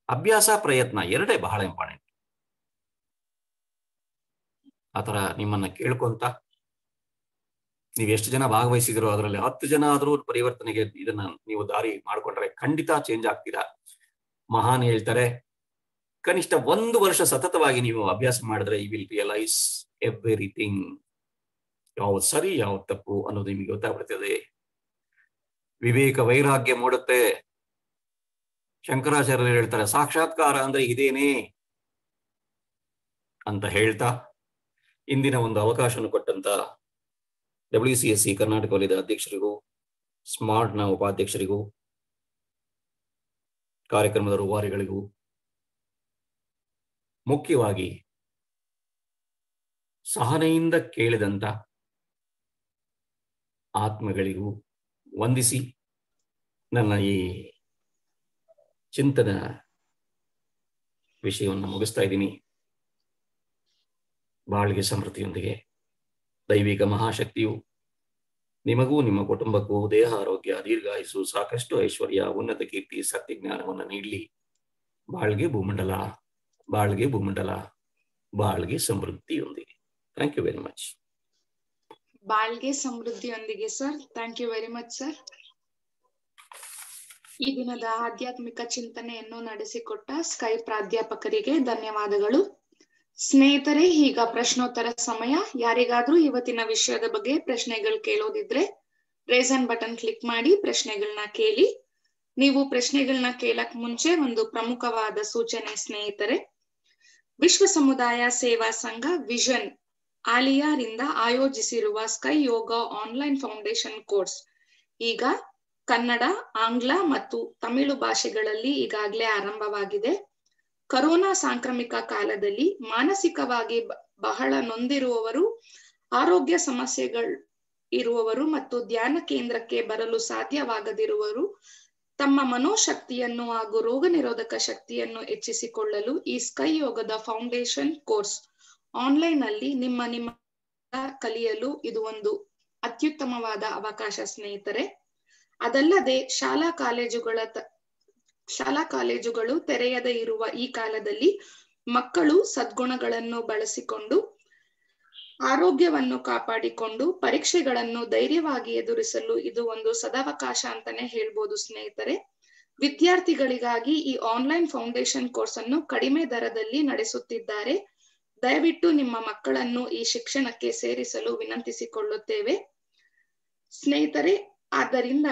ಅಭ್ಯಾಸ, ಪ್ರಯತ್ನ ಎರಡೇ ಬಹಳ ಇಂಪಾರ್ಟೆಂಟ್. ಆತರ ನಿಮ್ಮನ್ನ ಕೇಳ್ಕೊಂತ, ನೀವು ಎಷ್ಟು ಜನ ಭಾಗವಹಿಸಿದಿರೋ ಅದರಲ್ಲಿ 10 ಜನ ಆದ್ರೂ ಪರಿವರ್ತನೆಗೆ ಇದನ್ನ ನೀವು ದಾರಿ ಮಾಡ್ಕೊಂಡ್ರೆ ಖಂಡಿತ ಚೇಂಜ್ ಆಗ್ತೀರಾ. ಮಹಾನ್ ಹೇಳ್ತಾರೆ, ಕನಿಷ್ಠ 1 ವರ್ಷ ಸತತವಾಗಿ ನೀವು ಅಭ್ಯಾಸ ಮಾಡಿದ್ರೆ ಯು ವಿಲ್ ರಿಯಲೈಸ್ ಎವ್ರಿಥಿಂಗ್. ಯಾವ್ದು ಸರಿ ಯಾವ್ದು ತಪ್ಪು ಅನ್ನೋದು ನಿಮಗೆ ಗೊತ್ತಾಗ್ಬಿಡ್ತದೆ. ವಿವೇಕ ವೈರಾಗ್ಯ ಮೂಡುತ್ತೆ. ಶಂಕರಾಚಾರ್ಯರು ಹೇಳ್ತಾರೆ, ಸಾಕ್ಷಾತ್ಕಾರ ಅಂದ್ರೆ ಇದೇನೇ ಅಂತ ಹೇಳ್ತಾ, ಇಂದಿನ ಒಂದು ಅವಕಾಶವನ್ನು ಕೊಟ್ಟಂತ WCSC ಕರ್ನಾಟಕ ವಲಯದ ಅಧ್ಯಕ್ಷರಿಗೂ, ಸ್ಮಾರ್ಟ್ನ ಉಪಾಧ್ಯಕ್ಷರಿಗೂ, ಕಾರ್ಯಕ್ರಮದ ರೂವಾರಿಗಳಿಗೂ, ಮುಖ್ಯವಾಗಿ ಸಹನೆಯಿಂದ ಕೇಳಿದಂತ ಆತ್ಮಗಳಿಗೂ ವಂದಿಸಿ ನನ್ನ ಈ ಚಿಂತನ ವಿಷಯವನ್ನು ಮುಗಿಸ್ತಾ ಇದ್ದೀನಿ. ಬಾಳ್ಗೆ ಸಮೃದ್ಧಿಯೊಂದಿಗೆ ದೈವಿಕ ಮಹಾಶಕ್ತಿಯು ನಿಮಗೂ ನಿಮ್ಮ ಕುಟುಂಬಕ್ಕೂ ದೇಹ ಆರೋಗ್ಯ, ದೀರ್ಘಾಯುಸು, ಸಾಕಷ್ಟು ಐಶ್ವರ್ಯ, ಉನ್ನತ ಕೀರ್ತಿ, ಸತ್ಯ ಜ್ಞಾನವನ್ನು ನೀಡಲಿ. ಬಾಳ್ಗೆ ಭೂಮಂಡಲ, ಬಾಳ್ಗೆ ಭೂಮಂಡಲ, ಬಾಳ್ಗೆ ಸಮೃದ್ಧಿಯೊಂದಿಗೆ. Thank you very much. ಬಾಳ್ಗೆ ಸಮೃದ್ಧಿಯೊಂದಿಗೆ sir. Thank you very much sir. ಈ ದಿನದ ಆಧ್ಯಾತ್ಮಿಕ ಚಿಂತನೆಯನ್ನು ನಡೆಸಿಕೊಟ್ಟ ಸ್ಕೈ ಪ್ರಾಧ್ಯಾಪಕರಿಗೆ ಧನ್ಯವಾದಗಳು. ಸ್ನೇಹಿತರೆ, ಈಗ ಪ್ರಶ್ನೋತ್ತರ ಸಮಯ. ಯಾರಿಗಾದ್ರೂ ಇವತ್ತಿನ ವಿಷಯದ ಬಗ್ಗೆ ಪ್ರಶ್ನೆಗಳು ಕೇಳೋದಿದ್ರೆ ರೇಸನ್ ಬಟನ್ ಕ್ಲಿಕ್ ಮಾಡಿ ಪ್ರಶ್ನೆಗಳನ್ನ ಕೇಳಿ. ನೀವು ಪ್ರಶ್ನೆಗಳನ್ನ ಕೇಳಕ್ ಮುಂಚೆ ಒಂದು ಪ್ರಮುಖವಾದ ಸೂಚನೆ ಸ್ನೇಹಿತರೆ. ವಿಶ್ವ ಸಮುದಾಯ ಸೇವಾ ಸಂಘ ವಿಷನ್ ಆಲಿಯಾರಿಂದ ಆಯೋಜಿಸಿರುವ ಸ್ಕೈ ಯೋಗ ಆನ್ಲೈನ್ ಫೌಂಡೇಶನ್ ಕೋರ್ಸ್ ಈಗ ಕನ್ನಡ, ಆಂಗ್ಲ ಮತ್ತು ತಮಿಳು ಭಾಷೆಗಳಲ್ಲಿ ಈಗಾಗಲೇ ಆರಂಭವಾಗಿದೆ. ಕೊರೋನಾ ಸಾಂಕ್ರಾಮಿಕ ಕಾಲದಲ್ಲಿ ಮಾನಸಿಕವಾಗಿ ಬಹಳ ನೊಂದಿರುವವರು, ಆರೋಗ್ಯ ಸಮಸ್ಯೆಗಳು ಇರುವವರು ಮತ್ತು ಧ್ಯಾನ ಕೇಂದ್ರಕ್ಕೆ ಬರಲು ಸಾಧ್ಯವಾಗದಿರುವವರು ತಮ್ಮ ಮನೋಶಕ್ತಿಯನ್ನು ಹಾಗೂ ರೋಗ ನಿರೋಧಕ ಶಕ್ತಿಯನ್ನು ಹೆಚ್ಚಿಸಿಕೊಳ್ಳಲು ಈ ಸ್ಕೈ ಯೋಗದ ಫೌಂಡೇಶನ್ ಕೋರ್ಸ್ ಆನ್ಲೈನ್ ಅಲ್ಲಿ ನಿಮ್ಮ ಕಲಿಯಲು ಇದು ಒಂದು ಅತ್ಯುತ್ತಮವಾದ ಅವಕಾಶ ಸ್ನೇಹಿತರೆ. ಅದಲ್ಲದೆ ಶಾಲಾ ಕಾಲೇಜುಗಳು ತೆರೆಯದೇ ಇರುವ ಈ ಕಾಲದಲ್ಲಿ ಮಕ್ಕಳು ಸದ್ಗುಣಗಳನ್ನು ಬಳಸಿಕೊಂಡು ಆರೋಗ್ಯವನ್ನು ಕಾಪಾಡಿಕೊಂಡು ಪರೀಕ್ಷೆಗಳನ್ನು ಧೈರ್ಯವಾಗಿ ಎದುರಿಸಲು ಇದು ಒಂದು ಸದಾವಕಾಶ ಅಂತಾನೆ ಹೇಳ್ಬೋದು ಸ್ನೇಹಿತರೆ. ವಿದ್ಯಾರ್ಥಿಗಳಿಗಾಗಿ ಈ ಆನ್ಲೈನ್ ಫೌಂಡೇಶನ್ ಕೋರ್ಸ್ ಅನ್ನು ಕಡಿಮೆ ದರದಲ್ಲಿ ನಡೆಸುತ್ತಿದ್ದಾರೆ. ದಯವಿಟ್ಟು ನಿಮ್ಮ ಮಕ್ಕಳನ್ನು ಈ ಶಿಕ್ಷಣಕ್ಕೆ ಸೇರಿಸಲು ವಿನಂತಿಸಿಕೊಳ್ಳುತ್ತೇವೆ ಸ್ನೇಹಿತರೆ. ಆದ್ದರಿಂದ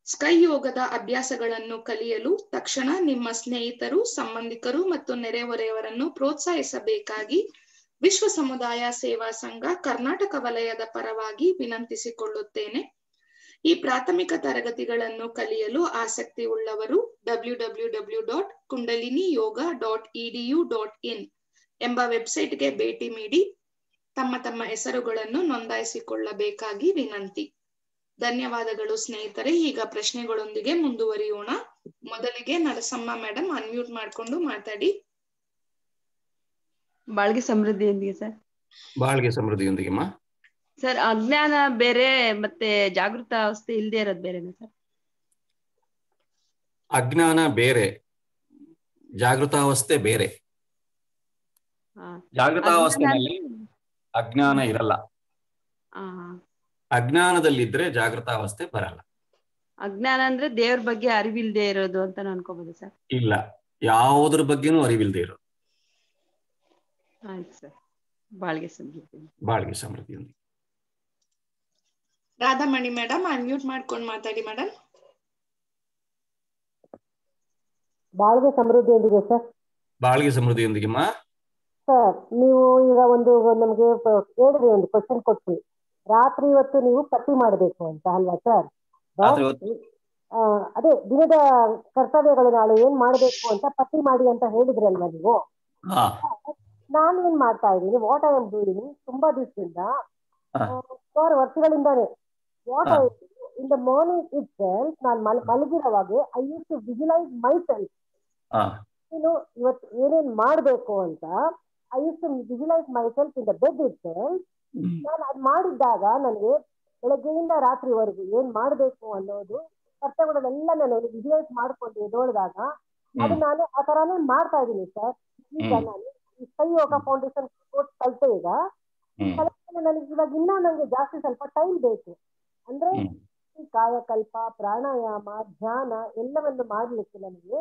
ಸ್ಕೈ ಯೋಗದ ಅಭ್ಯಾಸಗಳನ್ನು ಕಲಿಯಲು ತಕ್ಷಣ ನಿಮ್ಮ ಸ್ನೇಹಿತರು, ಸಂಬಂಧಿಕರು ಮತ್ತು ನೆರೆಹೊರೆಯವರನ್ನು ಪ್ರೋತ್ಸಾಹಿಸಬೇಕಾಗಿ ವಿಶ್ವ ಸಮುದಾಯ ಸೇವಾ ಸಂಘ ಕರ್ನಾಟಕ ವಲಯದ ಪರವಾಗಿ ವಿನಂತಿಸಿಕೊಳ್ಳುತ್ತೇನೆ. ಈ ಪ್ರಾಥಮಿಕ ತರಗತಿಗಳನ್ನು ಕಲಿಯಲು ಆಸಕ್ತಿ ಉಳ್ಳವರು www.kundaliniyoga.edu.in ಎಂಬ ವೆಬ್ಸೈಟ್ಗೆ ಭೇಟಿ ನೀಡಿ ತಮ್ಮ ಹೆಸರುಗಳನ್ನು ನೋಂದಾಯಿಸಿಕೊಳ್ಳಬೇಕಾಗಿ ವಿನಂತಿ. ಧನ್ಯವಾದಗಳು ಸ್ನೇಹಿತರೆ. ಈಗ ಪ್ರಶ್ನೆಗಳೊಂದಿಗೆ ಮುಂದುವರಿಯೋಣ. ಮೊದಲಿಗೆ ನರಸಮ್ಮ ಮೇಡಮ್ ಅನ್ಮ್ಯೂಟ್ ಮಾಡ್ಕೊಂಡು ಮಾತಾಡಿ. ಬಾಳ್ಗೆ ಸಮೃದ್ಧಿಯೊಂದಿಗೆ ಸರ್. ಬಾಳ್ಗೆ ಸಮೃದ್ಧಿಯೊಂದಿಗೆ ಸರ್, ಅಜ್ಞಾನ ಬೇರೆ ಮತ್ತೆ ಜಾಗೃತ ಅವಸ್ಥೆ ಇಲ್ಲದೆ ಇರೋದು ಬೇರೆನಾ ಸರ್? ಅಜ್ಞಾನ ಬೇರೆ, ಜಾಗೃತಾವಸ್ಥೆ ಬೇರೆ. ಜಾಗೃತಾವಸ್ಥೆಯಲ್ಲಿ ಅಜ್ಞಾನ ಇರಲ್ಲ. ಅಜ್ಞಾನದಲ್ಲಿದ್ರೆ ಜಾಗೃತಾವಸ್ಥೆ ಬರಲ್ಲ. ಅಜ್ಞಾನ ಅಂದ್ರೆ ದೇವ್ರ ಬಗ್ಗೆ ಅರಿವಿಲ್ದೆ ಇರೋದು ಅಂತ ಅನ್ಕೋಬಹುದು ಸರ್? ಇಲ್ಲ, ಯಾವುದ್ರ ಬಗ್ಗೆನೂ ಅರಿವಿಲ್ದೆ ಇರೋದು. ಆಯ್ತು ಸರ್. ಬಾಳ್ಗೆ ಸಮೃದ್ಧಿ. ಬಾಳ್ಗೆ ಸಮೃದ್ಧಿ. ರಾಧಾಮಣಿ ಮೇಡಮ್ ಅನ್ಮ್ಯೂಟ್ ಮಾಡ್ಕೊಂಡು ಮಾತಾಡಿ ಮೇಡಮ್. ಬಾಳ್ಗೆ ಸಮೃದ್ಧಿಯೊಂದಿಗೆ ಸರ್. ಬಾಳ್ಗೆ ಸಮೃದ್ಧಿಯೊಂದಿಗೆ ಸರ್, ನೀವು ಈಗ ನಮ್ಗೆ ಹೇಳಿದ್ರಿ, ಒಂದು ಕ್ವಶನ್ ಕೊಟ್ರಿ, ರಾತ್ರಿ ಹೊತ್ತು ನೀವು ಪಟ್ಟಿ ಮಾಡಬೇಕು ಅಂತ ಅಲ್ವಾ ಸರ್? ಅದೇ ದಿನದ ಕರ್ತವ್ಯಗಳು ನಾಳೆ ಏನ್ ಮಾಡ್ಬೇಕು ಅಂತ ಪಟ್ಟಿ ಮಾಡಿ ಅಂತ ಹೇಳಿದ್ರಲ್ವಾ ನೀವು? ನಾನು ಏನ್ ಮಾಡ್ತಾ ಇದ್ದೀನಿ, ವಾಟ್ ಐ ಆಮ್ ಡೂಯಿಂಗ್, ತುಂಬಾ ದಿವಸದಿಂದ ಸುಮಾರು ವರ್ಷಗಳಿಂದಾನೆ what I in the morning itself, ನಾನು ಮಲಗಿರುವಾಗ I use to visualise myself. ಇವತ್ತು ಏನೇನ್ ಮಾಡ್ಬೇಕು ಅಂತ I use to visualise myself in the bed itself. ನಾನು ಅದ್ ಮಾಡಿದ್ದಾಗ ನನಗೆ ಬೆಳಗ್ಗೆಯಿಂದ ರಾತ್ರಿವರೆಗೂ ಏನ್ ಮಾಡ್ಬೇಕು ಅನ್ನೋದು ಕರ್ತವ್ಯಗಳೆಲ್ಲ ನಾನು ವಿಜುಲೈಸ್ ಮಾಡ್ಕೊಂಡು ಎದ್ದೊಳ್ದಾಗ ಅದು ನಾನು ಆ ತರಾನೇ ಮಾಡ್ತಾ ಇದ್ದೀನಿ ಸರ್. ಈಗ ನಾನು ಈ ಸ್ಕೈ ಯೋಗ ಫೌಂಡೇಶನ್ ಕೋರ್ಸ್ ಕಲಿತೆ. ಈಗ ನನಗೆ ಇವಾಗ ಇನ್ನೂ ನಂಗೆ ಜಾಸ್ತಿ ಸ್ವಲ್ಪ ಟೈಮ್ ಬೇಕು. ಅಂದ್ರೆ ಈ ಕಾಯಕಲ್ಪ, ಪ್ರಾಣಾಯಾಮ, ಧ್ಯಾನ ಎಲ್ಲವನ್ನು ಮಾಡ್ಲಿಕ್ಕೆ ನನಗೆ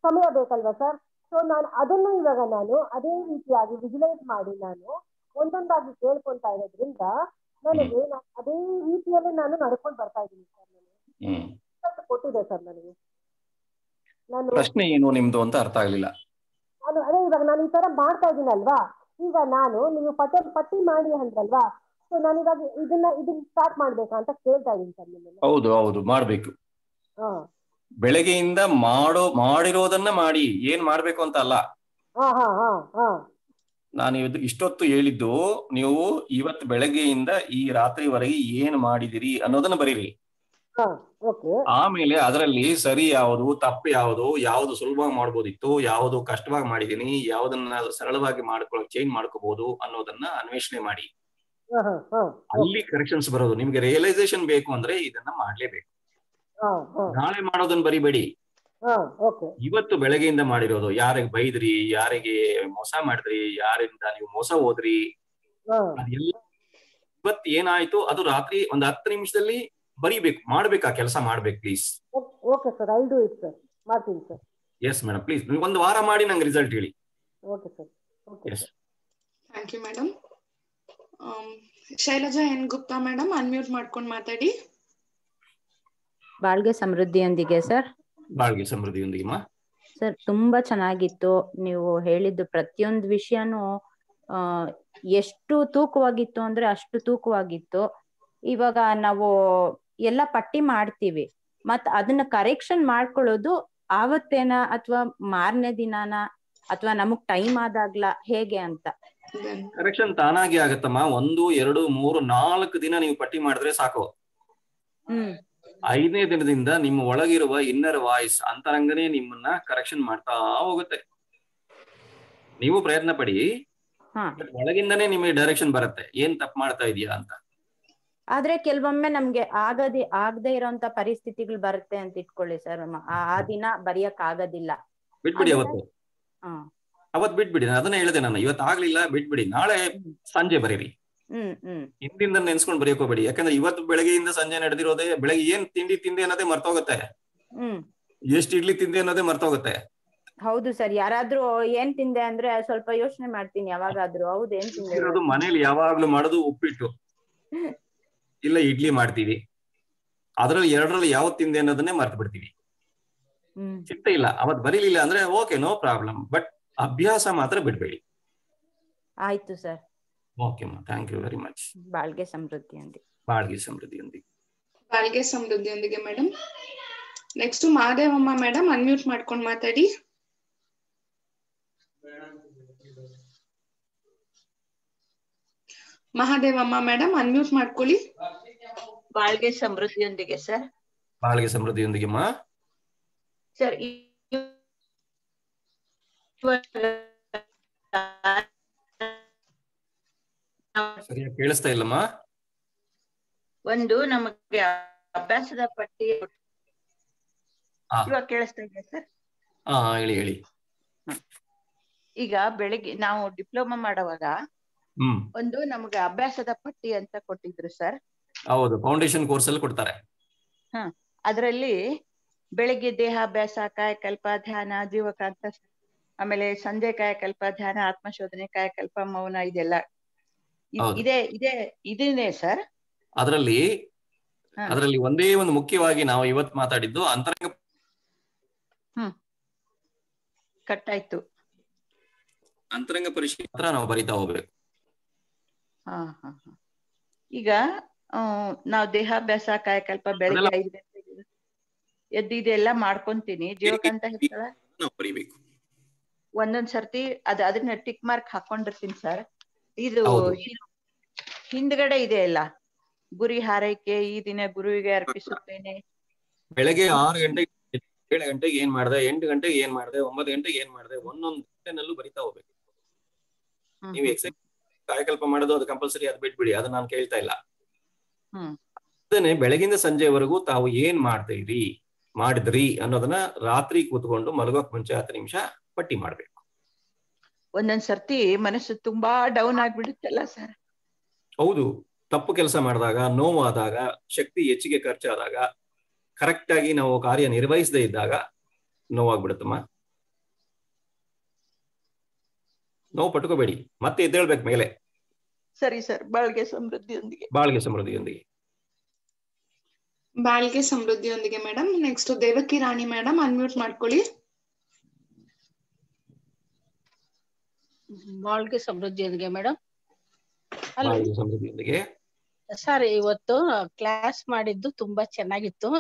ಸಮಯ ಬೇಕಲ್ವಾ ಸರ್? ಸೊ ನಾನು ಅದನ್ನು ಇವಾಗ ನಾನು ಅದೇ ರೀತಿಯಾಗಿ ವಿಜುಲೈಸ್ ಮಾಡಿ ನಾನು ಒಂದೊಂದಾಗಿ ಕೇಳ್ಕೊಳ್ತಾ ಇರೋದ್ರಿಂದ ನನಗೆ ಅದೇ ರೀತಿಯಲ್ಲೇ ನಾನು ನಡ್ಕೊಂಡು ಬರ್ತಾ ಇದ್ದೀನಿ ಸರ್. ನನಗೆ ಕೊಟ್ಟಿದೆ ಸರ್. ನನಗೆ ಪ್ರಶ್ನೆ ಏನು ನಿಮ್ದು ಅಂತ ಅರ್ಥ ಆಗ್ಲಿಲ್ಲ. ನಾನು ಅದೇ ಇವಾಗ ನಾನು ಈ ತರ ಮಾಡ್ತಾ ಇದ್ದೀನಲ್ವಾ, ಈಗ ನಾನು ನೀವು ಪಟ್ಟಿ ಮಾಡಿ ಅಂದ್ರಲ್ವಾ, ಸೊ ನಾನು ಇವಾಗ ಇದನ್ನ ಸ್ಟಾರ್ಟ್ ಮಾಡ್ಬೇಕಾ ಅಂತ ಕೇಳ್ತಾ ಇದ್ದೀನಿ ಸರ್ ನಿಮ್ಮನ್ನ. ಹೌದು ಹೌದು, ಮಾಡ್ಬೇಕು. ಬೆಳಗ್ಗೆಯಿಂದ ಮಾಡಿರೋದನ್ನ ಮಾಡಿ, ಏನ್ ಮಾಡ್ಬೇಕು ಅಂತ ಅಲ್ಲ. ನಾನು ಇಷ್ಟೊತ್ತು ಹೇಳಿದ್ದು ನೀವು ಇವತ್ತು ಬೆಳಗ್ಗೆಯಿಂದ ಈ ರಾತ್ರಿವರೆಗೆ ಏನ್ ಮಾಡಿದಿರಿ ಅನ್ನೋದನ್ನ ಬರೀರಿ. ಆಮೇಲೆ ಅದರಲ್ಲಿ ಸರಿ ಯಾವುದು ತಪ್ಪು ಯಾವುದು, ಯಾವುದು ಸುಲಭವಾಗಿ ಮಾಡ್ಬೋದಿತ್ತು, ಯಾವುದು ಕಷ್ಟವಾಗಿ ಮಾಡಿದೀನಿ, ಯಾವ್ದನ್ನ ಸರಳವಾಗಿ ಚೇಂಜ್ ಮಾಡ್ಕೋಬಹುದು ಅನ್ನೋದನ್ನ ಅನ್ವೇಷಣೆ ಮಾಡಿ. ಅಲ್ಲಿ ಕರೆಕ್ಷನ್ಸ್ ಬರೋದು. ನಿಮ್ಗೆ ರಿಯಲೈಸೇಷನ್ ಬೇಕು ಅಂದ್ರೆ ಇದನ್ನ ಮಾಡ್ಲೇಬೇಕು. ನಾಳೆ ಮಾಡೋದನ್ನ ಬರಿಬೇಡಿ. ಇವತ್ತು ಬೆಳಗ್ಗೆಯಿಂದ ಮಾಡಿರೋದು, ಯಾರಿಗೆ ಬೈದ್ರಿ, ಯಾರಿಗೆ ಮೋಸ ಮಾಡಿದ್ರಿ, ಯಾರಿಂದ ನೀವು ಮೋಸ ಹೋದ್ರಿ, ಅದೆಲ್ಲ ಇವತ್ತು ಏನಾಯ್ತು ಅದು ರಾತ್ರಿ ಒಂದು 10 ನಿಮಿಷದಲ್ಲಿ ಬರಿಬೇಕು, ಮಾಡ್ಬೇಕು, ಆ ಕೆಲಸ ಮಾಡ್ಬೇಕು please. Okay sir, I do it sir, ಮಾಡ್ತೀನಿ ಸರ್. ಎಸ್ ಮೇಡಮ್, ಪ್ಲೀಸ್ ಒಂದು ವಾರ ಮಾಡಿ ನಂಗೆ ರಿಸಲ್ಟ್ ಹೇಳಿ. Okay sir. Yes, thank you madam. Shailaja N Gupta madam, unmute ಮಾಡ್ಕೊಂಡು ಮಾತಾಡಿ. ಬಾಳ್ಗೆ ಸಮೃದ್ಧಿಯೊಂದಿಗೆ ಸರ್. ಬಾಳ್ಗೆ ಸಮೃದ್ಧಿಯೊಂದಿಗೆ ಸರ್, ತುಂಬಾ ಚೆನ್ನಾಗಿತ್ತು. ನೀವು ಹೇಳಿದ್ದು ಪ್ರತಿಯೊಂದು ವಿಷಯನೂ ಎಷ್ಟು ತೂಕವಾಗಿತ್ತು ಅಂದ್ರೆ ಅಷ್ಟು ತೂಕವಾಗಿತ್ತು. ಇವಾಗ ನಾವು ಎಲ್ಲ ಪಟ್ಟಿ ಮಾಡ್ತೀವಿ, ಮತ್ ಅದನ್ನ ಕರೆಕ್ಷನ್ ಮಾಡ್ಕೊಳ್ಳೋದು ಆವತ್ತೇನ ಅಥವಾ ಮಾರನೇ ದಿನಾನ ಅಥವಾ ನಮಗ್ ಟೈಮ್ ಆದಾಗ್ಲ ಹೇಗೆ ಅಂತ? ಕರೆಕ್ಷನ್ ತಾನಾಗಿ ಆಗತ್ತಮ್ಮ. 1, 2, 3, 4 ದಿನ ನೀವು ಪಟ್ಟಿ ಮಾಡಿದ್ರೆ ಸಾಕು. 5ನೇ ದಿನದಿಂದ ನಿಮ್ಮ ಒಳಗಿರುವ ಇನ್ನರ್ ವಾಯ್ಸ್, ಅಂತರಂಗನೇ ನಿಮ್ಮನ್ನ ಕರೆಕ್ಷನ್ ಮಾಡ್ತಾ ಹೋಗುತ್ತೆ. ನೀವು ಪ್ರಯತ್ನ ಪಡಿ, ಒಳಗಿಂದನೇ ನಿಮಗೆ ಡೈರೆಕ್ಷನ್ ಬರುತ್ತೆ, ಏನ್ ತಪ್ಪು ಮಾಡ್ತಾ ಇದೀಯಾ ಅಂತ. ಆದ್ರೆ ಕೆಲವೊಮ್ಮೆ ನಮ್ಗೆ ಆಗದೆ ಇರೋಂತ ಪರಿಸ್ಥಿತಿಗಳು ಬರುತ್ತೆ ಅಂತ ಇಟ್ಕೊಳ್ಳಿ ಸರ್. ಆ ದಿನ ಬರೆಯಕ್ ಆಗೋದಿಲ್ಲ, ಬಿಟ್ಬಿಡಿ. ಅವತ್ ಬಿಟ್ಬಿಡಿ. ಅದನ್ನ ಹೇಳಿದೆ ನಾನು, ಇವತ್ತು ಆಗ್ಲಿಲ್ಲ ಬಿಟ್ಬಿಡಿ, ನಾಳೆ ಸಂಜೆ ಬರೀರಿ. ಹಿಂದಿಂದ ನೆನ್ಸ್ಕೊಂಡ್ ಬರೆಯಕ್ ಹೋಗ್ಬೇಡಿ. ಯಾಕಂದ್ರೆ ಇವತ್ತು ಬೆಳಗ್ಗೆಯಿಂದ ಸಂಜೆ ನಡೆದಿರೋದೇ, ಬೆಳಗ್ಗೆ ಏನ್ ತಿಂಡಿ ತಿಂದೆ ಅನ್ನೋದೇ ಮರ್ತೋಗುತ್ತೆ, ಎಷ್ಟು ಇಡ್ಲಿ ತಿಂದೆ ಅನ್ನೋದೇ ಮರ್ತೋಗುತ್ತೆ. ಹೌದು ಸರ್, ಯಾರಾದ್ರೂ ಏನ್ ತಿಂದೆ ಅಂದ್ರೆ ಸ್ವಲ್ಪ ಯೋಚನೆ ಮಾಡ್ತೀನಿ ಯಾವಾಗಾದ್ರೂ. ಹೌದು, ಏನ್ ತಿಂದೆ? ಮನೇಲಿ ಯಾವಾಗ್ಲೂ ಮಾಡೋದು ಉಪ್ಪಿಟ್ಟು ಇಲ್ಲ ಇಡ್ಲಿ ಮಾಡ್ತೀವಿ, ಅದ್ರಲ್ಲಿ 2ರಲ್ಲಿ ಯಾವತ್ ತಿಂದೆ ಅನ್ನೋದನ್ನೇ ಮರ್ತು ಬಿಡ್ತೀವಿ. ಚಿಂತೆ ಇಲ್ಲ, ಅವತ್ ಬರೀಲಿಲ್ಲ ಅಂದ್ರೆ ಓಕೆ, ನೋ ಪ್ರಾಬ್ಲಮ್, ಬಟ್ ಅಭ್ಯಾಸ ಮಾತ್ರ ಬಿಡ್ಬೇಡಿ. ಆಯ್ತು ಸರ್. ಓಕೆ ಮಾ, ಥ್ಯಾಂಕ್ ಯು ವೆರಿ ಮಚ್. ಬಾಳ್ಗೆ ಸಮೃದ್ಧಿಯೊಂದಿಗೆ. ಬಾಳ್ಗೆ ಸಮೃದ್ಧಿಯೊಂದಿಗೆ. ಬಾಳ್ಗೆ ಸಮೃದ್ಧಿಯೊಂದಿಗೆ madam. Next Mahadevamma madam, unmute ಮಾಡ್ಕೊಂಡು ಮಾತಾಡಿ. ಮಹಾದೇವಮ್ಮ ಮೇಡಮ್, ಅನ್ಮ್ಯೂಟ್ ಮಾಡ್ಕೊಳ್ಳಿ. ಬಾಳ್ಗೆ ಸಮೃದ್ಧಿಯೊಂದಿಗೆ ಸರ್. ಬಾಳ್ಗೆ ಸಮೃದ್ಧಿಯೊಂದಿಗೆ ಮಾ ಸರ್. ಸರಿಯಾಗಿ ಕೇಳಿಸ್ತಾ ಇಲ್ಲಮ್ಮ. ಒಂದು ನಮಗೆ ಅಭ್ಯಾಸದ ಪಟ್ಟಿ ಇವಾಗ ಕೇಳಿಸ್ತಾ ಇದೆ ಸರ್? ಹೇಳಿ ಹೇಳಿ. ಈಗ ಬೆಳಿಗ್ಗೆ ನಾವು ಡಿಪ್ಲೊಮಾ ಮಾಡುವಾಗ ಒಂದು ನಮ್ಗೆ ಅಭ್ಯಾಸದ ಪಟ್ಟಿ ಅಂತ ಕೊಟ್ಟಿದ್ರು ಸರ್. ಹೌದು, ಫೌಂಡೇಶನ್ ಕೋರ್ಸ್ ಅಲ್ಲಿ ಕೊಡ್ತಾರೆ. ಅದರಲ್ಲಿ ಬೆಳಿಗ್ಗೆ ದೇಹಾಭ್ಯಾಸ, ಕಾಯಕಲ್ಪ, ಧ್ಯಾನ, ಜೀವಕಾಂತ, ಆಮೇಲೆ ಸಂಜೆ ಕಾಯಕಲ್ಪ, ಧ್ಯಾನ, ಆತ್ಮಶೋಧನೆ, ಕಾಯಕಲ್ಪ, ಮೌನ, ಇದೆಲ್ಲ ಇದೇನೆ ಸರ್. ಅದರಲ್ಲಿ ಒಂದೇ ಒಂದು ಮುಖ್ಯವಾಗಿ ನಾವು ಇವತ್ತು ಮಾತಾಡಿದ್ದು ಅಂತರಂಗ. ಕಟ್ಟಾಯ್ತು. ಅಂತರಂಗ ಪರಿಶೀಲನೆ ನಾವು ಬರಿತಾ ಹೋಗ್ಬೇಕು. ಈಗ ನಾವು ದೇಹಾಭ್ಯಾಸ, ಕಾಯಕಲ್ಪ ಬೆಳಿಗ್ಗೆ 5 ಗಂಟೆಗೆ ಎದ್ದು ಇದೆಲ್ಲ ಮಾಡ್ಕೊಂತೀನಿ. ಜೀವಕಾಂತ ಹೇಳ್ತಾಳ ಬರಿಬೇಕು. ಒಂದೊಂದ್ ಸರ್ತಿ ಅದನ್ನ ಟಿಕ್ ಮಾರ್ಕ್ ಹಾಕೊಂಡಿರ್ತೀನಿ ಸರ್. ಇದು ಹಿಂದ್ಗಡೆ ಇದೆ ಅಲ್ಲ, ಗುರಿ ಹಾರೈಕೆ, ಈ ದಿನ ಗುರುವಿಗೆ ಅರ್ಪಿಸುತ್ತೇನೆ. ಬೆಳಗ್ಗೆ 6 ಗಂಟೆಗೆ, 7 ಗಂಟೆಗೆ ಏನ್ ಮಾಡಿದೆ, 8 ಗಂಟೆಗೆ ಏನ್ ಮಾಡಿದೆ, 9 ಗಂಟೆಗೆ ಏನ್ ಮಾಡಿದೆ, ಒಂದೊಂದು ಗಂಟೆನಲ್ಲೂ ಬರಿತಾ ಹೋಗ್ಬೇಕು. ನೀವು ಎಕ್ಸೈಸ್ ಕಾಯಕಲ್ಪ ಮಾಡೋದು ಅದು ಕಂಪಲ್ಸರಿ, ಅದು ಬಿಟ್ಬಿಡಿ, ಅದನ್ನ ನಾನು ಕೇಳ್ತಾ ಇಲ್ಲ. ಅದನ್ನೇ ಬೆಳಗಿಂದ ಸಂಜೆವರೆಗೂ ತಾವು ಏನ್ ಮಾಡಿದ್ರಿ ಅನ್ನೋದನ್ನ ರಾತ್ರಿ ಕೂತ್ಕೊಂಡು ಮಲಗೋಕ್ ಮುಂಚೆ 10 ನಿಮಿಷ ಪಟ್ಟಿ ಮಾಡ್ಬೇಕು. ಒಂದೊಂದ್ ಸರ್ತಿ ಮನಸ್ಸು ತುಂಬಾ ಡೌನ್ ಆಗ್ಬಿಡುತ್ತಲ್ಲ ಸರ್. ಹೌದು, ತಪ್ಪು ಕೆಲಸ ಮಾಡಿದಾಗ, ನೋವಾದಾಗ, ಶಕ್ತಿ ಹೆಚ್ಚಿಗೆ ಖರ್ಚಾದಾಗ, ಕರೆಕ್ಟ್ ಆಗಿ ನಾವು ಕಾರ್ಯ ನಿರ್ವಹಿಸದೇ ಇದ್ದಾಗ ನೋವಾಗ್ಬಿಡುತ್ತಮ್ಮ. ನೋವು ಪಟ್ಕೋಬೇಡಿ, ಮತ್ತೆ ಎದ್ದೇಳ್ಬೇಕು ಮೇಲೆ. ಸರಿ ಸರ್. ಬಾಳ್ಗೆ ಸಮೃದ್ಧಿಯೊಂದಿಗೆ. ಬಾಳ್ಗೆ ಸಮೃದ್ಧಿಯೊಂದಿಗೆ. ಬಾಳ್ಗೆ ಸಮೃದ್ಧಿಯೊಂದಿಗೆ ಮೇಡಮ್. ನೆಕ್ಸ್ಟ್ ದೇವಕಿ ರಾಣಿ ಮೇಡಮ್, ಅನ್ಮ್ಯೂಟ್ ಮಾಡ್ಕೊಳ್ಳಿ. ಬಾಳ್ಗೆ ಸಮೃದ್ಧಿಯೊಂದಿಗೆ ಮೇಡಮ್. ಬಾಳ್ಗೆ ಸಮೃದ್ಧಿಯೊಂದಿಗೆ. ಸರ್, ಇವತ್ತು ಕ್ಲಾಸ್ ಮಾಡಿದ್ದು ತುಂಬಾ ಚೆನ್ನಾಗಿತ್ತು.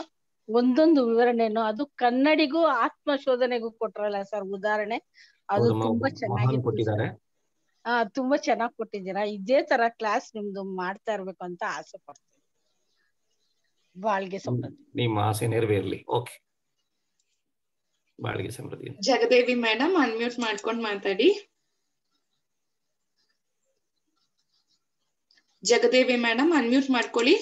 ಒಂದೊಂದು ವಿವರಣೆನು ಅದು ಕನ್ನಡಿಗೂ ಆತ್ಮಶೋಧನೆಗೂ ಕೊಟ್ರಲ್ಲ ಸರ್ ಉದಾಹರಣೆ, ಅದು ತುಂಬಾ ಚೆನ್ನಾಗಿತ್ತು. ತುಂಬಾ ಚೆನ್ನಾಗಿ ಕೊಟ್ಟಿದ್ದೀರಾ. ಇದೇ ತರ ಕ್ಲಾಸ್ ನಿಮ್ದು ಮಾಡ್ತಾ ಇರ್ಬೇಕು ಅಂತ ಆಸೆ ಪಡ್ತೀನಿ. ಬಾಳ್ಗೆ ಸಮೃದ್ಧಿ. ನಿಮ್ಮ ಆಸೆ ನೆರವೇರ್ಲಿ. ಓಕೆ, ಬಾಳ್ಗೆ ಸಮೃದ್ಧಿ. ಜಗದೇವಿ ಮೇಡಮ್ ಅನ್ಮ್ಯೂಟ್ ಮಾಡ್ಕೊಂಡು ಮಾತಾಡಿ. ಜಗದೇವಿ ಮೇಡಮ್ ಅನ್ಮ್ಯೂಟ್ ಮಾಡ್ಕೊಳ್ಳಿ.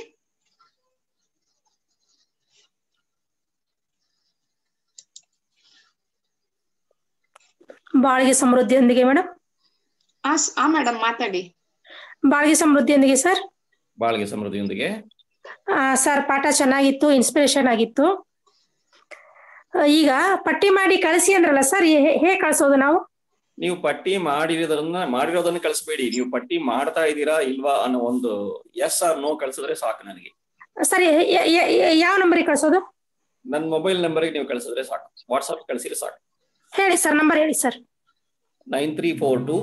ಬಾಳ್ಗೆ ಸಮೃದ್ಧಿಯೊಂದಿಗೆ ಮೇಡಮ್. ಮೇಡಮ್ ಮಾತಾಡಿ. ಬಾಳ್ಗೆ ಸಮೃದ್ಧಿಯೊಂದಿಗೆ ಸರ್. ಬಾಳ್ಗೆ ಸಮೃದ್ಧಿಯೊಂದಿಗೆ ಸರ್, ಪಾಠ ಚೆನ್ನಾಗಿತ್ತು, ಇನ್ಸ್ಪಿರೇಷನ್ ಆಗಿತ್ತು. ಈಗ ಪಟ್ಟಿ ಮಾಡಿ ಕಳಿಸಿ ಅಂದ್ರಲ್ಲ ಸರ್, ಹೇಗೆ ಕಳ್ಸೋದು ನಾವು? ನೀವು ಪಟ್ಟಿ ಮಾಡಿರೋದನ್ನ ಕಳಿಸ್ಬೇಡಿ. ನೀವು ಪಟ್ಟಿ ಮಾಡ್ತಾ ಇದ್ದೀರಾ ಇಲ್ವಾ ಅನ್ನೋ ಒಂದು ಎಸ್ ಆರ್ ನೋ ಕಳ್ಸಿದ್ರೆ ಸಾಕು ನನಗೆ. ಸರಿ, ಯಾವ ನಂಬರಿಗೆ ಕಳ್ಸೋದು? ನನ್ನ ಮೊಬೈಲ್ ನಂಬರ್ಗೆ ನೀವು ಕಳಿಸಿದ್ರೆ ಸಾಕು. ವಾಟ್ಸ್ಆಪ್ ಕಳಿಸಿದ್ರೆ ಸಾಕು. ಹೇಳಿ ಸರ್, ನಂಬರ್ ಹೇಳಿ sir. 9342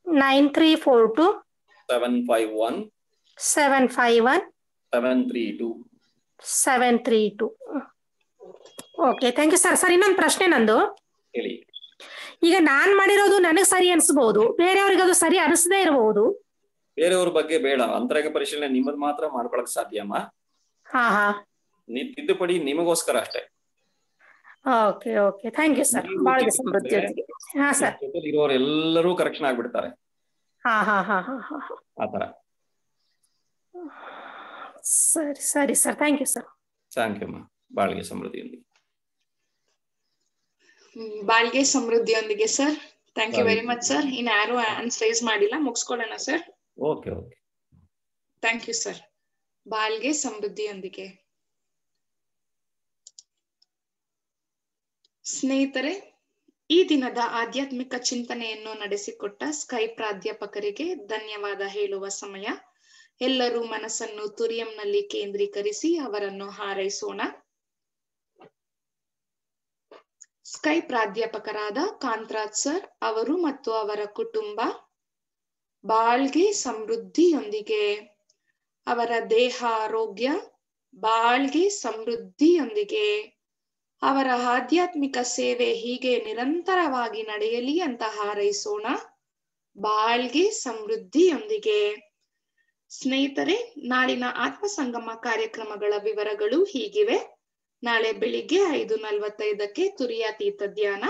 9342 751 751 732 732. Okay, thank you sir. Sir, ಇನ್ನೊಂದು ಪ್ರಶ್ನೆ ನಂದು. ಹೇಳಿ. ಈಗ ನಾನ್ ಮಾಡಿರೋದು ನನಗೆ ಸರಿ ಅನಿಸಬಹುದು, ಬೇರೆಯವ್ರಿಗೆ ಅದು ಸರಿ ಅನಿಸದೇ ಇರಬಹುದು. ಬೇರೆಯವ್ರ ಬಗ್ಗೆ ಬೇಡ, ಅಂತರಂಗ ಪರಿಶೀಲನೆ ನಿಮ್ಮದ್ ಮಾತ್ರ ಮಾಡ್ಕೊಳಕ್ ಸಾಧ್ಯಮ್ಮ. ನೀವು ತಿದ್ದುಪಡಿ ನಿಮಗೋಸ್ಕರ ಅಷ್ಟೇ. Okay okay, thank you sir. ಬಾಳ್ಗೆ ಸಮೃದ್ಧಿ. ಹಾ ಸರ್, ಇರೋರೆಲ್ಲರೂ ಕರೆಕ್ಷನ್ ಆಗ್ಬಿಡ್ತಾರೆ. ಆತರ. ಸರಿ ಸರಿ sir, thank you sir. Thank you ಅಮ್ಮ. ಬಾಳ್ಗೆ ಸಮೃದ್ಧಿಯೊಂದಿಗೆ. ಬಾಳ್ಗೆ ಸಮೃದ್ಧಿಯೊಂದಿಗೆ sir. Thank you very much sir. ಇನ್ ಯಾರು ಹ್ಯಾಂಡ್ಸ್ ರೈಸ್ ಮಾಡಿಲ್ಲ, ಮುಗಿಸ್ಕೊಳ್ಳೋಣ sir. Okay okay, thank you sir. ಬಾಳ್ಗೆ ಸಮೃದ್ಧಿಯೊಂದಿಗೆ. ಸ್ನೇಹಿತರೆ, ಈ ದಿನದ ಆಧ್ಯಾತ್ಮಿಕ ಚಿಂತನೆಯನ್ನು ನಡೆಸಿಕೊಟ್ಟ ಸ್ಕೈ ಪ್ರಾಧ್ಯಾಪಕರಿಗೆ ಧನ್ಯವಾದ ಹೇಳುವ ಸಮಯ. ಎಲ್ಲರೂ ಮನಸ್ಸನ್ನು ತುರಿಯಂನಲ್ಲಿ ಕೇಂದ್ರೀಕರಿಸಿ ಅವರನ್ನು ಹಾರೈಸೋಣ. ಸ್ಕೈ ಪ್ರಾಧ್ಯಾಪಕರಾದ ಕಾಂತರಾಜ್ ಸರ್ ಅವರು ಮತ್ತು ಅವರ ಕುಟುಂಬ ಬಾಳ್ಗೆ ಸಮೃದ್ಧಿಯೊಂದಿಗೆ, ಅವರ ದೇಹ ಆರೋಗ್ಯ ಬಾಳ್ಗೆ ಸಮೃದ್ಧಿಯೊಂದಿಗೆ, ಅವರ ಆಧ್ಯಾತ್ಮಿಕ ಸೇವೆ ಹೀಗೆ ನಿರಂತರವಾಗಿ ನಡೆಯಲಿ ಅಂತ ಹಾರೈಸೋಣ. ಬಾಳ್ಗೆ ಸಮೃದ್ಧಿಯೊಂದಿಗೆ. ಸ್ನೇಹಿತರೆ, ನಾಳಿನ ಆತ್ಮ ಸಂಗಮ ಕಾರ್ಯಕ್ರಮಗಳ ವಿವರಗಳು ಹೀಗಿವೆ. ನಾಳೆ ಬೆಳಿಗ್ಗೆ 5:45ಕ್ಕೆ ತುರಿಯಾತೀತ ಧ್ಯಾನ,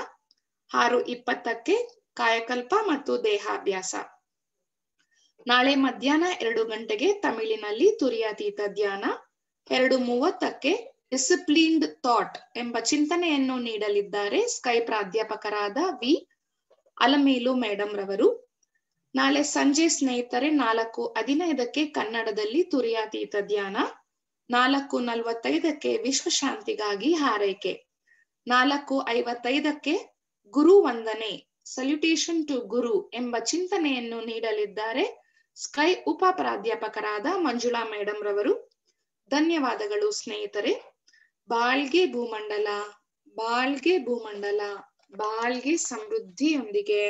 6:20ಕ್ಕೆ ಕಾಯಕಲ್ಪ ಮತ್ತು ದೇಹಾಭ್ಯಾಸ. ನಾಳೆ ಮಧ್ಯಾಹ್ನ 2 ಗಂಟೆಗೆ ತಮಿಳಿನಲ್ಲಿ ತುರಿಯಾತೀತ ಧ್ಯಾನ, 2:30ಕ್ಕೆ ಡಿಸಿಪ್ಲಿನ್ಡ್ ಥಾಟ್ ಎಂಬ ಚಿಂತನೆಯನ್ನು ನೀಡಲಿದ್ದಾರೆ ಸ್ಕೈ ಪ್ರಾಧ್ಯಾಪಕರಾದ ವಿ ಅಲಮೇಲು ಮೇಡಮ್ ರವರು. ನಾಳೆ ಸಂಜೆ ಸ್ನೇಹಿತರೆ 4:15ಕ್ಕೆ ಕನ್ನಡದಲ್ಲಿ ತುರಿಯಾತೀತ ಧ್ಯಾನ, 4:45ಕ್ಕೆ ವಿಶ್ವಶಾಂತಿಗಾಗಿ ಹಾರೈಕೆ, 4:55ಕ್ಕೆ ಗುರು ವಂದನೆ ಸಲ್ಯೂಟೇಷನ್ ಟು ಗುರು ಎಂಬ ಚಿಂತನೆಯನ್ನು ನೀಡಲಿದ್ದಾರೆ ಸ್ಕೈ ಉಪ ಪ್ರಾಧ್ಯಾಪಕರಾದ ಮಂಜುಳಾ ಮೇಡಮ್ ರವರು. ಧನ್ಯವಾದಗಳು ಸ್ನೇಹಿತರೆ. ಬಾಳ್ಗೆ ಭೂಮಂಡಲ, ಬಾಳ್ಗೆ ಭೂಮಂಡಲ, ಬಾಳ್ಗೆ ಸಮೃದ್ಧಿಯೊಂದಿಗೆ.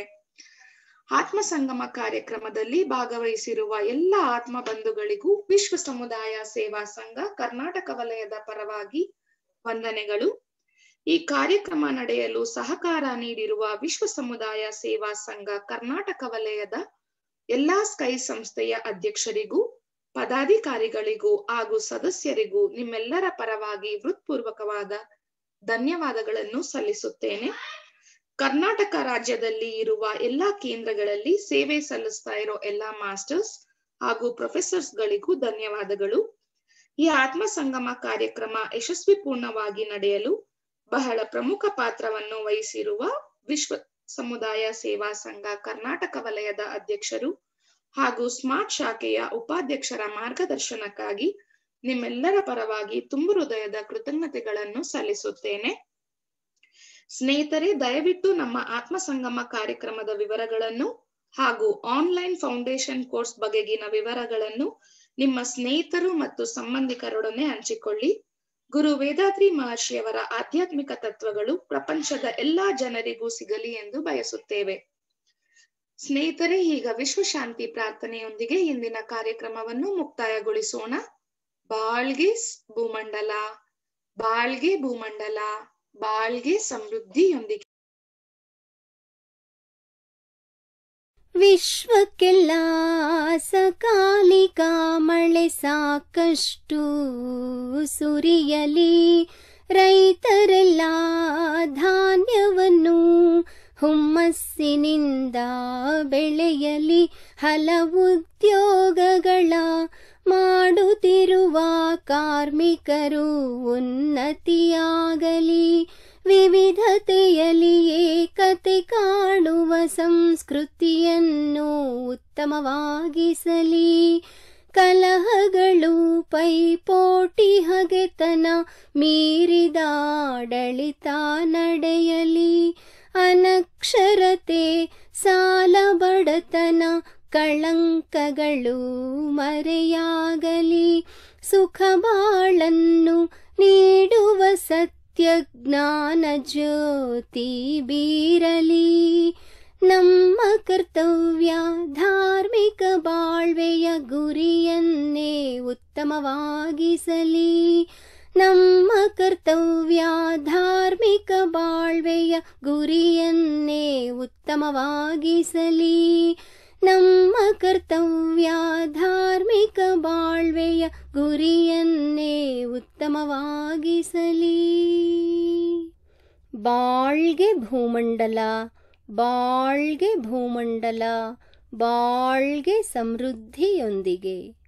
ಆತ್ಮ ಸಂಗಮ ಕಾರ್ಯಕ್ರಮದಲ್ಲಿ ಭಾಗವಹಿಸಿರುವ ಎಲ್ಲ ಆತ್ಮ ಬಂಧುಗಳಿಗೂ ವಿಶ್ವ ಸಮುದಾಯ ಸೇವಾ ಸಂಘ ಕರ್ನಾಟಕ ವಲಯದ ಪರವಾಗಿ ವಂದನೆಗಳು. ಈ ಕಾರ್ಯಕ್ರಮ ನಡೆಯಲು ಸಹಕಾರ ನೀಡಿರುವ ವಿಶ್ವ ಸಮುದಾಯ ಸೇವಾ ಸಂಘ ಕರ್ನಾಟಕ ವಲಯದ ಎಲ್ಲಾ ಸ್ಕೈ ಸಂಸ್ಥೆಯ ಅಧ್ಯಕ್ಷರಿಗೂ ಪದಾಧಿಕಾರಿಗಳಿಗೂ ಹಾಗೂ ಸದಸ್ಯರಿಗೂ ನಿಮ್ಮೆಲ್ಲರ ಪರವಾಗಿ ಹೃತ್ಪೂರ್ವಕವಾದ ಧನ್ಯವಾದಗಳನ್ನು ಸಲ್ಲಿಸುತ್ತೇನೆ. ಕರ್ನಾಟಕ ರಾಜ್ಯದಲ್ಲಿ ಇರುವ ಎಲ್ಲಾ ಕೇಂದ್ರಗಳಲ್ಲಿ ಸೇವೆ ಸಲ್ಲಿಸ್ತಾ ಇರೋ ಎಲ್ಲಾ ಮಾಸ್ಟರ್ಸ್ ಹಾಗೂ ಪ್ರೊಫೆಸರ್ಸ್ ಗಳಿಗೂ ಧನ್ಯವಾದಗಳು. ಈ ಆತ್ಮ ಸಂಗಮ ಕಾರ್ಯಕ್ರಮ ಯಶಸ್ವಿಪೂರ್ಣವಾಗಿ ನಡೆಯಲು ಬಹಳ ಪ್ರಮುಖ ಪಾತ್ರವನ್ನು ವಹಿಸಿರುವ ವಿಶ್ವ ಸಮುದಾಯ ಸೇವಾ ಸಂಘ ಕರ್ನಾಟಕ ವಲಯದ ಅಧ್ಯಕ್ಷರು ಹಾಗೂ ಸ್ಮಾರ್ಟ್ ಶಾಖೆಯ ಉಪಾಧ್ಯಕ್ಷರ ಮಾರ್ಗದರ್ಶನಕ್ಕಾಗಿ ನಿಮ್ಮೆಲ್ಲರ ಪರವಾಗಿ ತುಂಬು ಹೃದಯದ ಕೃತಜ್ಞತೆಗಳನ್ನು ಸಲ್ಲಿಸುತ್ತೇನೆ. ಸ್ನೇಹಿತರೆ, ದಯವಿಟ್ಟು ನಮ್ಮ ಆತ್ಮ ಸಂಗಮ ಕಾರ್ಯಕ್ರಮದ ವಿವರಗಳನ್ನು ಹಾಗೂ ಆನ್ಲೈನ್ ಫೌಂಡೇಶನ್ ಕೋರ್ಸ್ ಬಗೆಗಿನ ವಿವರಗಳನ್ನು ನಿಮ್ಮ ಸ್ನೇಹಿತರು ಮತ್ತು ಸಂಬಂಧಿಕರೊಡನೆ ಹಂಚಿಕೊಳ್ಳಿ. ಗುರು ವೇದಾದ್ರಿ ಮಹರ್ಷಿಯವರ ಆಧ್ಯಾತ್ಮಿಕ ತತ್ವಗಳು ಪ್ರಪಂಚದ ಎಲ್ಲಾ ಜನರಿಗೂ ಸಿಗಲಿ ಎಂದು ಬಯಸುತ್ತೇವೆ. ಸ್ನೇಹಿತರೆ, ಈಗ ವಿಶ್ವಶಾಂತಿ ಪ್ರಾರ್ಥನೆಯೊಂದಿಗೆ ಇಂದಿನ ಕಾರ್ಯಕ್ರಮವನ್ನು ಮುಕ್ತಾಯಗೊಳಿಸೋಣ. ಬಾಳ್ಗೆ ಭೂಮಂಡಲ, ಬಾಳ್ಗೆ ಭೂಮಂಡಲ, ಬಾಳ್ಗೆ ಸಮೃದ್ಧಿಯೊಂದಿಗೆ. ವಿಶ್ವಕ್ಕೆಲ್ಲ ಸಕಾಲಿ ಈಗ ಮಳೆ ಸಾಕಷ್ಟು ಸುರಿಯಲಿ, ರೈತರೆಲ್ಲ ಧಾನ್ಯವನ್ನು ಹುಮ್ಮಸ್ಸಿನಿಂದ ಬೆಳೆಯಲಿ, ಹಲವು ಉದ್ಯೋಗಗಳ ಮಾಡುತ್ತಿರುವ ಕಾರ್ಮಿಕರು ಉನ್ನತಿಯಾಗಲಿ, ವಿವಿಧತೆಯಲ್ಲಿ ಏಕತೆ ಕಾಣುವ ಸಂಸ್ಕೃತಿಯನ್ನು ಉತ್ತಮವಾಗಿಸಲಿ, ಕಲಹಗಳು ಪೈಪೋಟಿ ಹಗೆತನ ಮೀರಿದ ಆಡಳಿತ ನಡೆಯಲಿ, ಅನಕ್ಷರತೆ ಸಾಲ ಬಡತನ ಕಳಂಕಗಳು ಮರೆಯಾಗಲಿ, ಸುಖ ಬಾಳನ್ನು ನೀಡುವ ಸತ್ಯ ಜ್ಞಾನ ಜ್ಯೋತಿ ಬೀರಲಿ, ನಮ್ಮ ಕರ್ತವ್ಯ ಧಾರ್ಮಿಕ ಬಾಳ್ವೆಯ ಗುರಿಯನ್ನೇ ಉತ್ತಮವಾಗಿಸಲಿ, ನಮ್ಮ ಕರ್ತವ್ಯ ಧಾರ್ಮಿಕ ಬಾಳ್ವೆಯ ಗುರಿಯನ್ನೇ ಉತ್ತಮವಾಗಿಸಲಿ, ನಮ್ಮ ಕರ್ತವ್ಯ ಧಾರ್ಮಿಕ ಬಾಳ್ವೆಯ ಗುರಿಯನ್ನೇ ಉತ್ತಮವಾಗಿಸಲಿ. ಬಾಳ್ಗೆ ಭೂಮಂಡಲ, ಬಾಳ್ಗೆ ಭೂಮಂಡಲ, ಬಾಳ್ಗೆ ಸಮೃದ್ಧಿಯೊಂದಿಗೆ.